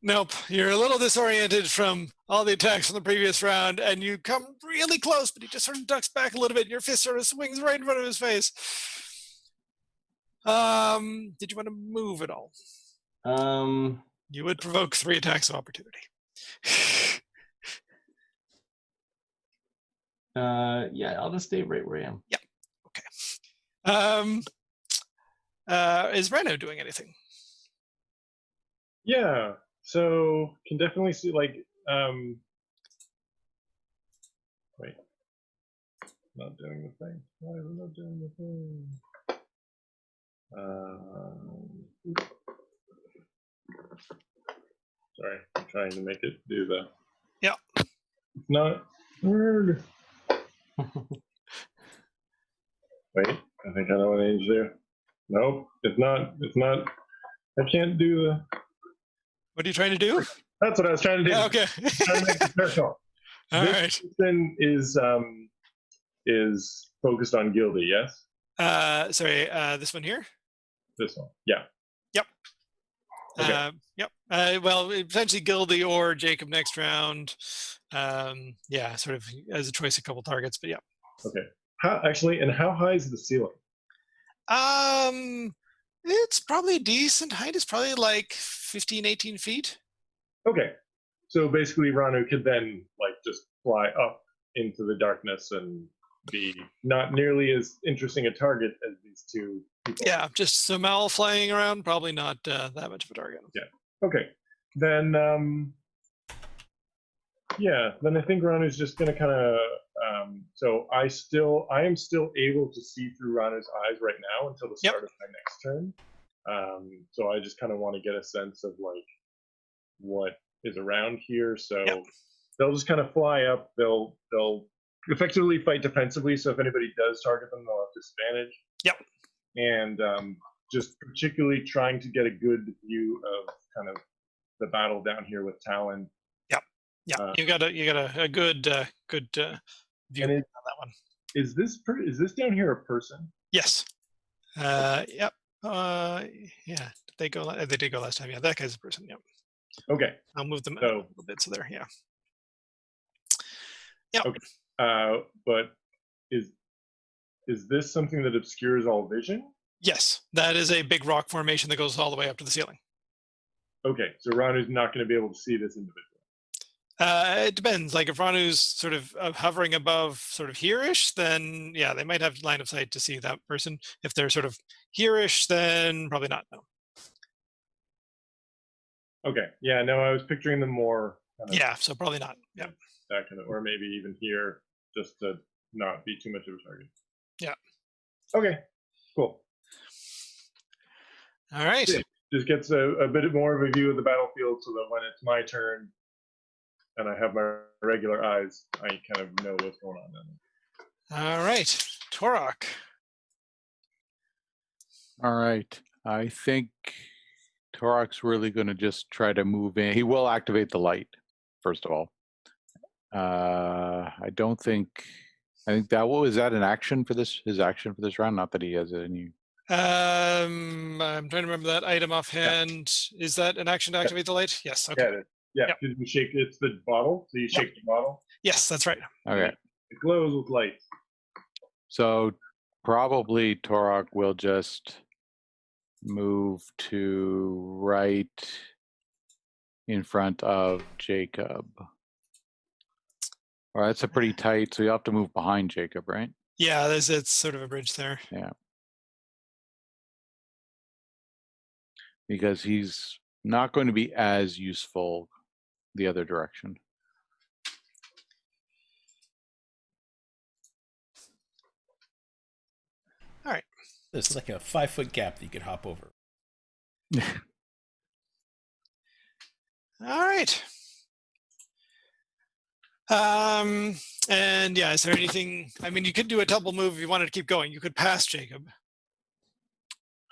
Nope, you're a little disoriented from all the attacks from the previous round, and you come really close, but he just sort of ducks back a little bit, and your fist sort of swings right in front of his face. Did you want to move at all? You would provoke 3 attacks of opportunity. Yeah, I'll just stay right where I am. Yeah. Okay. Is Reno doing anything? Yeah. So can definitely see wait. Not doing the thing. Why is it not doing the thing? Sorry, I'm trying to make it do the. Yeah. It's not word. Wait, I think I know what I need to do. Nope, it's not. It's not. I can't do the. What are you trying to do? That's what I was trying to do. Okay. Trying to make it circle. All This right. person is focused on Gildy, yes? Sorry, this one here? This one. Yeah. Yep. Okay. Yep. Well, potentially Gildy or Jacob next round. Yeah, sort of as a choice, a couple targets, but yeah. Okay. How high is the ceiling? It's probably decent height. It's probably like 15, 18 feet. Okay. So basically, Ranu could then like just fly up into the darkness and be not nearly as interesting a target as these two people. Yeah, just some owl flying around. Probably not that much of a target. Yeah. Okay. Then then I think Ranu's just gonna kind of so I am still able to see through Ranu's eyes right now until the start of my next turn. So I just kind of want to get a sense of like what is around here. So they'll just kind of fly up. They'll effectively fight defensively. So if anybody does target them, they'll have disadvantage. Yep. And just particularly trying to get a good view of kind of the battle down here with Talon. Yeah, you got a good view on that one. Is this down here a person? Yes. Yep. Yeah. They did go last time. Yeah, that guy's a person. Yep. Okay. I'll move them a little bit so there. Yeah. Yep. Okay. But is this something that obscures all vision? Yes, that is a big rock formation that goes all the way up to the ceiling. Okay, so Ranu's not going to be able to see this individual. It depends. Like if Ranu's sort of hovering above sort of here-ish, then yeah, they might have line of sight to see that person. If they're sort of here-ish, then probably not. No. Okay. Yeah. No, I was picturing them more. Yeah. So probably not. Yeah. That kind of, or maybe even here, just to not be too much of a target. Yeah. Okay. Cool. All right. Just gets a bit more of a view of the battlefield, so that when it's my turn and I have my regular eyes, I kind of know what's going on then. All right, Torok. All right. I think Torok's really going to just try to move in. He will activate the light, first of all. I think that is that an action for this? His action for this round? Not that he has any. I'm trying to remember that item offhand. Yeah. Is that an action to activate the light? Yes. Okay. Yeah. You shake. It's the bottle. So you shake the bottle. Yes, that's right. Okay. It glows with light. So probably Torok will just move to right in front of Jacob. All right, that's a pretty tight. So you have to move behind Jacob, right? Yeah, it's sort of a bridge there. Yeah. Because he's not going to be as useful the other direction. All right. There's like a 5-foot gap that you could hop over. All right. And yeah, is there anything? I mean, you could do a double move if you wanted to keep going. You could pass Jacob.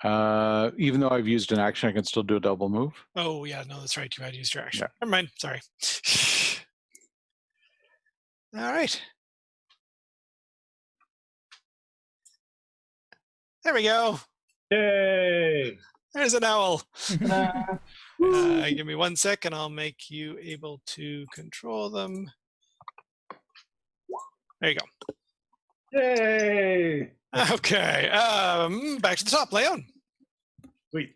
Even though I've used an action, I can still do a double move. Oh yeah, no, that's right. You had used your action. Yeah. Never mind. Sorry. All right. There we go. Yay! There's an owl. Give me 1 sec, and I'll make you able to control them. There you go. Yay! Okay. Back to the top, Leon. Sweet.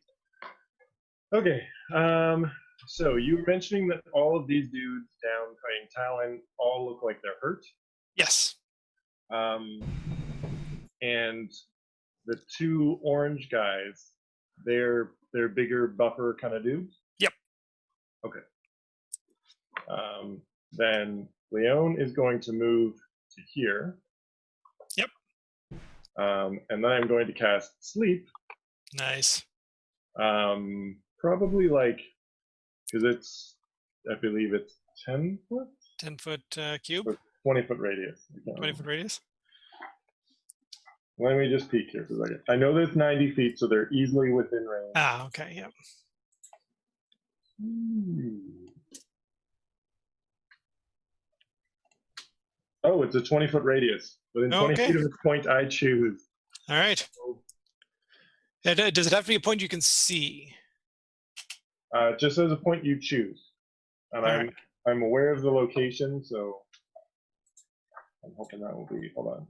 Okay. So you were mentioning that all of these dudes down fighting Talon all look like they're hurt. Yes. And the two orange guys, they're bigger, buffer kind of dudes. Yep. Okay. Then Leon is going to move to here. Yep. And then I'm going to cast Sleep. Nice. Probably like, because I believe it's 10 foot? 10-foot cube? 20-foot radius. 20-foot radius? Let me just peek here for a second. I know there's 90 feet, so they're easily within range. Ah, okay, yeah. Oh, it's a 20-foot radius. Within 20 feet of the point I choose. All right. Does it have to be a point you can see? Just as a point you choose, and All I'm right. I'm aware of the location, so I'm hoping that will be. Hold on.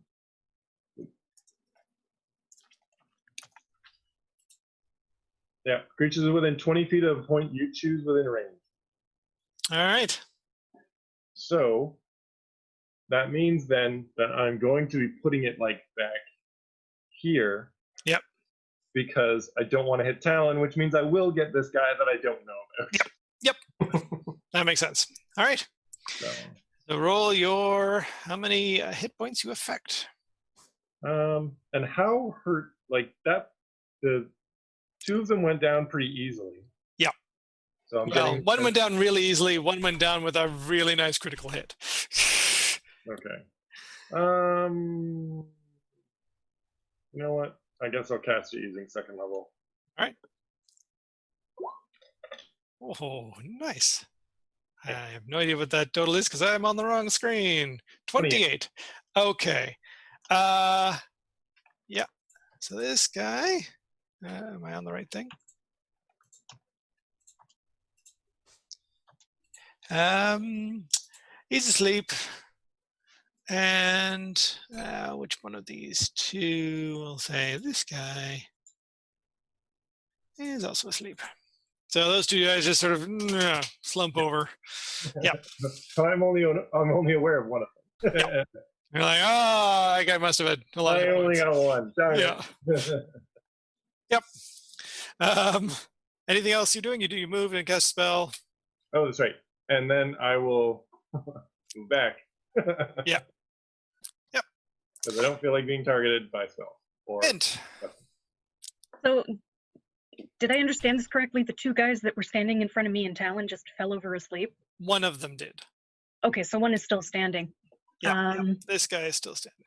Yeah, creatures are within 20 feet of a point you choose within range. All right. So that means then that I'm going to be putting it like back here. Yep. Because I don't want to hit Talon, which means I will get this guy that I don't know about. Yep. That makes sense. All right. So roll your how many hit points you affect. and how hurt like that? The two of them went down pretty easily. Yeah. So I'm Well, getting one went down really easily. One went down with a really nice critical hit. okay. You know what? I guess I'll cast it using second level. All right. Oh, nice. I have no idea what that total is because I'm on the wrong screen. 28. Okay. Yeah. So this guy, am I on the right thing? He's asleep. And which one of these two? We'll say this guy is also asleep. So those two guys just sort of slump over. Yeah. I'm only aware of one of them. Yep. You're like, oh, that guy must have had a lot of I hit only points. got one. Darn Yeah. it. Yep. Anything else you're doing? You move and cast a spell. Oh, that's right. And then I will move back. Yeah. Yep. Because I don't feel like being targeted by spells. Or Mint. So, did I understand this correctly? The two guys that were standing in front of me and Talon just fell over asleep? One of them did. Okay, so one is still standing. Yeah. This guy is still standing.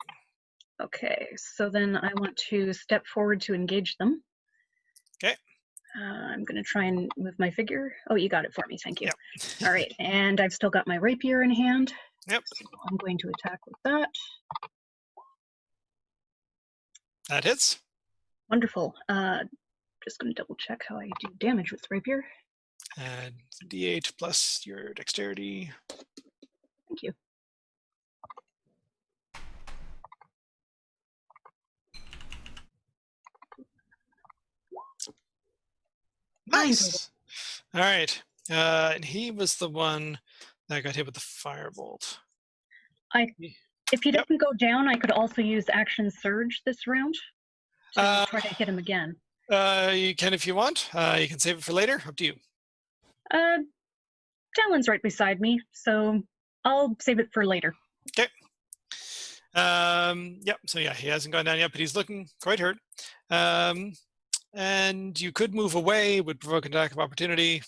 Okay, so then I want to step forward to engage them. Okay. I'm going to try and move my figure. Oh, you got it for me. Thank you. Yep. All right, and I've still got my rapier in hand. Yep. So I'm going to attack with that. That hits. Wonderful. Just going to double check how I do damage with rapier. And D8 plus your dexterity. Thank you. Nice. All right. And he was the one that got hit with the firebolt. If he doesn't go down, I could also use action surge this round to try to hit him again. You can if you want. You can save it for later. Up to you. Talon's right beside me, so I'll save it for later. Okay. Yep. So yeah, he hasn't gone down yet, but he's looking quite hurt. And you could move away, would provoke an attack of opportunity.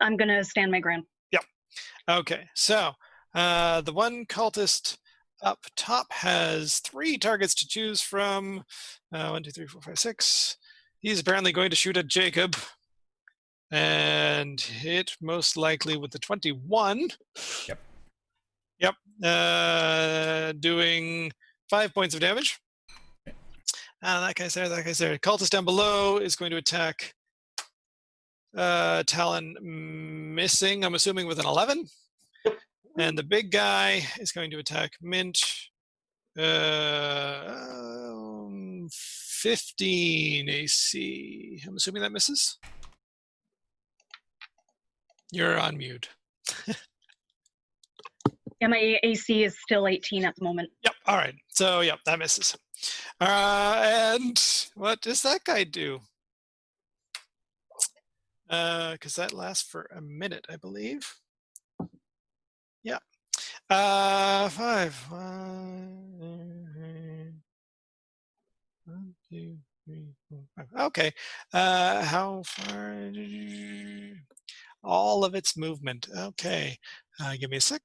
I'm gonna stand my ground. Yep. Okay. So the one cultist up top has 3 targets to choose from. 1, 2, 3, 4, 5, 6. He's apparently going to shoot at Jacob and hit most likely with the 21. Yep. Yep. Doing 5 points of damage. That guy's there. That guy's there. Cultist down below is going to attack Talon, missing, I'm assuming, with an 11. And the big guy is going to attack Mint. 15 AC. I'm assuming that misses. You're on mute. Yeah, my AC is still 18 at the moment. Yep. All right. So, yep, that misses. And what does that guy do? Because that lasts for a minute, I believe. Yeah. 5. 1, 2, 3, 4, 5. Okay. How far? All of its movement. Okay. Give me a sec.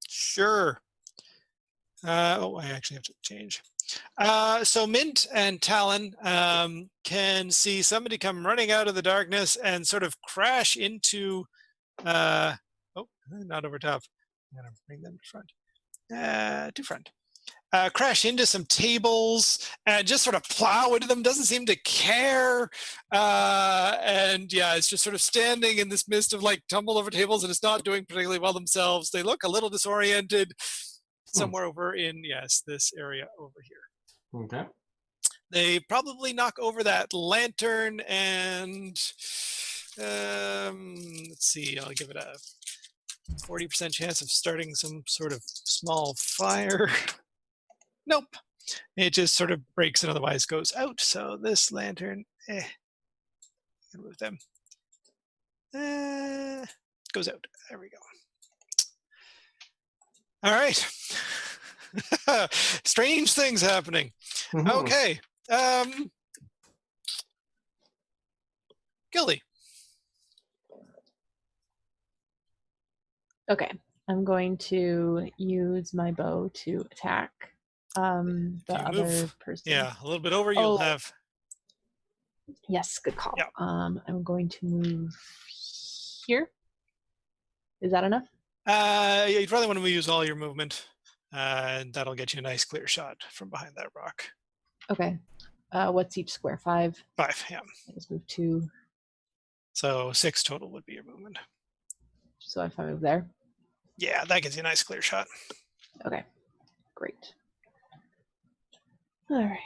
Sure. Oh, I actually have to change. So Mint and Talon can see somebody come running out of the darkness and sort of crash into. Oh, not over top. I'm gonna bring them to front. To front. crash into some tables and just sort of plow into them. Doesn't seem to care. And yeah, it's just sort of standing in this mist of like tumble over tables, and it's not doing particularly well themselves. They look a little disoriented. Somewhere over in, yes, this area over here. Okay. They probably knock over that lantern, and let's see, I'll give it a 40% chance of starting some sort of small fire. Nope. It just sort of breaks and otherwise goes out. So this lantern, move them. Goes out. There we go. All right. Strange things happening. Okay. Gildy. Okay, I'm going to use my bow to attack the You other move, person. yeah, a little bit over, you'll have. Yes, good call. Yep. I'm going to move here. Is that enough? Yeah, you'd probably want to use all your movement, and that'll get you a nice clear shot from behind that rock. Okay. What's each square? 5? 5, yeah. Let's move 2. So 6 total would be your movement. So if I move there. Yeah, that gives you a nice clear shot. Okay, great. All right.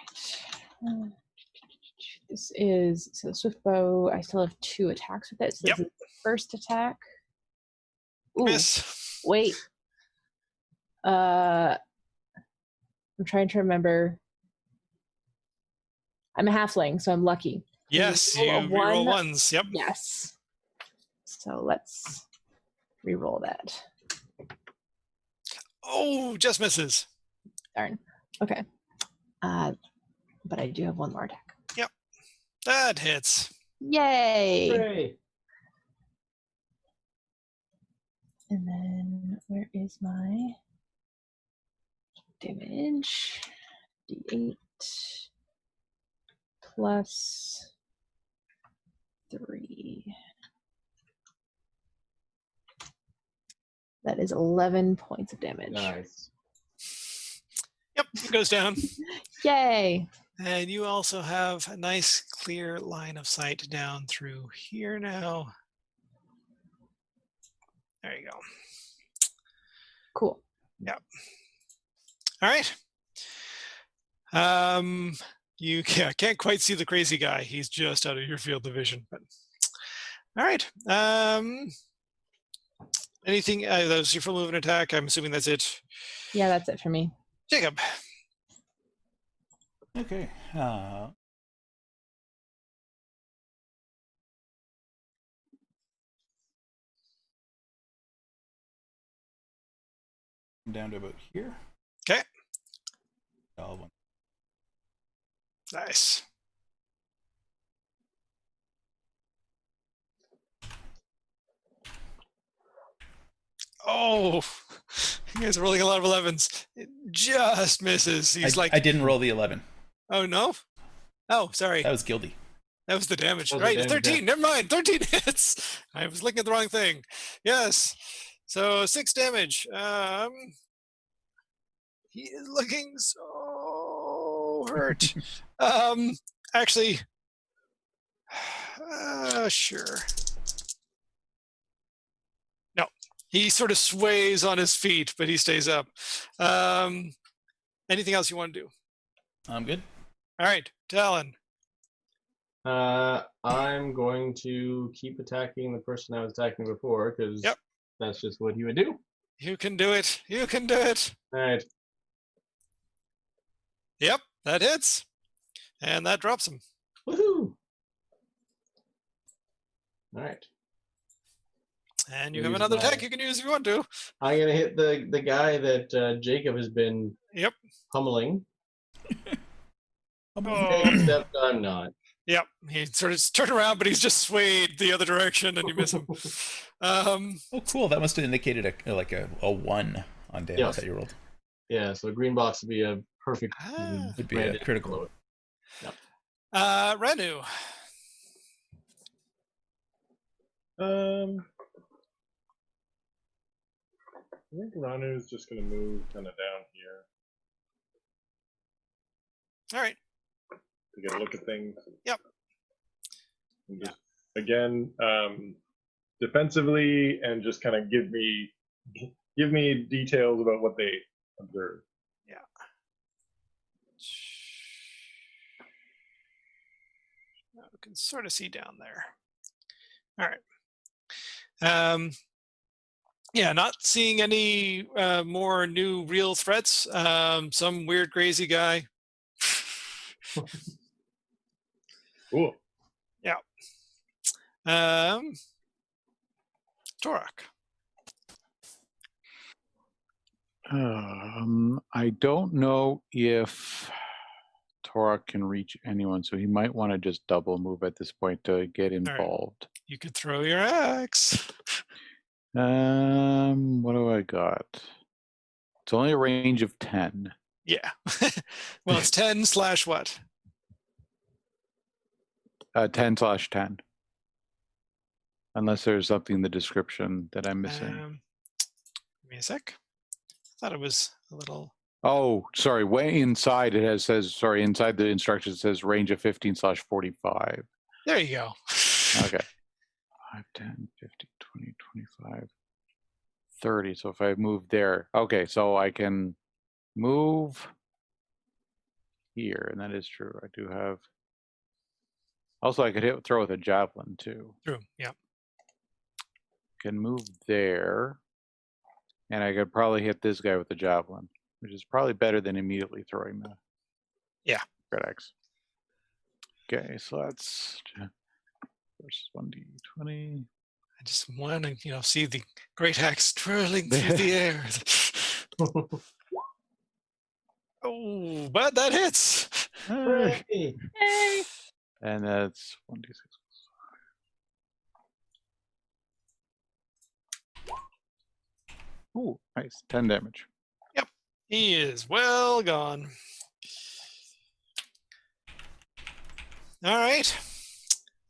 This is, so swift bow, I still have 2 attacks with it. So this is the first attack. Ooh, Miss. wait. I'm trying to remember. I'm a halfling, so I'm lucky. Yes, you reroll ones. Yep. Yes. So let's reroll that. Oh, just misses. Darn. Okay. But I do have 1 more attack. Yep. That hits. Yay! Hooray. And then where is my damage? D8 plus 3. That is 11 points of damage. Nice. Yep, it goes down. Yay! And you also have a nice clear line of sight down through here now. There you go. Cool. Yep. All right. You can't quite see the crazy guy. He's just out of your field of vision. But all right. Anything? That was your full movement attack. I'm assuming that's it. Yeah, that's it for me. Jacob. Okay. Down to about here. Okay. All one. Nice. Oh, you guys are rolling a lot of 11s. It just misses. He's I didn't roll the 11. Oh, no? Oh, sorry. That was Gildy. That was the damage. That was Right, the damage, 13. Never mind. 13 hits. I was looking at the wrong thing. Yes. So 6 damage. He is looking so hurt. Actually, sure. No, he sort of sways on his feet, but he stays up. Anything else you want to do? I'm good. All right, Talon. I'm going to keep attacking the person I was attacking before because Yep. that's just what he would do. You can do it. You can do it. All right. Yep, that hits. And that drops him. Woohoo! All right. And you have Use another my- attack you can use if you want to. I'm gonna hit the guy that Jacob has been Yep. pummeling. Oh. Except I'm not. Yep, he sort of turned around, but he's just swayed the other direction, and you miss him. Oh, cool. That must have indicated a 1 on damage Yes. that you rolled. Yeah, so green box would be a perfect. Would be a critical. Renu. I think Ranu's just gonna move kind of down here. All right. to get a look at things. Yep. And just, again, defensively, and just kind of give me details about what they observed. Yeah. Now we can sort of see down there. All right. Yeah, not seeing any more new real threats. Some weird, crazy guy. Cool. Yeah. Torak. I don't know if Torak can reach anyone, so he might want to just double move at this point to get involved. You could throw your axe. What do I got? It's only a range of 10. Yeah. Well, it's 10 / what? 10/10. Unless there's something in the description that I'm missing. Give me a sec. I thought it was a little. Oh, sorry. Way inside it says inside the instructions it says range of 15/45. There you go. Okay. 5, 10, 15, 20, 25, 30. So if I move there, okay, so I can move here, and that is true. I do have. Also, I could throw with a javelin too. True. Yeah. Can move there, and I could probably hit this guy with the javelin, which is probably better than immediately throwing the great axe. Okay, so that's versus 1d20. I just want to, see the great axe twirling through the air. Oh, but that hits. Hooray. Hey. And that's 1d6. Ooh, nice. 10 damage. Yep. He is well gone. All right.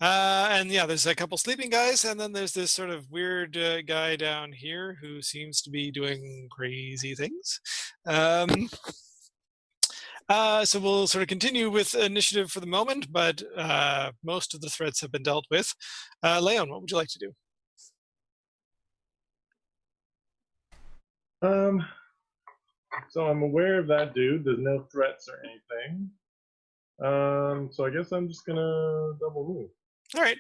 And yeah, there's a couple sleeping guys, and then there's this sort of weird guy down here who seems to be doing crazy things. So we'll sort of continue with initiative for the moment, but most of the threats have been dealt with. Leon, what would you like to do? So I'm aware of that dude. There's no threats or anything. So I guess I'm just gonna double move. All right.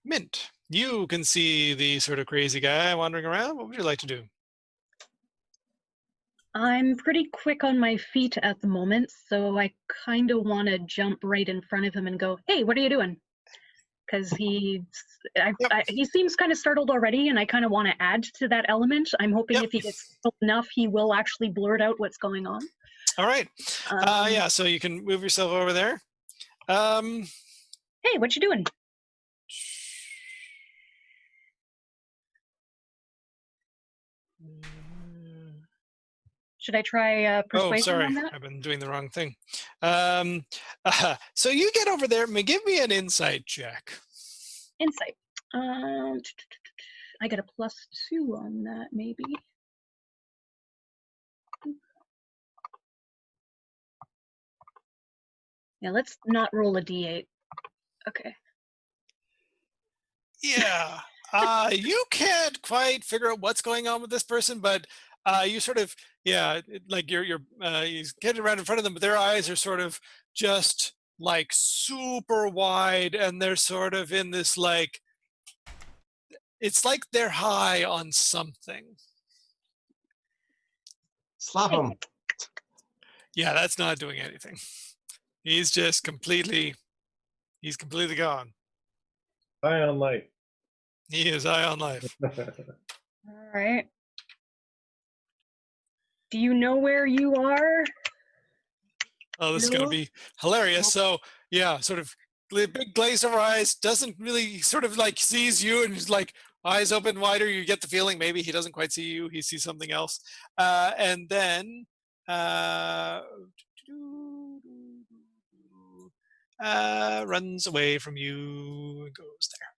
Mint, you can see the sort of crazy guy wandering around. What would you like to do? I'm pretty quick on my feet at the moment, so I kind of want to jump right in front of him and go, "Hey, what are you doing?" Because he seems kind of startled already, and I kind of want to add to that element. I'm hoping if he gets startled enough, he will actually blurt out what's going on. All right. Yeah, so you can move yourself over there. Hey, what you doing? Should I try persuasion sorry, on that? I've been doing the wrong thing. So you get over there. Give me an insight check. Insight. I get a +2 on that, maybe. Yeah, let's not roll a d8. Okay. Yeah. You can't quite figure out what's going on with this person, but you sort of, like you're getting around in front of them, but their eyes are sort of just like super wide, and they're sort of in this like, it's like they're high on something. Slap him. Yeah, that's not doing anything. He's just completely gone. High on life. He is high on life. All right. Do you know where you are? Oh, this is going to be hilarious. So, yeah, sort of big glaze over eyes, doesn't really sort of like sees you and he's like eyes open wider. You get the feeling maybe he doesn't quite see you. He sees something else. And then runs away from you and goes there.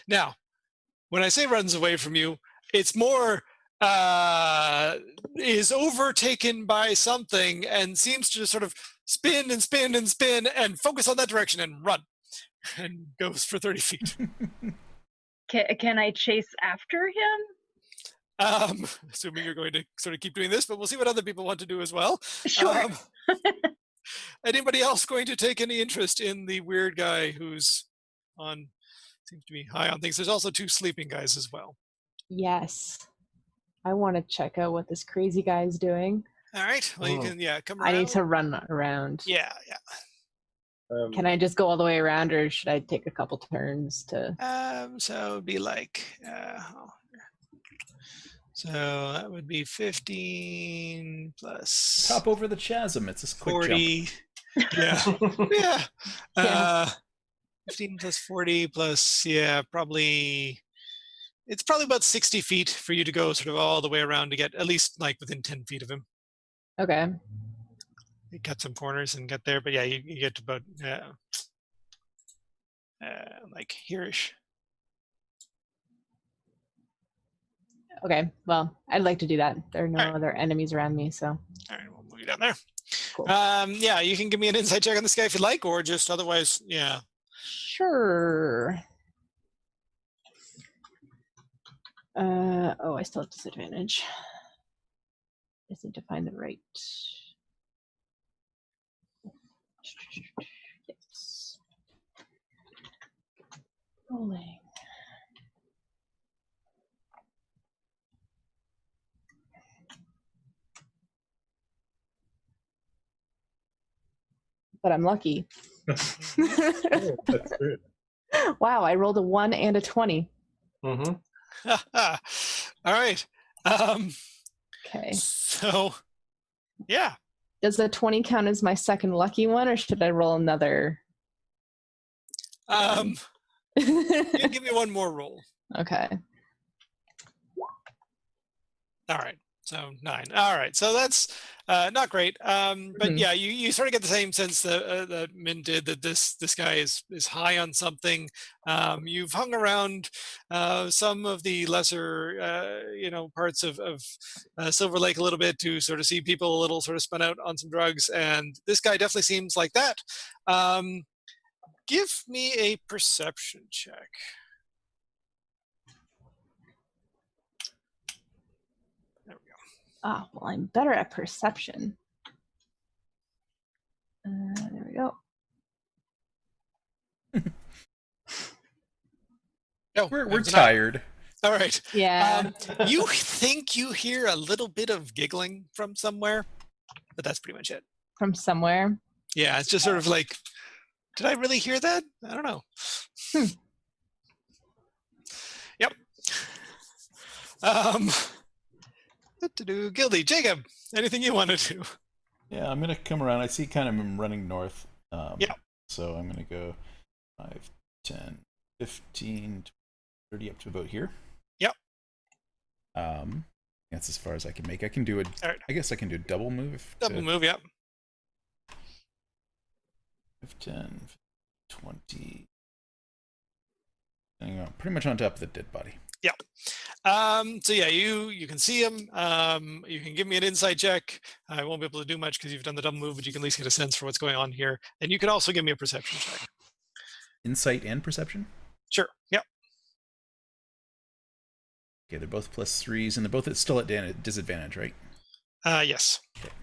Now, when I say runs away from you, it's more is overtaken by something and seems to just sort of spin and spin and spin and focus on that direction and run, and goes for 30 feet. Can I chase after him? Assuming you're going to sort of keep doing this, but we'll see what other people want to do as well. Sure. Anybody else going to take any interest in the weird guy who's seems to be high on things? There's also 2 sleeping guys as well. Yes. I want to check out what this crazy guy is doing. All right. Well, you can, come around. I need to run around. Yeah. Can I just go all the way around, or should I take a couple turns to? So it'd be like, so that would be 15 plus Hop over the chasm. It's a quick 40. jump. Yeah. 15 plus 40 plus, probably, it's probably about 60 feet for you to go sort of all the way around to get at least like within 10 feet of him. Okay. You cut some corners and get there, but yeah, you get to about like here-ish. Okay. Well, I'd like to do that. There are no Alright. other enemies around me, so. All right, we'll move you down there. Cool. Yeah, you can give me an insight check on this guy if you'd like, or just otherwise, yeah. Sure. Oh, I still have disadvantage. Just need to find the right. Yes. Rolling. But I'm lucky. Oh, that's good. Wow, I rolled a 1 and a 20. Mm-hmm. All right. Okay. So, yeah. Does the 20 count as my second lucky one, or should I roll another? You can give me one more roll. Okay. All right. So 9. All right. So that's not great. But yeah, you sort of get the same sense that Min did, that this guy is high on something. You've hung around some of the lesser parts of Silver Lake a little bit to sort of see people a little sort of spun out on some drugs, and this guy definitely seems like that. Give me a perception check. Ah, well, I'm better at perception. There we go. Oh, We're tired. All right. Yeah. You think you hear a little bit of giggling from somewhere, but that's pretty much it. From somewhere. Yeah, it's just sort of like, did I really hear that? I don't know. Yep. Gildy, Jacob, anything you want to do? Yeah, I'm gonna come around. I see kind of him running north. Yeah. So I'm gonna go 5, 10, 15, 30 up to about here. Yep. That's as far as I can make. I can do All right. I guess I can do a double move. Double move, yep. 5, 10, 20. Hang on, pretty much on top of the dead body. Yeah. So yeah, you can see him. You can give me an insight check. I won't be able to do much because you've done the double move, but you can at least get a sense for what's going on here. And you can also give me a perception check. Insight and perception? Sure. Yep. Okay, they're both +3s, and they're both still at disadvantage, right? Yes. Okay.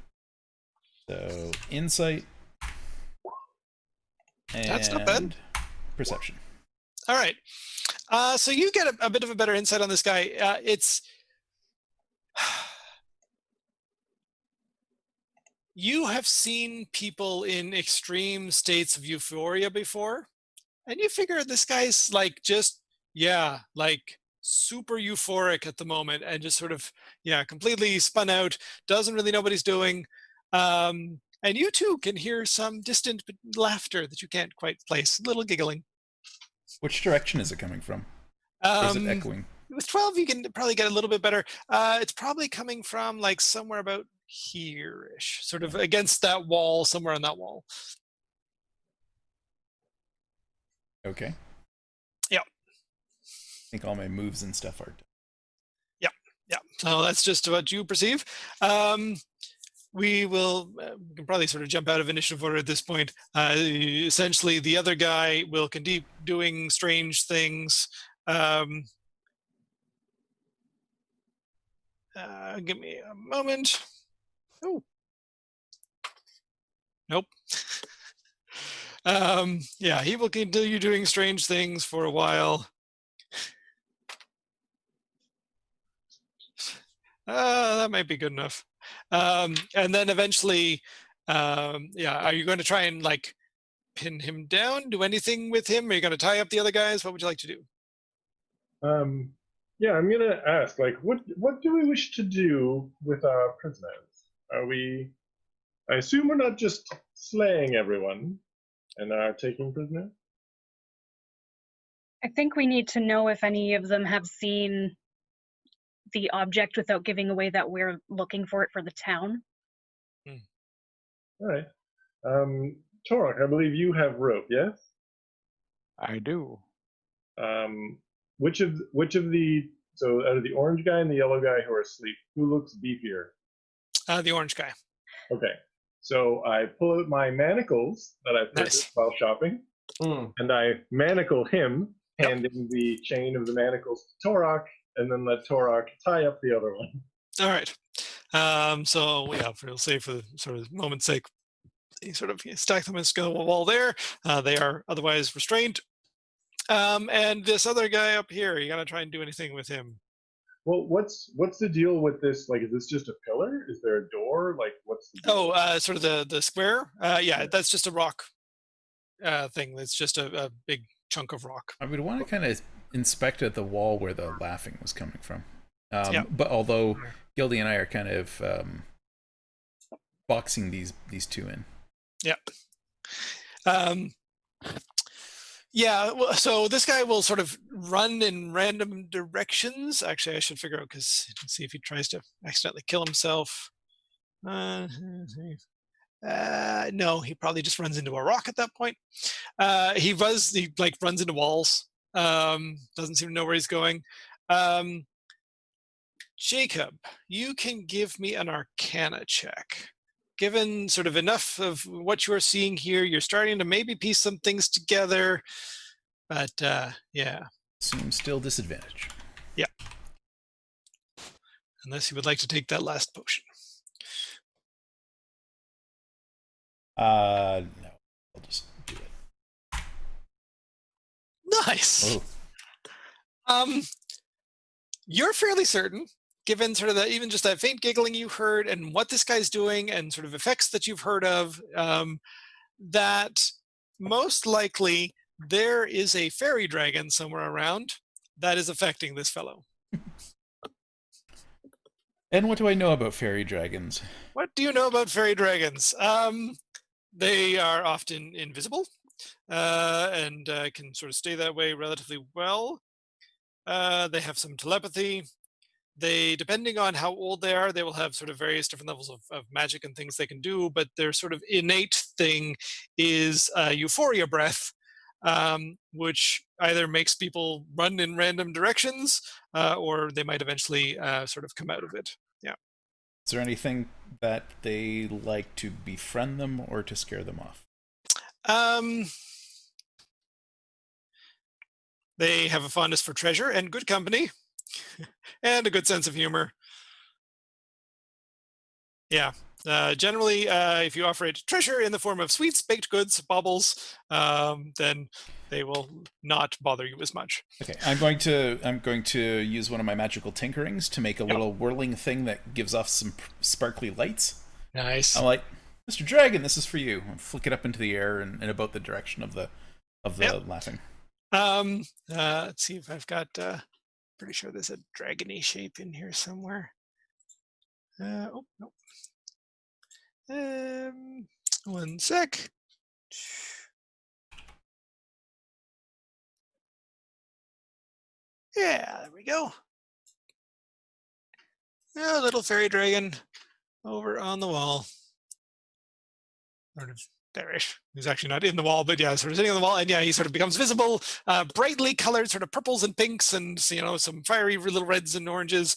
So insight. And That's not bad. Perception. All right. So you get a bit of a better insight on this guy. You have seen people in extreme states of euphoria before, and you figure this guy's like just, like super euphoric at the moment and just sort of, completely spun out, doesn't really know what he's doing. And you too can hear some distant laughter that you can't quite place, a little giggling. Which direction is it coming from? Or is it echoing? With 12, you can probably get a little bit better. It's probably coming from like somewhere about here-ish, sort of against that wall, somewhere on that wall. Okay. Yep. I think all my moves and stuff are done. Yep. Yeah, so that's just what you perceive. We can probably sort of jump out of initiative order at this point. Essentially, the other guy will continue doing strange things. Give me a moment. Oh, nope. Yeah, he will continue doing strange things for a while. That might be good enough. And then eventually, yeah, are you going to try and like pin him down? Do anything with him? Are you going to tie up the other guys? What would you like to do? Yeah, I'm gonna ask, like, what do we wish to do with our prisoners? Are we? I assume we're not just slaying everyone and are taking prisoners. I think we need to know if any of them have seen the object without giving away that we're looking for it for the town. All right. Torok, I believe you have rope. Yes. I do. Which of the so out of the orange guy and the yellow guy who are asleep, who looks beefier? The orange guy. Okay. So I pull out my manacles that I purchased Nice. while shopping, and I manacle him, Yep. handing the chain of the manacles to Torok, and then let Torok tie up the other one. All right. So yeah, we'll say for the sort of moment's sake, you sort of stack them against the wall there. They are otherwise restrained. And this other guy up here, you gotta try and do anything with him. Well, what's the deal with this? Like, is this just a pillar? Is there a door? Like, what's the deal? Oh, sort of the square. Yeah, that's just a rock thing. That's just a big chunk of rock. I would want to kind of inspect at the wall where the laughing was coming from. Yeah. But although Gildy and I are kind of boxing these two in. Yeah. Yeah, well, so this guy will sort of run in random directions. Actually, I should figure out because see if he tries to accidentally kill himself. No, he probably just runs into a rock at that point. He like runs into walls. Doesn't seem to know where he's going. Jacob, you can give me an Arcana check. Given sort of enough of what you're seeing here, you're starting to maybe piece some things together. But yeah. Seems still disadvantage. Yeah. Unless you would like to take that last potion. No. I'll just do it. Nice. Oh. You're fairly certain, given sort of that, even just that faint giggling you heard and what this guy's doing and sort of effects that you've heard of, that most likely there is a fairy dragon somewhere around that is affecting this fellow. And what do I know about fairy dragons? What do you know about fairy dragons? They are often invisible and can sort of stay that way relatively well. They have some telepathy. They, depending on how old they are, they will have sort of various different levels of magic and things they can do, but their sort of innate thing is euphoria breath, which either makes people run in random directions or they might eventually sort of come out of it. Yeah. Is there anything that they like to befriend them or to scare them off? They have a fondness for treasure and good company and a good sense of humor. Yeah. Generally, if you offer it treasure in the form of sweets, baked goods, baubles, then they will not bother you as much. Okay, I'm going to use one of my magical tinkerings to make a little whirling thing that gives off some sparkly lights. Nice. I'm like, Mr. Dragon, this is for you. And flick it up into the air and about the direction of the laughing. Let's see if I've got. Pretty sure there's a dragony shape in here somewhere. Oh no. One sec. Yeah, there we go. A little fairy dragon over on the wall. Sort of there. He's actually not in the wall, but yeah, sort of sitting on the wall, and yeah, he sort of becomes visible, brightly colored, sort of purples and pinks, and some fiery little reds and oranges.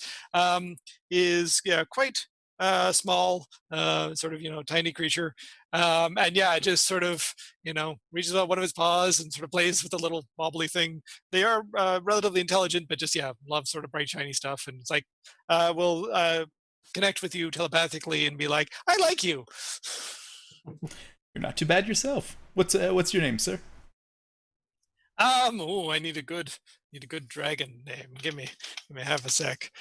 Is quite small, sort of tiny creature, and yeah, just sort of reaches out one of his paws and sort of plays with a little wobbly thing. They are relatively intelligent, but just love sort of bright shiny stuff, and it's like we'll connect with you telepathically and be like, I like you. You're not too bad yourself. What's your name, sir? I need a good dragon name. Give me half a sec.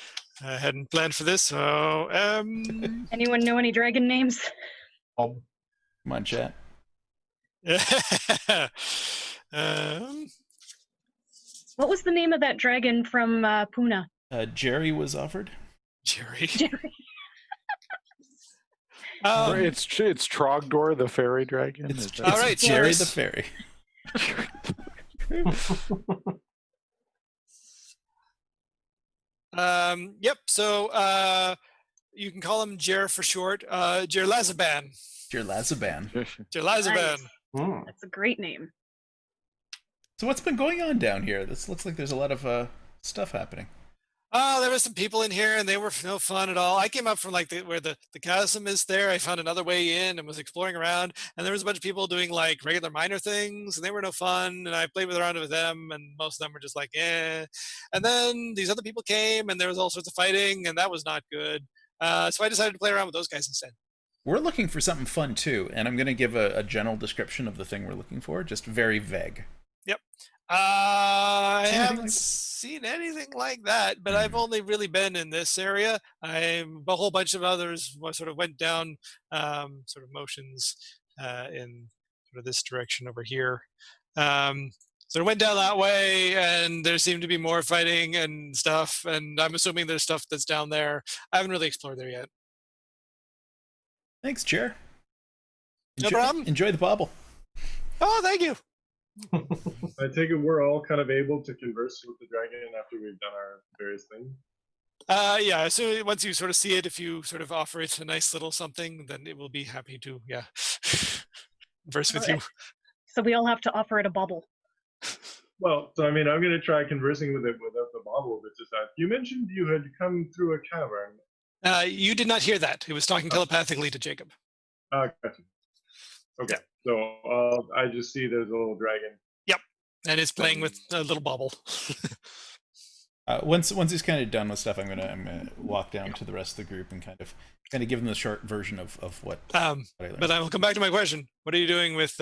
I hadn't planned for this, so Anyone know any dragon names? Come on, chat. What was the name of that dragon from Puna? Jerry was offered. Jerry. Jerry. It's Trogdor, the fairy dragon. It's all right, Jerry yes. the fairy. Yep. So you can call him Jer for short. Jerlazaban. Jerlazaban. Jerlazaban. Nice. That's a great name. So what's been going on down here? This looks like there's a lot of stuff happening. Oh, there were some people in here, and they were no fun at all. I came up from like where the chasm is there. I found another way in and was exploring around, and there was a bunch of people doing like regular miner things, and they were no fun. And I played around with them, and most of them were just like, eh. And then these other people came, and there was all sorts of fighting, and that was not good. So I decided to play around with those guys instead. We're looking for something fun too, and I'm going to give a general description of the thing we're looking for, just very vague. Yep. I Seen anything haven't like that? seen anything like that, but I've only really been in this area. A whole bunch of others sort of went down sort of motions in sort of this direction over here. So it went down that way, and there seemed to be more fighting and stuff, and I'm assuming there's stuff that's down there. I haven't really explored there yet. Thanks, Jer. No problem. Enjoy the bobble. Oh, thank you. I take it we're all kind of able to converse with the dragon after we've done our various things. Yeah, so once you sort of see it, if you sort of offer it a nice little something, then it will be happy to, converse with you. So we all have to offer it a bubble. Well, so I mean, I'm going to try conversing with it without the bobble, but just you mentioned you had come through a cavern. You did not hear that. It was talking telepathically to Jacob. Gotcha. Okay, so I just see there's a little dragon. Yep, and it's playing with a little bubble. Once he's kind of done with stuff, I'm gonna walk down to the rest of the group and kind of give them the short version of what. what I learned. But I will come back to my question. What are you doing with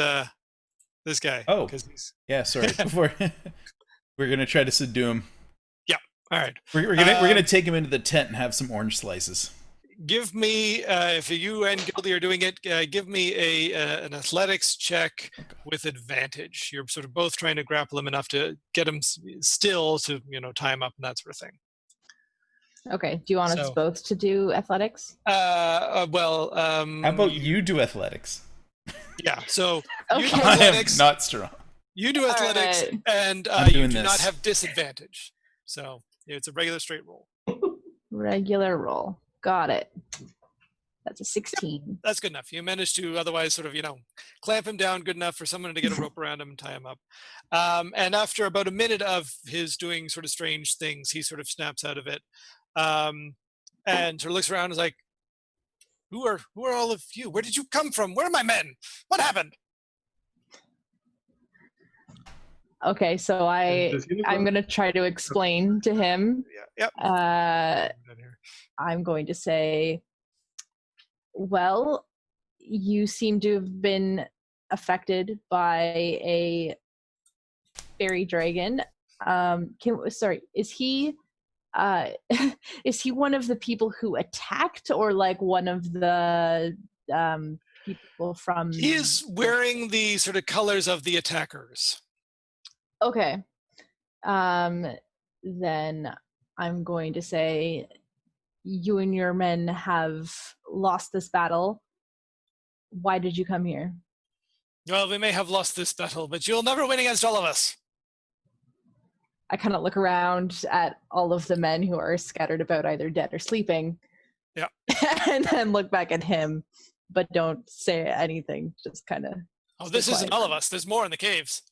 this guy? Oh, he's... yeah. Sorry. Before we're gonna try to subdue him. Yeah. All right. We're gonna take him into the tent and have some orange slices. Give me, if you and Gildy are doing it, give me an athletics check with advantage. You're sort of both trying to grapple him enough to get him still to, tie him up and that sort of thing. Okay. Do you want us both to do athletics? How about you do athletics? Yeah. So Okay. you do athletics. I am not strong. You do athletics, right. and you do not have disadvantage. So it's a regular straight roll. Regular roll. Got it. That's a 16. That's good enough. You managed to otherwise sort of, clamp him down good enough for someone to get a rope around him and tie him up. And after about a minute of his doing sort of strange things, he sort of snaps out of it and sort of looks around and is like, who are all of you? Where did you come from? Where are my men? What happened? Okay, so I'm going to try to explain to him. Yeah. Yep. I'm going to say, well, you seem to have been affected by a fairy dragon. Is he is he one of the people who attacked, or like one of the people from... He is wearing the sort of colors of the attackers. Okay. Then I'm going to say, you and your men have lost this battle. Why did you come here? Well, we may have lost this battle, but you'll never win against all of us. I kind of look around at all of the men who are scattered about, either dead or sleeping. Yeah. And then look back at him but don't say anything. Just kind of. Oh, this isn't all of us. There's more in the caves.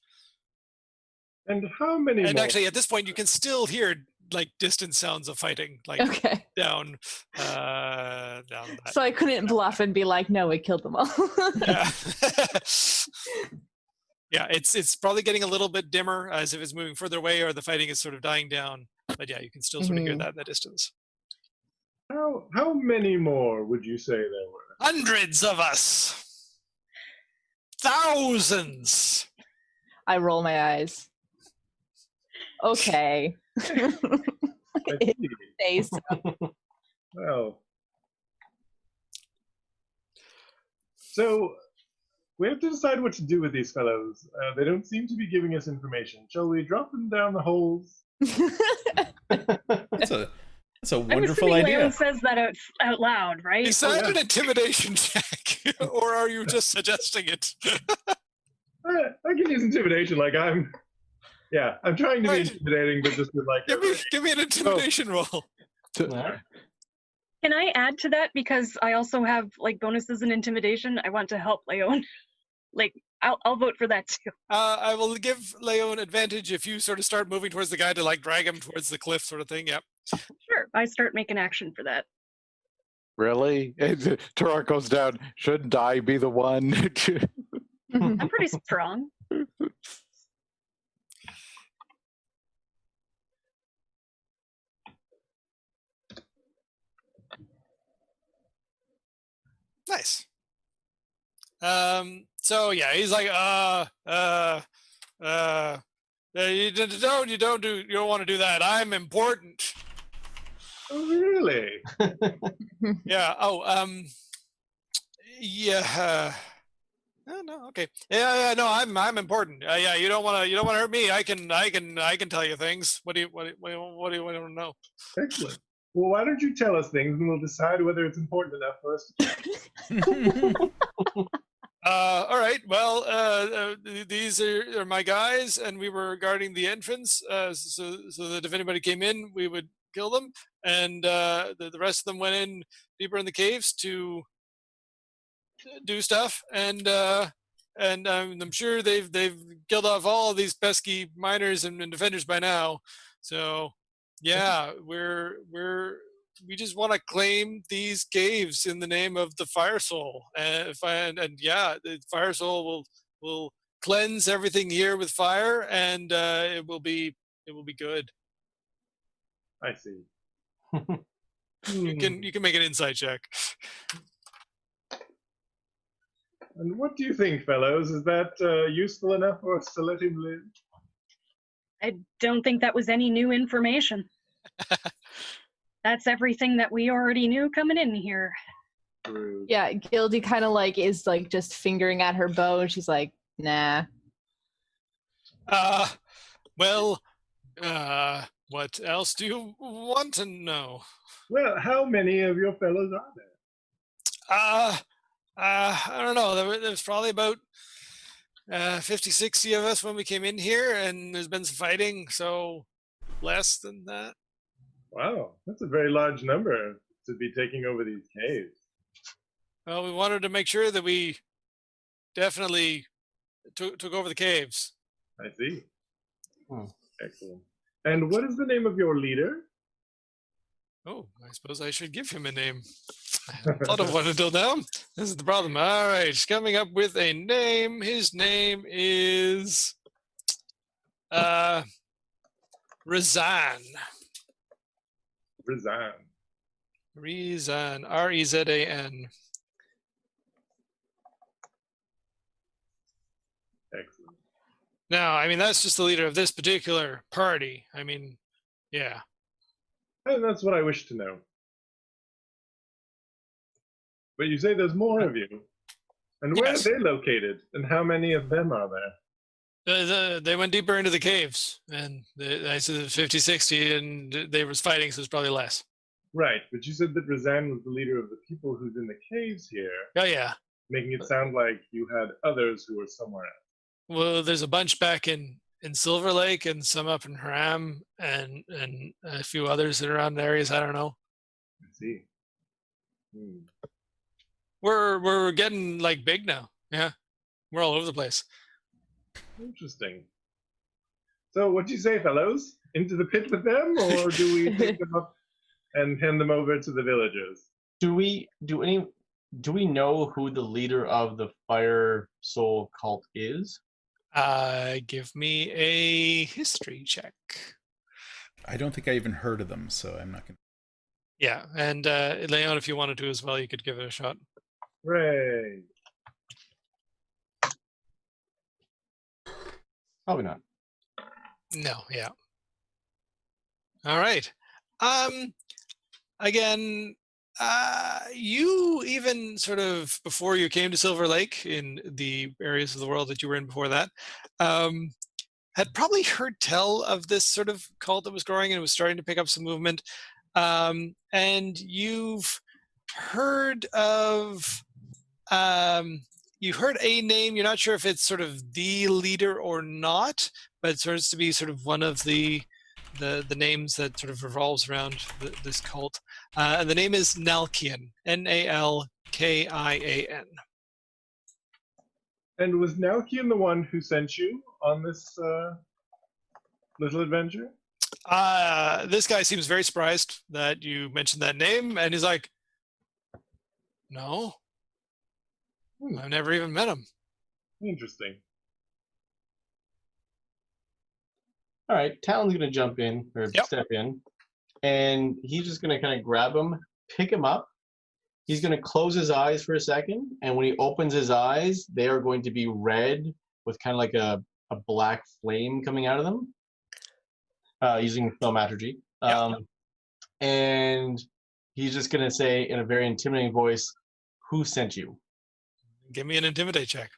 And how many And more? actually, at this point, you can still hear like distant sounds of fighting, like Okay. down that. So I couldn't bluff and be like, "No, we killed them all." Yeah. Yeah, it's probably getting a little bit dimmer as if it's moving further away or the fighting is sort of dying down. But yeah, you can still sort of hear that in the distance. How many more would you say there were? Hundreds of us. Thousands. I roll my eyes. Okay. I see. Say so. Well, so we have to decide what to do with these fellows. They don't seem to be giving us information. Shall we drop them down the holes? That's a I'm wonderful assuming idea. Leon says that out loud, right? Is that an intimidation check, or are you just suggesting it? I can use intimidation. Like I'm trying to be Right. intimidating, but just with like. Give me an intimidation roll. Can I add to that because I also have like bonuses in intimidation? I want to help Leon. Like I'll vote for that too. I will give Leon advantage if you sort of start moving towards the guy to like drag him towards the cliff, sort of thing. Yep. Sure, I start making action for that. Really? Turok goes down. Shouldn't I be the one? I'm pretty strong. Nice. So yeah, he's like, you don't want to do that. I'm important. Oh, really? Yeah. Oh, yeah. No. Okay. Yeah. No, I'm important. Yeah. You don't want to hurt me. I can tell you things. What do you want to know? Excellent. Well, why don't you tell us things and we'll decide whether it's important enough for us to. All right. Well, these are my guys, and we were guarding the entrance, so that if anybody came in, we would kill them, and the rest of them went in deeper in the caves to do stuff, and I'm sure they've killed off all of these pesky miners and defenders by now. So yeah, we just want to claim these caves in the name of the Fire Soul, and yeah, the Fire Soul will cleanse everything here with fire, and it will be good. I see. You can make an insight check. And what do you think, fellows? Is that useful enough for us to let him live? I don't think that was any new information. That's everything that we already knew coming in here. True. Yeah, Gildy kind of like is like just fingering at her bow, and she's like, "Nah." Well, what else do you want to know? Well, how many of your fellows are there? I don't know. There's probably about 50, 60 of us when we came in here, and there's been some fighting, so less than that. Wow, that's a very large number to be taking over these caves. Well, we wanted to make sure that we definitely took over the caves. I see. Excellent. And what is the name of your leader? Oh, I suppose I should give him a name. I haven't thought of one until now. This is the problem. All right, he's coming up with a name. His name is Rezan. Rezan. Rezan. R-E-Z-A-N. Excellent. Now, I mean, that's just the leader of this particular party. I mean, yeah. And that's what I wish to know. But you say there's more of you. And where Yes. are they located? And how many of them are there? They went deeper into the caves, and I said 50, 60, and they was fighting, so it's probably less. Right, but you said that Razan was the leader of the people who's in the caves here, Oh, yeah. making it sound like you had others who were somewhere else. Well, there's a bunch back in Silver Lake, and some up in Haram, and a few others that are around areas. I don't know. I see. we're getting like big now. Yeah, we're all over the place. Interesting. So what do you say, fellows? Into the pit with them, or do we take them up and hand them over to the villagers? Do we know who the leader of the Fire Soul cult is? Give me a history check. I don't think I even heard of them, so I'm not going to. Yeah, and Leon, if you wanted to as well, you could give it a shot. Hooray. Probably not. No, yeah. All right. Again, you even sort of before you came to Silver Lake in the areas of the world that you were in before that, had probably heard tell of this sort of cult that was growing and was starting to pick up some movement. And you've heard of you heard a name. You're not sure if it's sort of the leader or not, but it starts to be sort of one of the names that sort of revolves around this cult. And the name is Nalkian, Nalkian. And was Nalkian the one who sent you on this little adventure? This guy seems very surprised that you mentioned that name, and he's like, no, I've never even met him. Interesting. All right, Talon's gonna jump in or step in, and he's just gonna kind of grab him, pick him up. He's gonna close his eyes for a second, and when he opens his eyes, they are going to be red with kind of like a black flame coming out of them, using thaumaturgy. And he's just gonna say in a very intimidating voice, "Who sent you?" Give me an intimidate check.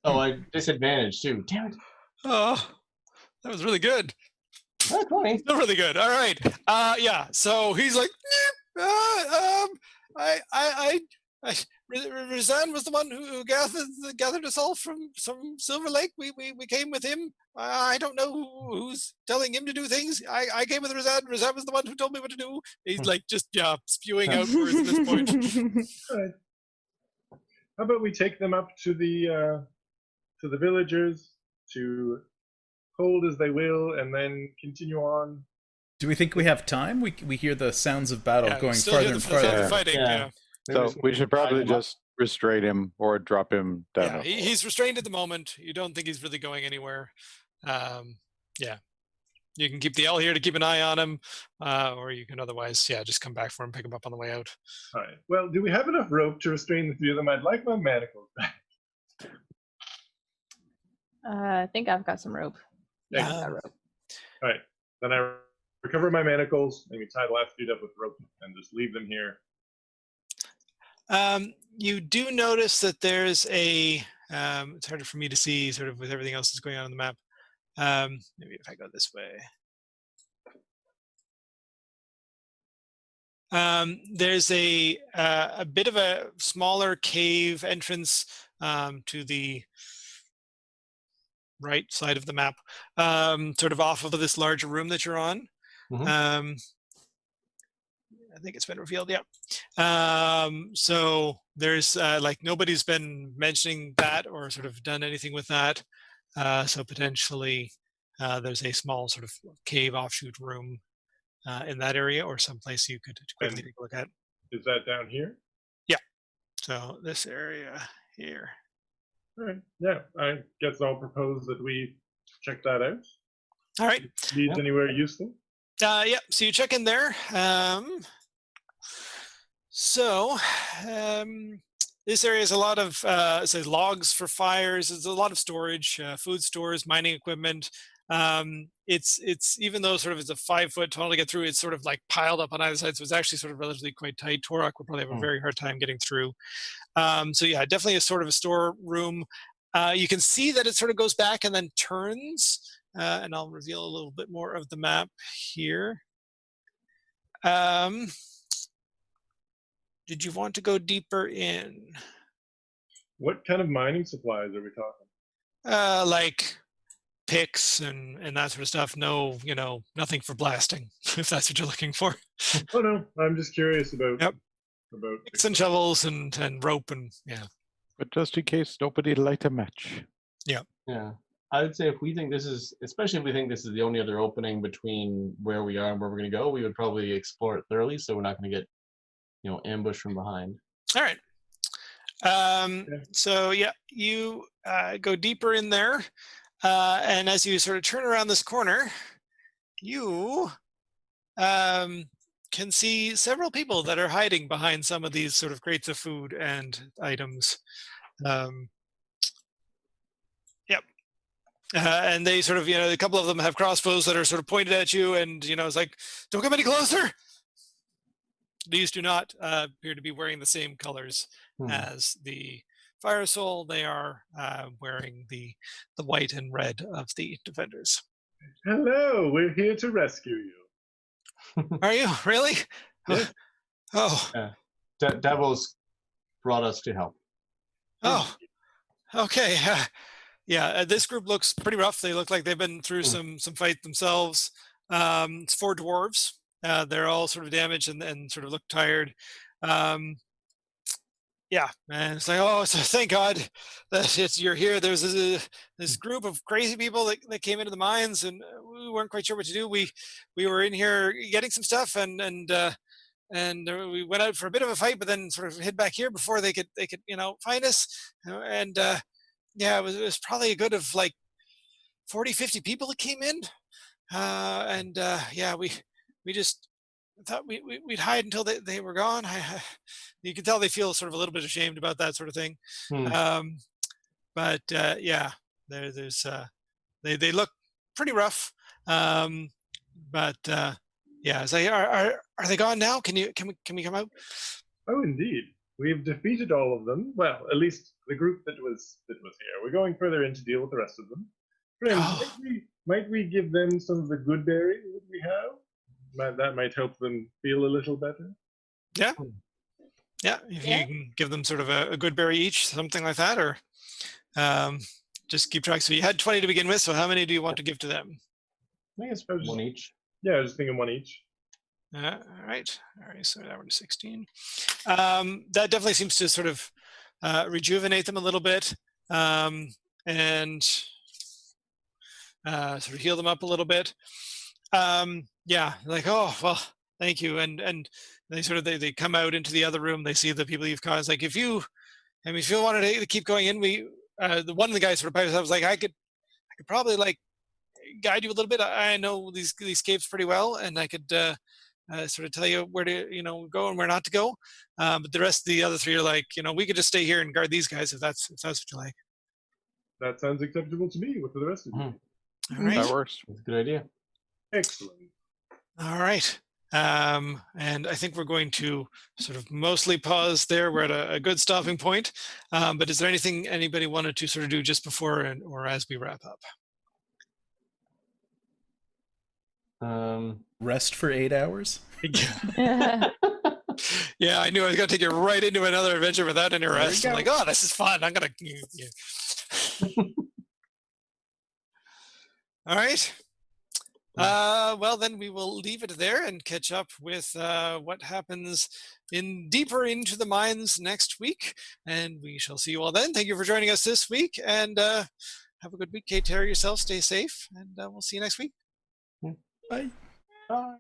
Oh, I disadvantage too. Damn it. Oh, that was really good. Oh, 20. Still really good. All right. Yeah. So he's like, Razan was the one who gathered us all from Silver Lake. We came with him. I don't know who's telling him to do things. I came with Razan. Razan was the one who told me what to do. He's like just spewing out words at this point. All right. How about we take them up to the villagers to hold as they will, and then continue on. Do we think we have time? We hear the sounds of battle going farther and farther. Fighting, yeah. So we should probably just restrain him or drop him down. Yeah, he's restrained at the moment. You don't think he's really going anywhere. Yeah. You can keep the L here to keep an eye on him, or you can otherwise, just come back for him, pick him up on the way out. All right. Well, do we have enough rope to restrain the three of them? I'd like my manacles back. I think I've got some rope. Yeah. Got rope. All right. Then I recover my manacles, and we tie the last dude up with rope and just leave them here. You do notice that there's a, it's harder for me to see sort of with everything else that's going on the map. Maybe if I go this way. There's a bit of a smaller cave entrance to the right side of the map, sort of off of this larger room that you're on. Mhm. I think it's been revealed, yeah. So there's like nobody's been mentioning that or sort of done anything with that. So potentially there's a small sort of cave offshoot room in that area or someplace you could quickly take a look at. Is that down here? Yeah. So this area here. All right. Yeah, I guess I'll propose that we check that out. All right. Leads anywhere useful? Yeah, so you check in there. This area is a lot of logs for fires. There's a lot of storage, food stores, mining equipment. It's even though sort of it's a 5 foot tunnel to get through, it's sort of like piled up on either side. So it's actually sort of relatively quite tight. Torok would probably have a very hard time getting through. So yeah, definitely a sort of a storeroom. You can see that it sort of goes back and then turns. And I'll reveal a little bit more of the map here. Did you want to go deeper in? What kind of mining supplies are we talking? Like picks and that sort of stuff. No, nothing for blasting, if that's what you're looking for. Oh no, I'm just curious about Yep. about Picks and shovels and rope and yeah. But just in case nobody light a match. Yeah. I would say if we think this is, especially if we think this is the only other opening between where we are and where we're going to go, we would probably explore it thoroughly so we're not going to get, ambushed from behind. All right. So yeah, you go deeper in there, and as you sort of turn around this corner, you can see several people that are hiding behind some of these sort of crates of food and items. Yep. And they sort of, a couple of them have crossbows that are sort of pointed at you, and it's like, don't come any closer. These do not appear to be wearing the same colors as the Fire Soul. They are wearing the white and red of the defenders. Hello, we're here to rescue you. Are you really? Yes. Oh. Devils brought us to help. Oh. Okay. Yeah. This group looks pretty rough. They look like they've been through some fight themselves. It's 4 dwarves. They're all sort of damaged and sort of look tired. Yeah, and it's like, oh, so thank God that you're here. There's this group of crazy people that came into the mines, and we weren't quite sure what to do. We were in here getting some stuff, and we went out for a bit of a fight, but then sort of hid back here before they could find us. And yeah, it was probably a good of like 40, 50 people that came in, and yeah, we just thought we'd hide until they were gone. You can tell they feel sort of a little bit ashamed about that sort of thing. But yeah, there's they look pretty rough. But yeah, it's like, are they gone now? Can we come out? Oh, indeed. We've defeated all of them. Well, at least the group that was here. We're going further in to deal with the rest of them. Friends, might we give them some of the good berries that we have? That might help them feel a little better. Yeah. Yeah, if you can give them sort of a good berry each, something like that, or just keep track. So you had 20 to begin with, so how many do you want to give to them? I think it's one each. Yeah, I was thinking one each. All right, so now we're to 16. That definitely seems to sort of rejuvenate them a little bit, and sort of heal them up a little bit. Yeah, like, oh, well, thank you. And they sort of, they come out into the other room. They see the people you've caused. Like, if you wanted to keep going in, the one of the guys sort of pipes up, was like, I could probably like guide you a little bit. I know these caves pretty well, and I could sort of tell you where to go and where not to go. But the rest of the other 3 are like, we could just stay here and guard these guys if that's what you like. That sounds acceptable to me. What for the rest of you? All right. That works. That's a good idea. Excellent. All right. And I think we're going to sort of mostly pause there. We're at a good stopping point. But is there anything anybody wanted to sort of do just before or as we wrap up? Rest for 8 hours? Yeah, I knew I was going to take you right into another adventure without any rest. I'm like, oh, this is fun. I'm going to... Yeah. All right. Well, then we will leave it there and catch up with what happens deeper into the mines next week. And we shall see you all then. Thank you for joining us this week. And have a good week. Take care of yourself. Stay safe. And we'll see you next week. Bye. Bye.